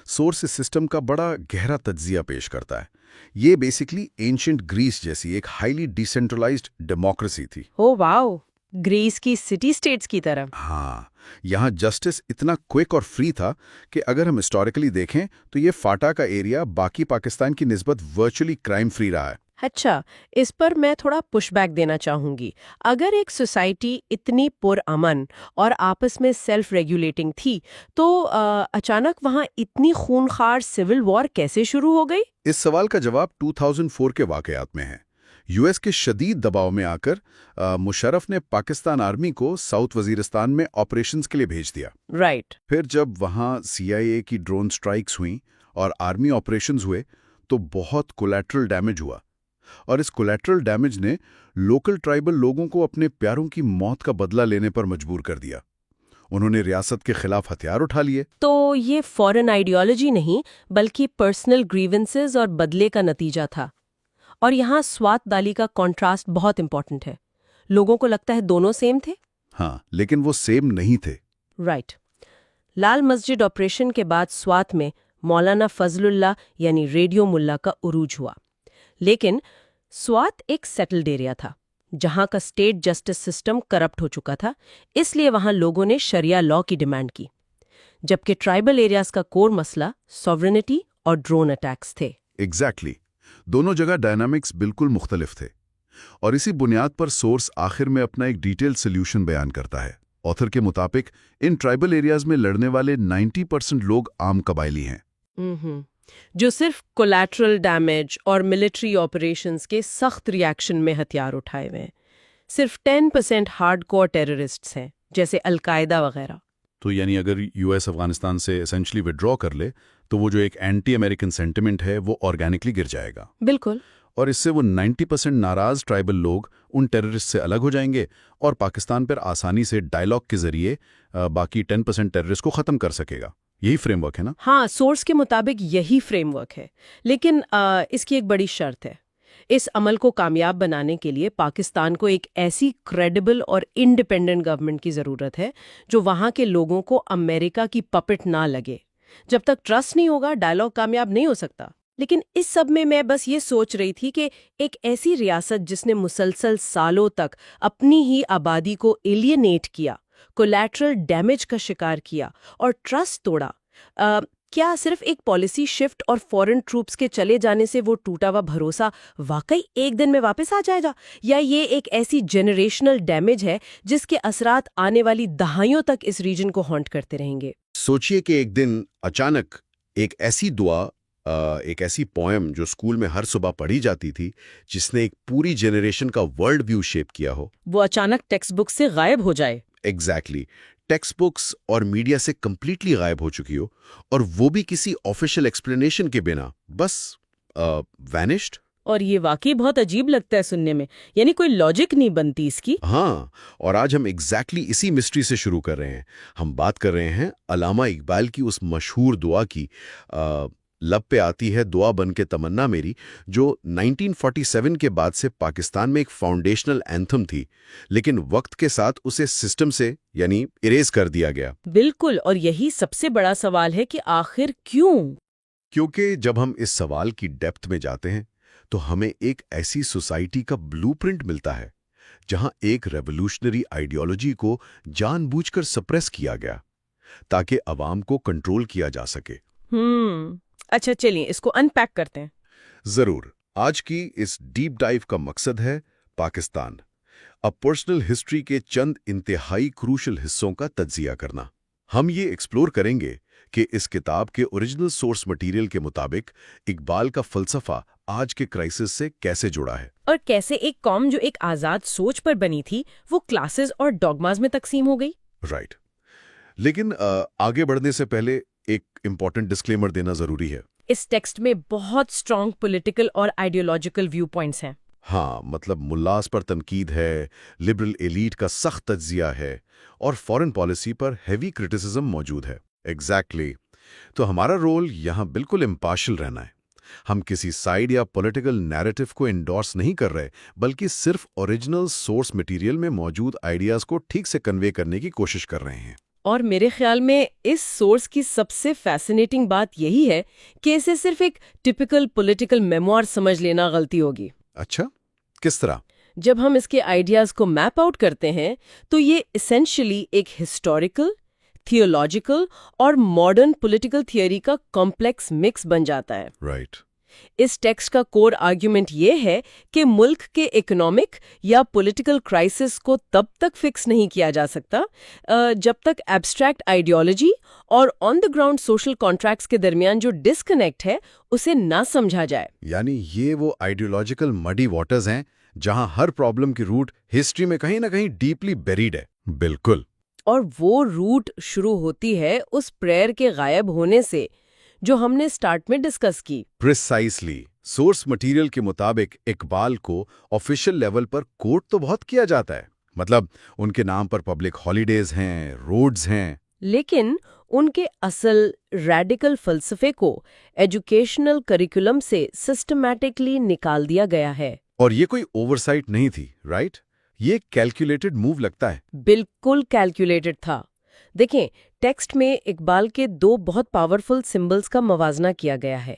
Speaker 3: سورس اس سسٹم کا بڑا گہرا تجزیہ پیش کرتا ہے. یہ بیسکلی اینشنٹ گریس جیسی ایک ہائیلی ڈیسینٹرلائزڈ ڈیموکریسی تھی.
Speaker 1: او واو، گریس کی سٹی سٹیٹس کی طرح.
Speaker 3: ہاں، یہاں جسٹس اتنا کوئک اور فری تھا کہ اگر ہم ہسٹوریکلی دیکھیں تو یہ فاٹا کا ایریا باقی پاکستان کی نسبت ورچولی کرائم فری رہا ہے.
Speaker 1: اچھا، اس پر میں تھوڑا پش بیک دینا چاہوں گی. اگر ایک سوسائٹی اتنی پرامن اور آپس میں سیلف ریگولیٹنگ تھی تو اچانک وہاں اتنی خونخوار سول وار کیسے شروع ہو گئی؟
Speaker 3: اس سوال کا جواب 2004 کے واقعات میں ہے. یو ایس کے شدید دباؤ میں آ کر مشرف نے پاکستان آرمی کو ساؤتھ وزیرستان میں آپریشنز کے لیے بھیج دیا.
Speaker 1: رائٹ.
Speaker 3: پھر جب وہاں CIA کی ڈرون سٹرائکس ہوئیں اور آرمی آپریشنز ہوئے تو بہت کولیٹرل ڈیمیج ہوا. اور اس کولیٹرل ڈیمیج نے لوکل ٹرائبل لوگوں کو اپنے پیاروں کی موت کا بدلہ لینے پر مجبور کر دیا۔ انہوں نے ریاست کے خلاف ہتھیار اٹھا لیے۔
Speaker 1: تو یہ فورن آئیڈیالوجی نہیں بلکہ پرسنل گریونسز اور بدلے کا نتیجہ تھا۔ اور یہاں سوات دالی کا کنٹراسٹ بہت امپورٹنٹ ہے۔ لوگوں کو لگتا ہے دونوں سیم تھے۔
Speaker 3: ہاں، لیکن وہ سیم نہیں تھے۔
Speaker 1: رائٹ۔ لال مسجد آپریشن کے بعد سوات میں مولانا فضل اللہ یعنی ریڈیو ملا کا عروج ہوا، لیکن سوات ایک سیٹلڈ ایریا تھا جہاں کا اسٹیٹ جسٹس سسٹم کرپٹ ہو چکا تھا، اس لیے وہاں لوگوں نے شریعہ لاء کی ڈیمانڈ کی، جبکہ ٹرائبل ایریاز کا کور مسئلہ سوورنٹی اور ڈرون اٹیکس تھے۔
Speaker 3: ایگزیکٹلی، دونوں جگہ ڈائنامکس بالکل مختلف تھے، اور اسی بنیاد پر سورس آخر میں اپنا ایک ڈیٹیل سلیوشن بیان کرتا ہے۔ آتھر کے مطابق ان ٹرائبل ایریاز میں لڑنے والے 90% لوگ عام قبائلی ہیں،
Speaker 1: جو صرف کولیٹرل ڈیمیج اور ملٹری آپریشنز کے سخت ریاکشن میں ہتھیار اٹھائے ہوئے ہیں۔ صرف 10% ہارڈ کور ٹیررسٹس ہیں جیسے القاعدہ وغیرہ۔
Speaker 3: تو یعنی اگر یو ایس افغانستان سے اسینشلی وڈرا کر لے تو وہ جو ایک اینٹی امریکن سینٹیمنٹ ہے وہ آرگینکلی گر جائے گا۔
Speaker 1: بالکل۔
Speaker 3: اور اس سے وہ 90% ناراض ٹرائبل لوگ ان ٹیررسٹ سے الگ ہو جائیں گے اور پاکستان پر آسانی سے ڈائیلاگ کے ذریعے باقی 10% ٹیررسٹ کو ختم کر سکے گا۔ یہی فریم ورک ہے نا؟
Speaker 1: ہاں، سورس کے مطابق یہی فریم ورک ہے، لیکن اس کی ایک بڑی شرط ہے۔ اس عمل کو کامیاب بنانے کے لیے پاکستان کو ایک ایسی کریڈیبل اور انڈیپینڈنٹ گورنمنٹ کی ضرورت ہے جو وہاں کے لوگوں کو امریکہ کی پپٹ نہ لگے۔ جب تک ٹرسٹ نہیں ہوگا ڈائیلاگ کامیاب نہیں ہو سکتا۔ لیکن اس سب میں بس یہ سوچ رہی تھی کہ ایک ایسی ریاست جس نے مسلسل سالوں تک اپنی ہی آبادی کو ایلینیٹ کیا، کولیٹرل ڈیمیج کا شکار کیا اور ٹرسٹ توڑا، کیا صرف ایک پالیسی شفٹ اور فورن ٹروپس کے چلے جانے سے وہ ٹوٹا ہوا بھروسہ واقعی ایک دن میں واپس آ جائے گا، یا یہ ایک ایسی جنریشنل ڈیمیج ہے جس کے اثرات آنے والی دہائیوں تک اس ریجن کو ہانٹ کرتے رہیں گے؟
Speaker 5: سوچئے کہ ایک دن اچانک ایک ایسی دعا، ایک ایسی پوئم جو اسکول میں ہر صبح پڑھی جاتی تھی، جس نے ایک پوری جنریشن کا ورلڈ ویو شیپ کیا ہو،
Speaker 1: وہ اچانک ٹیکسٹ بک سے غائب ہو جائے۔
Speaker 5: ایگزیکٹلی، ٹیکسٹ بکس اور میڈیا سے کمپلیٹلی غائب ہو چکی ہو، اور وہ بھی کسی آفیشیل ایکسپلینیشن کے بنا، بس وینشڈ۔
Speaker 1: اور یہ واقعی بہت عجیب لگتا ہے سننے میں، یعنی کوئی لاجک نہیں بنتی اس کی۔
Speaker 5: ہاں، اور آج ہم ایگزیکٹلی اسی مسٹری سے شروع کر رہے ہیں۔ ہم بات کر رہے ہیں علامہ اقبال کی اس مشہور دعا کی، لب پہ آتی ہے دعا بن کے تمنا میری، جو 1947 کے بعد سے پاکستان میں ایک فاؤنڈیشنل اینتھم تھی، لیکن وقت کے ساتھ اسے سسٹم سے یعنی اریز کر دیا گیا۔
Speaker 1: بالکل، اور یہی سب سے بڑا سوال ہے کہ آخر کیوں؟
Speaker 5: کیونکہ جب ہم اس سوال کی ڈیپتھ میں جاتے ہیں تو ہمیں ایک ایسی سوسائٹی کا بلو پرنٹ ملتا ہے جہاں ایک ریولوشنری آئیڈیالوجی کو جان بوجھ کر سپریس کیا گیا تاکہ عوام کو کنٹرول کیا جا سکے۔
Speaker 1: اچھا، چلیے اس کو ان پیک کرتے ہیں۔
Speaker 3: ضرور۔ آج کی اس ڈیپ ڈائیو کا مقصد ہے پاکستان، اب پرسنل ہسٹری کے چند انتہائی کروشل حصوں کا تجزیہ کرنا۔ ہم یہ ایکسپلور کریں گے کہ اس کتاب کے اوریجنل سورس مٹیریل کے مطابق اقبال کا فلسفہ آج کے کرائسس سے کیسے جڑا ہے،
Speaker 1: اور کیسے ایک قوم جو ایک آزاد سوچ پر بنی تھی وہ کلاسز اور ڈوگماز میں تقسیم ہو گئی۔
Speaker 3: رائٹ۔ لیکن آگے بڑھنے سے پہلے ایک امپورٹنٹ ڈسکلیمر دینا ضروری ہے۔
Speaker 1: اس ٹیکسٹ میں بہت سٹرونگ پولیٹیکل اور آئیڈیولوجیکل ویو پوائنٹس ہیں۔
Speaker 3: ہاں، مطلب ملاز پر تنقید ہے، لبرل ایلیٹ کا سخت تجزیہ ہے، اور فورن پالیسی پر ہیوی کرٹیسزم موجود ہے۔ ایگزیکٹلی۔ تو ہمارا رول یہاں بالکل امپارشل رہنا ہے۔ ہم کسی سائیڈ یا پولیٹیکل نیریٹو کو انڈورس نہیں کر رہے، بلکہ صرف اوریجنل سورس مٹیریل میں موجود آئیڈیاز کو ٹھیک سے کنوے کرنے کی کوشش کر رہے ہیں۔
Speaker 1: اور میرے خیال میں اس سورس کی سب سے فیسینیٹنگ بات یہی ہے کہ اسے صرف ایک ٹپیکل پولیٹیکل میموار سمجھ لینا غلطی ہوگی۔
Speaker 3: اچھا، کس طرح؟
Speaker 1: جب ہم اس کے آئیڈیاز کو میپ آؤٹ کرتے ہیں تو یہ اسینشلی ایک ہسٹوریکل، تھیولوجیکل اور ماڈرن پولیٹیکل تھیوری کا کمپلیکس مکس بن جاتا ہے۔
Speaker 3: رائٹ۔
Speaker 1: اس ٹیکسٹ کا کور آرگیومنٹ یہ ہے کہ ملک کے اکنامک یا پولیٹیکل کرائسس کو تب تک فکس نہیں کیا جا سکتا جب تک ایبسٹریکٹ آئیڈیالوجی اور آن دا گراؤنڈ سوشل کانٹریکٹس کے درمیان جو ڈسکنیکٹ ہے اسے نہ سمجھا جائے۔
Speaker 3: یعنی یہ وہ آئیڈیولوجیکل مڈی واٹرز ہیں جہاں ہر پرابلم کی روٹ ہسٹری میں کہیں نہ کہیں ڈیپلی بیریڈ ہے۔ بالکل۔
Speaker 1: اور وہ روٹ شروع ہوتی ہے اس پریئر کے غائب ہونے سے جو ہم نے سٹارٹ میں ڈسکس کی۔
Speaker 3: پریسائسلی۔ سورس مٹیریل کے مطابق اقبال کو آفیشیل لیول پر کوٹ تو بہت کیا جاتا ہے، مطلب ان کے نام پر پبلک ہالیڈیز ہیں، روڈز ہیں،
Speaker 1: لیکن ان کے اصل ریڈیکل فلسفے کو ایجوکیشنل کریکولم سے سسٹمیٹکلی نکال دیا گیا ہے۔
Speaker 3: اور یہ کوئی اوورسائٹ نہیں تھی، رائٹ؟ یہ کیلکولیٹڈ موو لگتا ہے۔
Speaker 1: بالکل کیلکولیٹڈ تھا۔ دیکھیں، ٹیکسٹ میں اقبال کے دو بہت پاورفل سمبلز کا موازنہ کیا گیا ہے،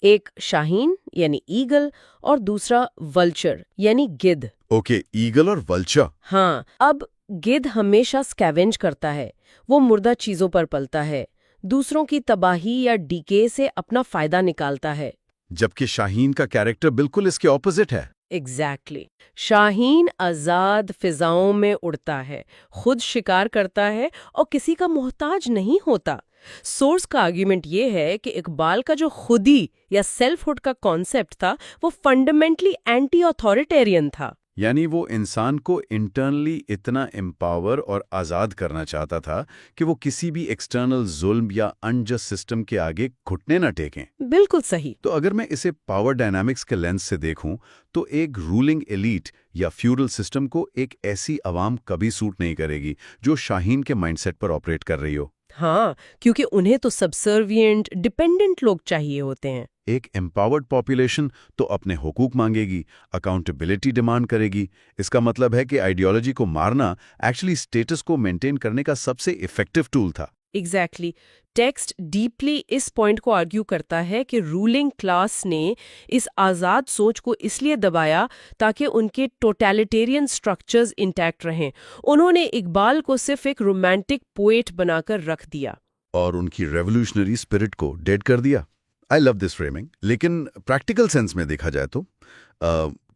Speaker 1: ایک شاہین یعنی ایگل اور دوسرا ولچر یعنی گدھ۔
Speaker 3: اوکے، ایگل اور ولچر۔
Speaker 1: ہاں، اب گدھ ہمیشہ سکیونج کرتا ہے، وہ مردہ چیزوں پر پلتا ہے، دوسروں کی تباہی یا ڈیکے سے اپنا فائدہ نکالتا ہے۔
Speaker 3: جبکہ شاہین کا کیریکٹر بالکل اس کے اپوزٹ ہے۔
Speaker 1: ایگزیکٹلی، شاہین آزاد فضاؤں میں اڑتا ہے، خود شکار کرتا ہے اور کسی کا محتاج نہیں ہوتا۔ سورس کا آرگیومنٹ یہ ہے کہ اقبال کا جو خودی یا سیلف ہوڈ کا کانسیپٹ تھا وہ فنڈامنٹلی اینٹی اتھارٹیرین تھا۔
Speaker 3: یعنی وہ انسان کو انٹرنلی اتنا امپاور اور آزاد کرنا چاہتا تھا کہ وہ کسی بھی ایکسٹرنل ظلم یا انجسٹ سسٹم کے آگے گھٹنے نہ ٹیکیں۔
Speaker 1: بالکل صحیح۔
Speaker 3: تو اگر میں اسے پاور ڈائنامکس کے لینس سے دیکھوں تو ایک رولنگ ایلیٹ یا فیوڈل سسٹم کو ایک ایسی عوام کبھی سوٹ نہیں کرے گی جو شاہین کے مائنڈ سیٹ پر آپریٹ کر رہی ہو۔
Speaker 1: ہاں، کیونکہ انہیں تو سبسروینٹ، ڈیپینڈنٹ لوگ چاہیے ہوتے ہیں۔
Speaker 3: ایک امپاورڈ پاپولیشن تو اپنے حقوق مانگے گی، اکاؤنٹیبلٹی ڈیمانڈ کرے گی۔ اس کا مطلب ہے کہ آئیڈیالوجی کو مارنا ایکچولی اسٹیٹس کو مینٹین کرنے کا سب سے ایفیکٹو ٹول تھا۔
Speaker 1: ایگزیکٹلی، ٹیکسٹ ڈیپلی اس پوائنٹ کو آرگیو کرتا ہے کہ رولنگ کلاس نے اس آزاد سوچ کو اس لیے دبایا تاکہ ان کے ٹوٹیلیٹیرین سٹرکچرز انٹیکٹ رہیں۔ انہوں نے اقبال کو صرف ایک رومانٹک پوئٹ بنا کر رکھ دیا
Speaker 3: اور ان کی ریولوشنری اسپرٹ کو ڈیڈ کر دیا۔ آئی لو دس فریمنگ۔ لیکن پریکٹیکل سینس میں دیکھا جائے تو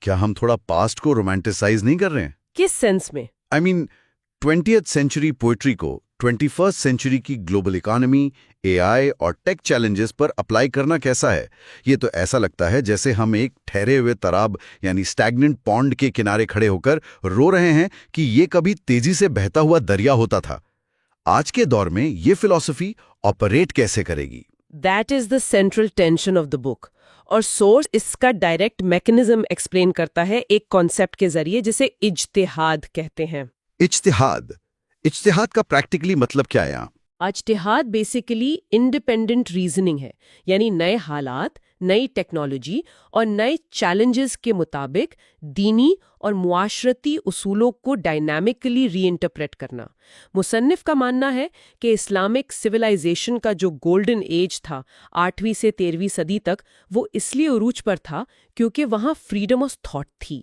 Speaker 3: کیا ہم تھوڑا پاسٹ کو رومانٹیسائز نہیں کر رہے ہیں؟
Speaker 1: کس سینس میں؟
Speaker 3: آئی مین 20th سینچری پوئٹری کو 21st سینچری کی گلوبل اکانومی، اے آئی اور ٹیک چیلنجز پر اپلائی کرنا کیسا ہے؟ یہ تو ایسا لگتا ہے جیسے ہم ایک ٹھہرے ہوئے تراب یعنی اسٹیگننٹ پونڈ کے کنارے کھڑے ہو کر رو رہے ہیں کہ یہ کبھی تیزی سے بہتا ہوا دریا ہوتا تھا۔ آج کے دور میں یہ فلسفی آپریٹ کیسے کرے گی؟
Speaker 1: That is the central tension of the book, اور سورس اس کا ڈائریکٹ میکنزم ایکسپلین کرتا ہے ایک کانسیپٹ کے ذریعے جسے اجتہاد کہتے ہیں۔
Speaker 3: اجتہاد کا پریکٹیکلی مطلب کیا ہے؟
Speaker 1: اجتہاد بیسیکلی انڈیپینڈنٹ ریزننگ ہے، یعنی نئے حالات، نئی ٹیکنالوجی اور نئے چیلنجز کے مطابق دینی اور معاشرتی اصولوں کو ڈائنامکلی ری انٹرپریٹ کرنا۔ مصنف کا ماننا ہے کہ اسلامک سویلائزیشن کا جو گولڈن ایج تھا 8ویں سے 13ویں صدی تک، وہ اس لیے عروج پر تھا کیونکہ وہاں فریڈم آف تھاٹ تھی۔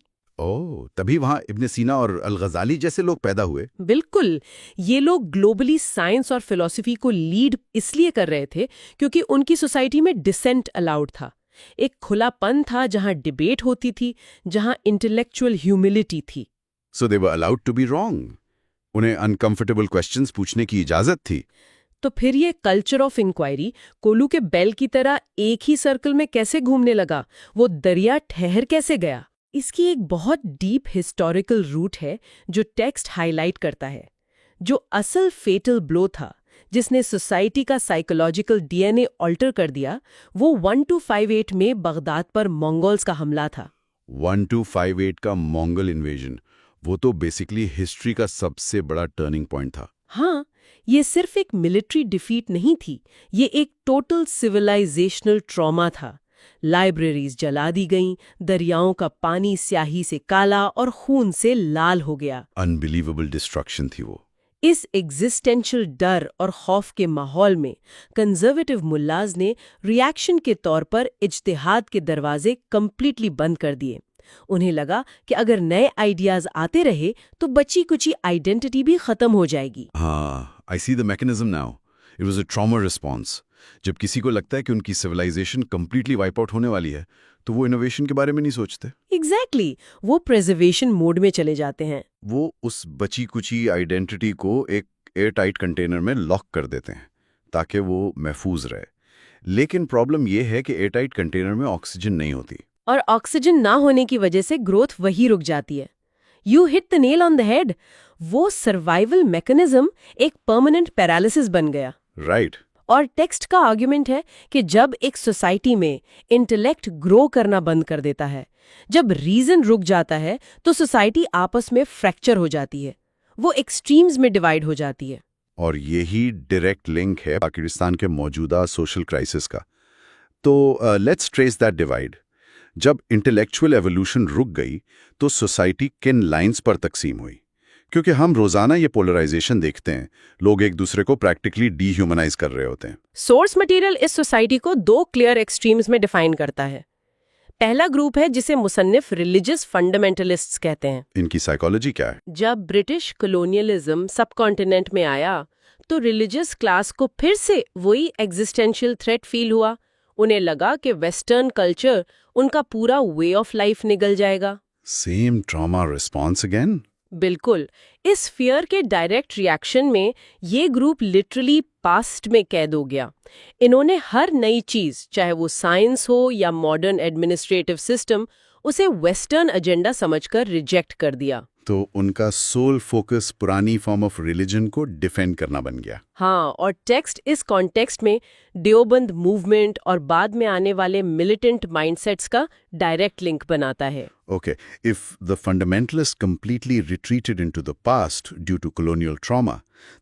Speaker 3: تبھی وہاں ابن سینا اور الغزالی جیسے لوگ پیدا ہوئے۔
Speaker 1: بالکل، یہ لوگ گلوبلی سائنس اور فلسفی کو لیڈ اس لیے کر رہے تھے کیونکہ ان کی سوسائٹی میں ڈسینٹ الاؤڈ تھا، ایک کھلا پن تھا جہاں ڈیبیٹ ہوتی تھی، جہاں انٹلیکچوئل ہیوملٹی تھی۔
Speaker 3: So they were allowed to be wrong. انہیں uncomfortable questions پوچھنے کی اجازت تھی۔
Speaker 1: تو پھر یہ کلچر آف انکوائری کولو کے بیل کی طرح ایک ہی سرکل میں کیسے گھومنے لگا؟ وہ دریا ٹھہر کیسے گیا؟ اس کی ایک بہت ڈیپ ہسٹوریکل روٹ ہے جو ٹیکسٹ ہائی لائٹ کرتا ہے۔ جو اصل فیٹل بلو تھا جس نے سوسائٹی کا سائیکولوجیکل ڈی این اے آلٹر کر دیا، وہ 1258 میں بغداد پر منگولز کا حملہ تھا۔
Speaker 3: 1258 کا مونگل انویژن، وہ تو بیسیکلی ہسٹری کا سب سے بڑا ٹرننگ پوائنٹ تھا۔
Speaker 1: ہاں، یہ صرف ایک ملٹری ڈیفیٹ نہیں تھی، یہ ایک ٹوٹل سویلائزیشنل ٹراما تھا۔ لائبریریز جلا دی گئیں، دریاؤں کا پانی سیاہی سے کالا اور خون سے لال ہو گیا۔
Speaker 3: انبلیویبل ڈسٹرکشن تھی وہ۔
Speaker 1: اس ایگزسٹینشل ڈر اور خوف کے ماحول میں کنزرویٹو ملاز نے ری ایکشن کے طور پر اجتہاد کے دروازے کمپلیٹلی بند کر دیے۔ انہیں لگا کہ اگر نئے آئیڈیاز آتے رہے تو بچی کچی آئیڈینٹی بھی ختم ہو جائے گی۔
Speaker 3: ہاں، I see the mechanism now. It was a trauma response. جب کسی کو لگتا ہے کہ ان کی سویلائزیشن کمپلیٹلی وائپ آؤٹ ہونے والی ہے تو وہ انوویشن کے بارے میں نہیں سوچتے۔
Speaker 1: ایگزیکٹلی، وہ پریزرویشن موڈ میں چلے جاتے ہیں۔
Speaker 3: وہ اس بچی کچی آئیڈینٹی کو ایک ایئر ٹائٹ کنٹینر میں لاک کر دیتے ہیں تاکہ وہ محفوظ رہے۔ لیکن پرابلم یہ ہے کہ ایئر ٹائٹ کنٹینر میں آکسیجن نہیں ہوتی،
Speaker 1: اور آکسیجن نہ ہونے کی وجہ سے گروتھ وہی رک جاتی ہے۔ You hit the nail on the head, وہ سروائیول میکنزم ایک پرماننٹ پیرالسس بن گیا۔
Speaker 3: رائٹ۔
Speaker 1: اور ٹیکسٹ کا آرگیومنٹ ہے کہ جب ایک سوسائٹی میں انٹلیکٹ گرو کرنا بند کر دیتا ہے، جب ریزن رک جاتا ہے، تو سوسائٹی آپس میں فریکچر ہو جاتی ہے، وہ ایکسٹریمز میں ڈیوائیڈ ہو جاتی ہے۔
Speaker 2: اور یہی ڈائریکٹ لنک ہے پاکستان کے موجودہ سوشل کرائسس کا۔ تو لیٹس ٹریس دیٹ ڈیوائیڈ۔ جب انٹلیکچوئل ایوولوشن رک گئی تو سوسائٹی کن لائنز پر تقسیم ہوئی؟ کیونکہ ہم روزانہ یہ پولرائزیشن دیکھتے ہیں، لوگ ایک دوسرے کو پریکٹیکلی ڈی ہیومنائز کر رہے ہوتے ہیں۔
Speaker 1: سورس مٹیریل اس سوسائٹی کو 2 کلیئر ایکسٹریمز میں ڈیفائن کرتا ہے۔ پہلا گروپ ہے جسے مصنف ریلیجس فنڈامنٹلسٹس کہتے ہیں۔
Speaker 2: ان کی سائیکالوجی کیا ہے؟
Speaker 1: جب برٹش کولونیلزم سب کانٹیننٹ میں آیا تو ریلیجس کلاس کو پھر سے وہی ایگزسٹینشیل تھریٹ فیل ہوا۔ انہیں لگا کہ ویسٹرن کلچر ان کا پورا وے آف لائف نگل جائے گا۔
Speaker 2: Same trauma response again?
Speaker 1: بالکل۔ اس فیئر کے ڈائریکٹ ریاکشن میں یہ گروپ لٹرلی پاسٹ میں قید ہو گیا۔ انہوں نے ہر نئی چیز، چاہے وہ سائنس ہو یا ماڈرن ایڈمنسٹریٹو سسٹم، اسے ویسٹرن ایجنڈا سمجھ کر ریجیکٹ کر دیا۔
Speaker 2: تو ان کا سول فوکس پرانی فارم آف ریلیجن کو ڈیفینڈ کرنا بن گیا۔
Speaker 1: ہاں، اور ٹیکسٹ اس کانٹیکسٹ میں دیوبند موومنٹ اور بعد میں آنے والے ملیٹنٹ مائنڈ سیٹس کا ڈائریکٹ لنک بناتا ہے۔
Speaker 2: Okay, if the fundamentalists completely retreated into the past due to colonial trauma,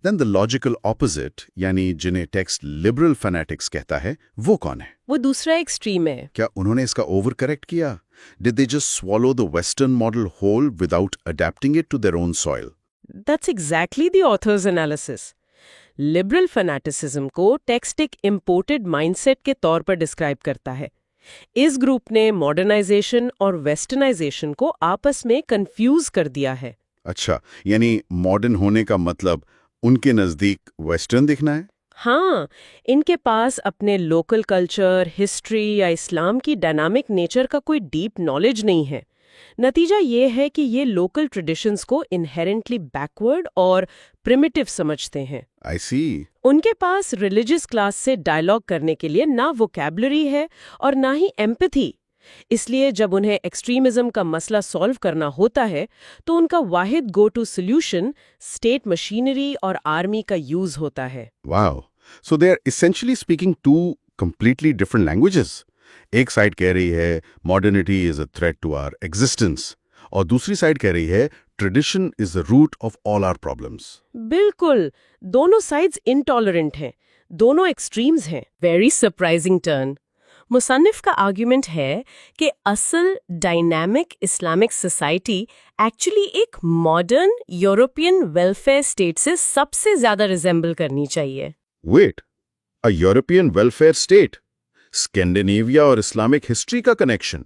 Speaker 2: then the logical opposite, یعنی جنہیں ٹیکسٹ liberal fanatics کہتا ہے، وہ کون ہے؟
Speaker 1: وہ دوسرا ایکسٹریم ہے۔
Speaker 2: کیا انہوں نے اس کا اوور کریکٹ کیا؟ Did they just swallow the Western model whole without adapting it to their own soil?
Speaker 1: That's exactly the author's analysis. Liberal feminism کو ٹیکسٹ ایک امپورٹڈ مائنڈ سیٹ کے طور پر ڈسکرائب کرتا ہے۔ اس گروپ نے ماڈرنائزیشن اور westernisation کو آپس میں کنفیوز کر دیا ہے۔
Speaker 2: اچھا، یعنی ماڈرن ہونے کا مطلب ان کے نزدیک ویسٹرن دکھنا ہے؟
Speaker 1: ہاں، ان کے پاس اپنے لوکل کلچر، ہسٹری یا اسلام کی ڈائنامک نیچر کا کوئی ڈیپ نالج نہیں ہے۔ نتیجہ یہ ہے کہ یہ لوکل ٹریڈیشنز کو انہیرنٹلی بیکورڈ اور پریمیٹیو سمجھتے ہیں۔
Speaker 2: I see.
Speaker 1: ان کے پاس ریلیجس کلاس سے ڈائلاگ کرنے کے لیے نہ ووکیبلری ہے اور نہ ہی ایمپتھی۔ اس لیے جب انہیں ایکسٹریمزم کا مسئلہ سالو کرنا ہوتا ہے تو ان کا واحد go to solution state machinery اور آرمی کا یوز ہوتا ہے۔
Speaker 2: Wow. So they are essentially speaking two completely different languages. ایک سائڈ کہہ رہی ہے modernity is a threat to our existence اور دوسری سائڈ کہہ رہی ہے tradition is the root of all our problems.
Speaker 1: بالکل، دونوں سائڈز انٹالرنٹ ہیں، دونوں ایکسٹریمز ہیں۔ Very surprising turn. مصنف کا آرگیومنٹ ہے کہ اصل ڈائنامک اسلامک سوسائٹی ایکچولی ایک ماڈرن یورپین ویلفیئر اسٹیٹ سے سب سے زیادہ ریزمبل کرنی چاہیے۔
Speaker 2: Wait, a European welfare state? Scandinavia اور اسلامک ہسٹری کا کنیکشن؟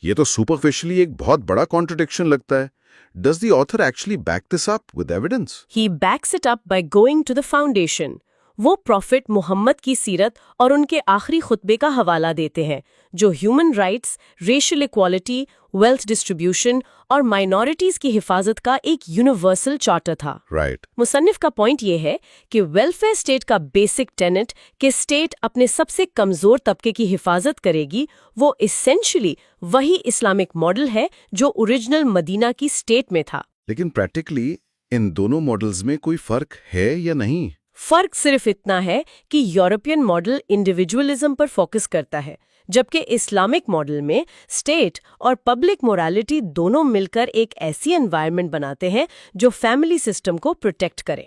Speaker 2: یہ تو سپرفیشلی ایک بہت بڑا کانٹرڈکشن لگتا ہے۔ Does the author actually back this up with evidence?
Speaker 1: He backs it up by going to the foundation. وہ پروفٹ محمد کی سیرت اور ان کے آخری خطبے کا حوالہ دیتے ہیں جو human rights, racial equality, wealth distribution اور مائنورٹیز کی حفاظت کا ایک یونیورسل چارٹر تھا۔
Speaker 2: Right.
Speaker 1: مصنف کا پوائنٹ یہ ہے کہ ویلفیئر اسٹیٹ کا بیسک ٹینٹ کہ اسٹیٹ اپنے سب سے کمزور طبقے کی حفاظت کرے گی، وہ اسینشلی وہی اسلامک ماڈل ہے جو اوریجنل مدینہ کی اسٹیٹ میں تھا۔
Speaker 2: لیکن پریکٹیکلی ان دونوں ماڈلز میں کوئی فرق ہے یا نہیں؟
Speaker 1: فرق صرف اتنا ہے کہ یورپین ماڈل انڈیویجولزم پر فوکس کرتا ہے، جبکہ اسلامک ماڈل میں اسٹیٹ اور پبلک مورالٹی دونوں مل کر ایک ایسی انوائرمنٹ بناتے ہیں جو فیملی سسٹم کو پروٹیکٹ کرے۔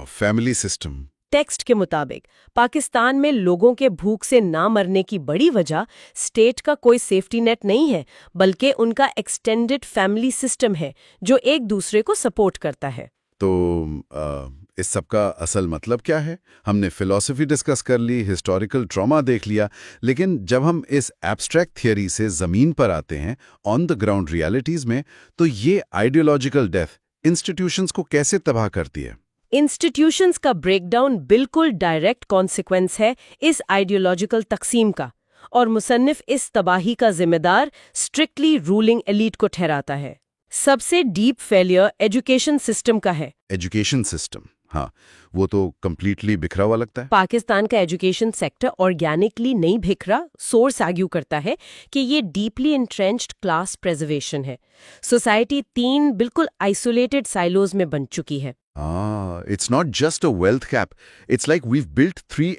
Speaker 2: Family system.
Speaker 1: ٹیکسٹ کے مطابق پاکستان میں لوگوں کے بھوک سے نہ مرنے کی بڑی وجہ اسٹیٹ کا کوئی سیفٹی نیٹ نہیں ہے، بلکہ ان کا ایکسٹینڈڈ فیملی سسٹم ہے جو ایک دوسرے کو سپورٹ کرتا ہے۔
Speaker 2: تو اس سب کا اصل مطلب کیا ہے؟ ہم نے فلسفی ڈسکس کر لی، ہسٹوریکل ٹراما دیکھ لیا، لیکن جب ہم اس ایبسٹریکٹ تھیوری سے زمین پر آتے ہیں، آن دا گراؤنڈ ریالٹیز میں، تو یہ آئیڈیولوجیکل ڈیتھ انسٹیٹیوشنز کو کیسے تباہ کرتی ہے؟
Speaker 1: انسٹیٹیوشنز کا بریک ڈاؤن بالکل ڈائریکٹ کانسیکوینس ہے اس آئیڈیولوجیکل تقسیم کا، اور مصنف اس تباہی کا ذمہ دار اسٹرکٹلی رولنگ ایلیٹ کو ٹھہراتا ہے۔ سب سے ڈیپ فیلئر ایجوکیشن سسٹم کا ہے۔
Speaker 2: ایجوکیشن سسٹم، ہاں، وہ تو کمپلیٹلی بکھرا ہوا لگتا ہے۔
Speaker 1: پاکستان کا ایجوکیشن سیکٹر آرگینکلی نہیں بکھرا۔ سورس آرگیو کرتا ہے کہ یہ ڈیپلی انٹرینچڈ کلاس پریزرویشن ہے۔ سوسائٹی 3 بالکل آئسولیٹڈ سائلوز میں بن چکی ہے۔
Speaker 3: It's not just a wealth gap. It's like we've built 3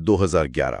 Speaker 3: 2011,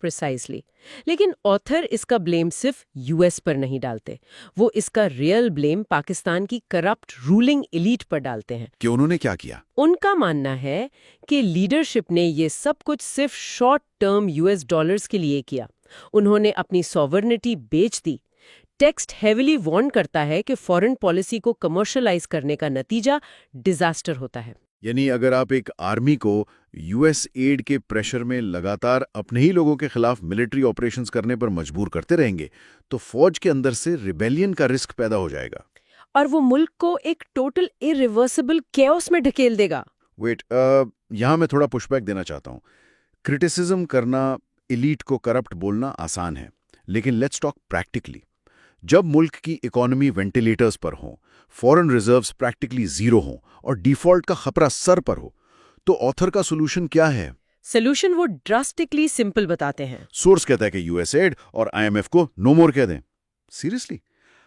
Speaker 1: precisely. لیکن آتھر اس کا بلیم صرف یو ایس پر نہیں ڈالتے، وہ اس کا ریئل بلیم پاکستان کی کرپٹ رولنگ ایلیٹ پر ڈالتے ہیں.
Speaker 3: کہ انہوں نے کیا کیا؟
Speaker 1: ان کا ماننا ہے کہ لیڈرشپ نے یہ سب کچھ صرف short term U S dollars کے لیے کیا. انہوں نے اپنی سوورنٹی بیچ دی. ٹیکسٹ ہیویلی وارن کرتا ہے کہ فورن پالیسی کو کمرشلائز کرنے کا نتیجہ ڈیزاسٹر ہوتا ہے.
Speaker 3: یعنی اگر آپ ایک آرمی کو یو ایس ایڈ کے پریشر میں لگاتار اپنے ہی لوگوں کے خلاف ملٹری آپریشنز کرنے پر مجبور کرتے رہیں گے تو فوج کے اندر سے ریبیلین کا رسک پیدا ہو جائے گا،
Speaker 1: اور وہ ملک کو ایک ٹوٹل irreversible chaos میں ڈھکیل دے گا.
Speaker 3: ویٹ، یہاں میں تھوڑا پش بیک دینا چاہتا ہوں. کرٹیسزم کرنا، ایلیٹ کو کرپٹ بولنا آسان ہے، لیکن لیٹس ٹاک پریکٹیکلی. جب ملک کی اکانومی وینٹیلیٹرز پر ہوں، فورن ریزروز پریکٹیکلی زیرو ہوں اور ڈیفالٹ کا خطرہ سر پر ہو، تو آتھر کا سولوشن کیا ہے؟
Speaker 1: سولوشن وہ ڈراسٹکلی سمپل بتاتے ہیں.
Speaker 3: سورس کہتا ہے کہ یو ایس ایڈ اور آئی ایم ایف کو نو مور کہہ دیں. Seriously?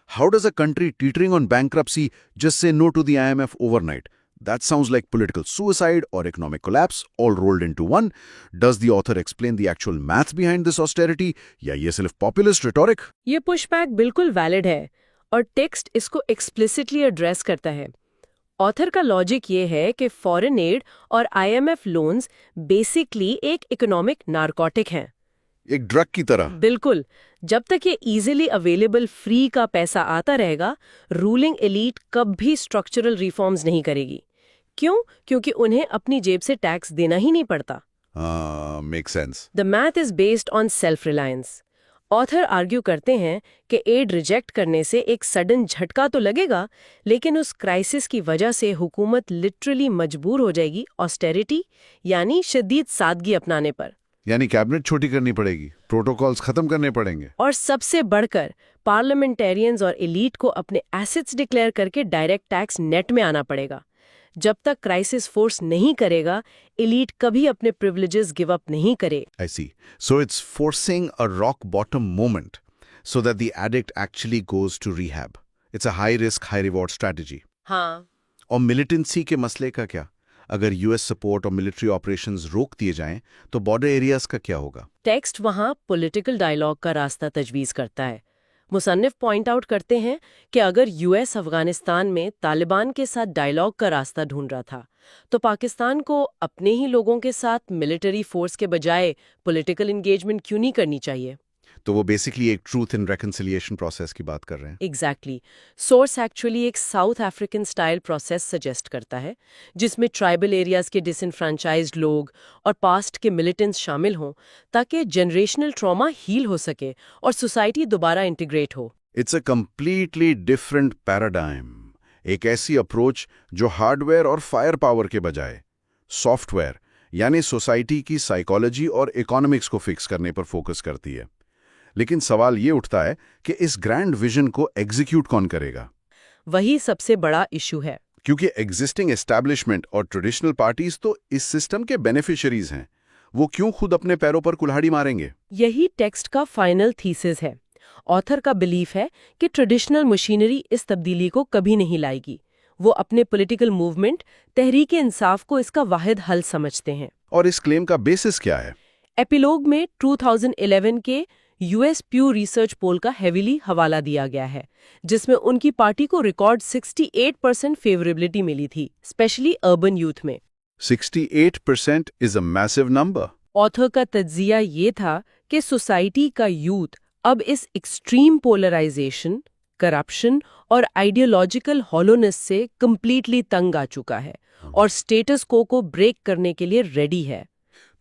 Speaker 3: How does a country teetering on bankruptcy just say no to the I M F overnight? That sounds like political suicide or economic collapse all rolled into one. Does the author explain the actual maths behind this austerity? یا یہ صرف populist rhetoric؟
Speaker 1: یہ push back بالکل valid ہے اور text اس کو explicitly address کرتا ہے. آتھر کا لاجک یہ ہے کہ فورن ایڈ اور I M F loans basically ایک اکنامک نارکوٹک ہیں.
Speaker 3: ایک ڈرگ کی طرح.
Speaker 1: بالکل. جب تک یہ ایزیلی اویلیبل فری کا پیسہ آتا رہے گا، رولنگ ایلیٹ کب بھی اسٹرکچرل ریفارمز نہیں کرے گی. کیوں؟ کیونکہ انہیں اپنی جیب سے ٹیکس دینا ہی نہیں پڑتا.
Speaker 3: Make sense.
Speaker 1: The math is based on self Reliance. Author argue کرتے ہیں کہ ایڈ ریجیکٹ کرنے سے ایک سڈن جھٹکا تو لگے گا، لیکن اس کرائسس کی وجہ سے حکومت لٹرلی مجبور ہو جائے گی آسٹیریٹی یعنی شدید سادگی اپنانے پر.
Speaker 3: یعنی کیبنٹ چھوٹی کرنی پڑے گی، پروٹوکولز ختم کرنے پڑیں گے،
Speaker 1: اور سب سے بڑھ کر پارلیمنٹیرینز اور ایلیٹ کو اپنے ایسٹس ڈکلیئر کر کے ڈائریکٹ ٹیکس نیٹ میں آنا پڑے گا. جب تک کرائسس فورس نہیں کرے گا، ایلیٹ کبھی اپنے پریویلیجز گیو اپ نہیں کرے.
Speaker 3: I see. So it's forcing a rock bottom moment so that the addict actually goes to rehab. It's a high risk, high reward strategy.
Speaker 1: ہاں.
Speaker 3: اور ملیٹنسی کے مسئلے کا کیا؟ اگر یو ایس سپورٹ اور ملٹری آپریشنز روک دیے جائیں تو بارڈر ایریاز کا کیا ہوگا؟
Speaker 1: ٹیکسٹ وہاں پولیٹیکل ڈائیلاگ کا راستہ تجویز کرتا ہے. مصنف پوائنٹ آؤٹ کرتے ہیں کہ اگر یو ایس افغانستان میں طالبان کے ساتھ ڈائیلاگ کا راستہ ڈھونڈ رہا تھا تو پاکستان کو اپنے ہی لوگوں کے ساتھ ملٹری فورس کے بجائے پولیٹیکل انگیجمنٹ کیوں نہیں کرنی چاہیے؟
Speaker 3: تو وہ بیسکلی ایک ٹروتھ اینڈ ریکنسیلیشن پروسیس کی بات کر رہے ہیں.
Speaker 1: ایگزیکٹلی. سورس ایکچولی ایک south African style process suggest کرتا ہے جس میں ٹرائبل ایریاز کے ڈس انفرانچائزڈ لوگ اور پاسٹ کے ملیٹنٹس شامل ہوں تاکہ جنریشنل ٹراما ہیل ہو سکے اور سوسائٹی دوبارہ انٹیگریٹ ہو.
Speaker 3: It's a completely different paradigm. ایک ایسی اپروچ جو ہارڈ ویئر اور فائر پاور کے بجائے سافٹ ویئر یعنی سوسائٹی کی سائیکالوجی اور اکانومکس کو فکس کرنے پر فوکس کرتی ہے. لیکن سوال یہ اٹھتا ہے کہ اس گرینڈ ویژن کو ایگزیکیوٹ کون کرے گا؟
Speaker 1: وہی سب سے بڑا ایشو ہے.
Speaker 3: کیونکہ ایگزسٹنگ اسٹیبلشمنٹ اور ٹریڈیشنل پارٹیز تو اس سسٹم کے بینیفیشریز ہیں. وہ کیوں خود اپنے پیروں پر کلہاڑی ماریں گے؟
Speaker 1: یہی ٹیکسٹ کا فائنل تھیسس ہے. آتھر کا بلیف ہے کہ ٹریڈیشنل مشینری اس تبدیلی کو کبھی نہیں لائے گی. وہ اپنے پولیٹیکل موومنٹ تحریک انصاف کو اس کا واحد حل سمجھتے ہیں.
Speaker 3: اور اس کلیم کا بیسس کیا ہے؟
Speaker 1: ایپیلوگ میں 2011 کے یو ایس پیو ریسرچ پول کا ہیویلی حوالہ دیا گیا ہے جس میں ان کی پارٹی کو ریکارڈ 68% فیوریبلٹی ملی تھی، اسپیشلی اربن یوتھ میں.
Speaker 3: 68% is a massive number.
Speaker 1: Author کا تجزیہ یہ تھا کہ سوسائٹی کا یوتھ اب اس ایکسٹریم پولرائزیشن، کرپشن اور آئیڈیالوجیکل ہالونس سے کمپلیٹلی تنگ آ چکا ہے اور سٹیٹس کو بریک کرنے کے لیے ریڈی ہے.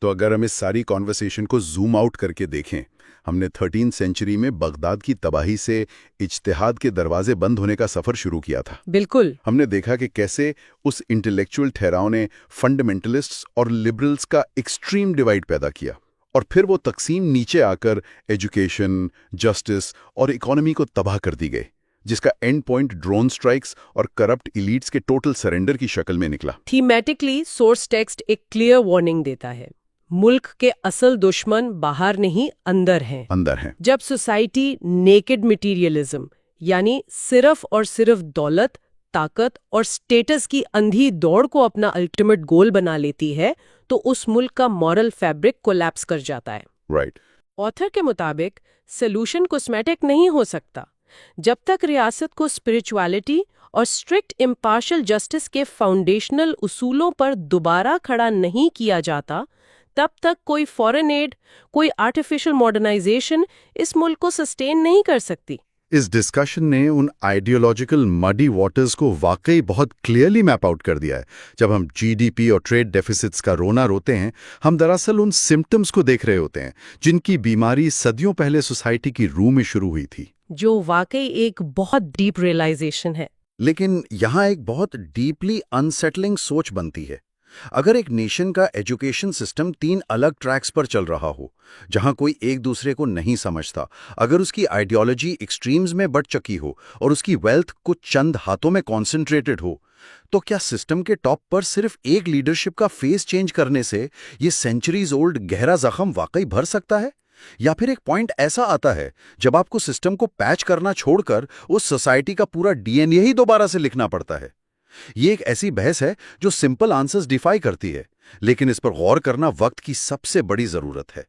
Speaker 3: تو اگر ہم اس ساری کانورسیشن کو زوم آؤٹ کر کے دیکھیں، ہم نے 13 سینچری میں بغداد کی تباہی سے اجتہاد کے دروازے بند ہونے کا سفر شروع کیا تھا.
Speaker 1: بالکل.
Speaker 3: ہم نے دیکھا کہ کیسے اس انٹلیکچوئل ٹھہراؤ نے فنڈامنٹلسٹس اور لبرلز کا ایکسٹریم ڈیوائیڈ پیدا کیا، اور پھر وہ تقسیم نیچے آ کر ایجوکیشن، جسٹس اور اکانومی کو تباہ کر دی گئی، جس کا اینڈ پوائنٹ ڈرون سٹرائکس اور کرپٹ ایلیٹس کے ٹوٹل سرنڈر کی شکل میں نکلا.
Speaker 1: تھیمیٹکلی سورس ٹیکسٹ ایک کلیئر وارننگ دیتا ہے. ملک کے اصل دشمن باہر نہیں اندر ہیں. جب سوسائٹی نیکڈ مٹیریلزم یعنی صرف اور صرف دولت، طاقت اور سٹیٹس کی اندھی دوڑ کو اپنا الٹیمیٹ گول بنا لیتی ہے تو اس ملک کا مورل فیبرک کولیپس کر جاتا ہے.
Speaker 3: رائٹ.
Speaker 1: آتھر کے مطابق سلوشن کوسمیٹک نہیں ہو سکتا۔ جب تک ریاست کو اسپرچویلٹی اور اسٹرکٹ امپارشل جسٹس کے فاؤنڈیشنل اصولوں پر دوبارہ کھڑا نہیں کیا جاتا، تب تک کوئی فورن ایڈ، کوئی آرٹیفیشل ماڈرنائزیشن اس ملک کو سسٹین نہیں کر سکتی۔
Speaker 3: اس ڈسکشن نے ان آئیڈیولوجیکل مڈی واٹرز کو واقعی بہت کلیئرلی میپ آؤٹ کر دیا ہے۔ جب ہم جی ڈی پی اور ٹریڈ ڈیفیسٹس کا رونا روتے ہیں، ہم دراصل ان سمپٹمز کو دیکھ رہے ہوتے ہیں جن کی بیماری صدیوں پہلے سوسائٹی کی روح میں شروع ہوئی تھی۔
Speaker 1: جو واقعی ایک بہت ڈیپ ریئلائزیشن ہے۔
Speaker 2: لیکن یہاں ایک بہت ڈیپلی انسیٹلنگ سوچ بنتی ہے۔ اگر ایک نیشن کا ایجوکیشن سسٹم 3 الگ ٹریکس پر چل رہا ہو، جہاں کوئی ایک دوسرے کو نہیں سمجھتا، اگر اس کی آئیڈیالوجی ایکسٹریمز میں بٹ چکی ہو اور اس کی ویلتھ کچھ چند ہاتھوں میں کانسنٹریٹڈ ہو، تو کیا سسٹم کے ٹاپ پر صرف ایک لیڈرشپ کا فیس چینج کرنے سے یہ سینچریز اولڈ گہرا زخم واقعی بھر سکتا ہے؟ یا پھر ایک پوائنٹ ایسا آتا ہے جب آپ کو سسٹم کو پیچ کرنا چھوڑ کر اس سوسائٹی کا پورا ڈی این اے ہی دوبارہ سے لکھنا پڑتا ہے؟ یہ ایک ایسی بحث ہے جو سمپل آنسرز ڈیفائی کرتی ہے، لیکن اس پر غور کرنا وقت کی سب سے بڑی ضرورت ہے۔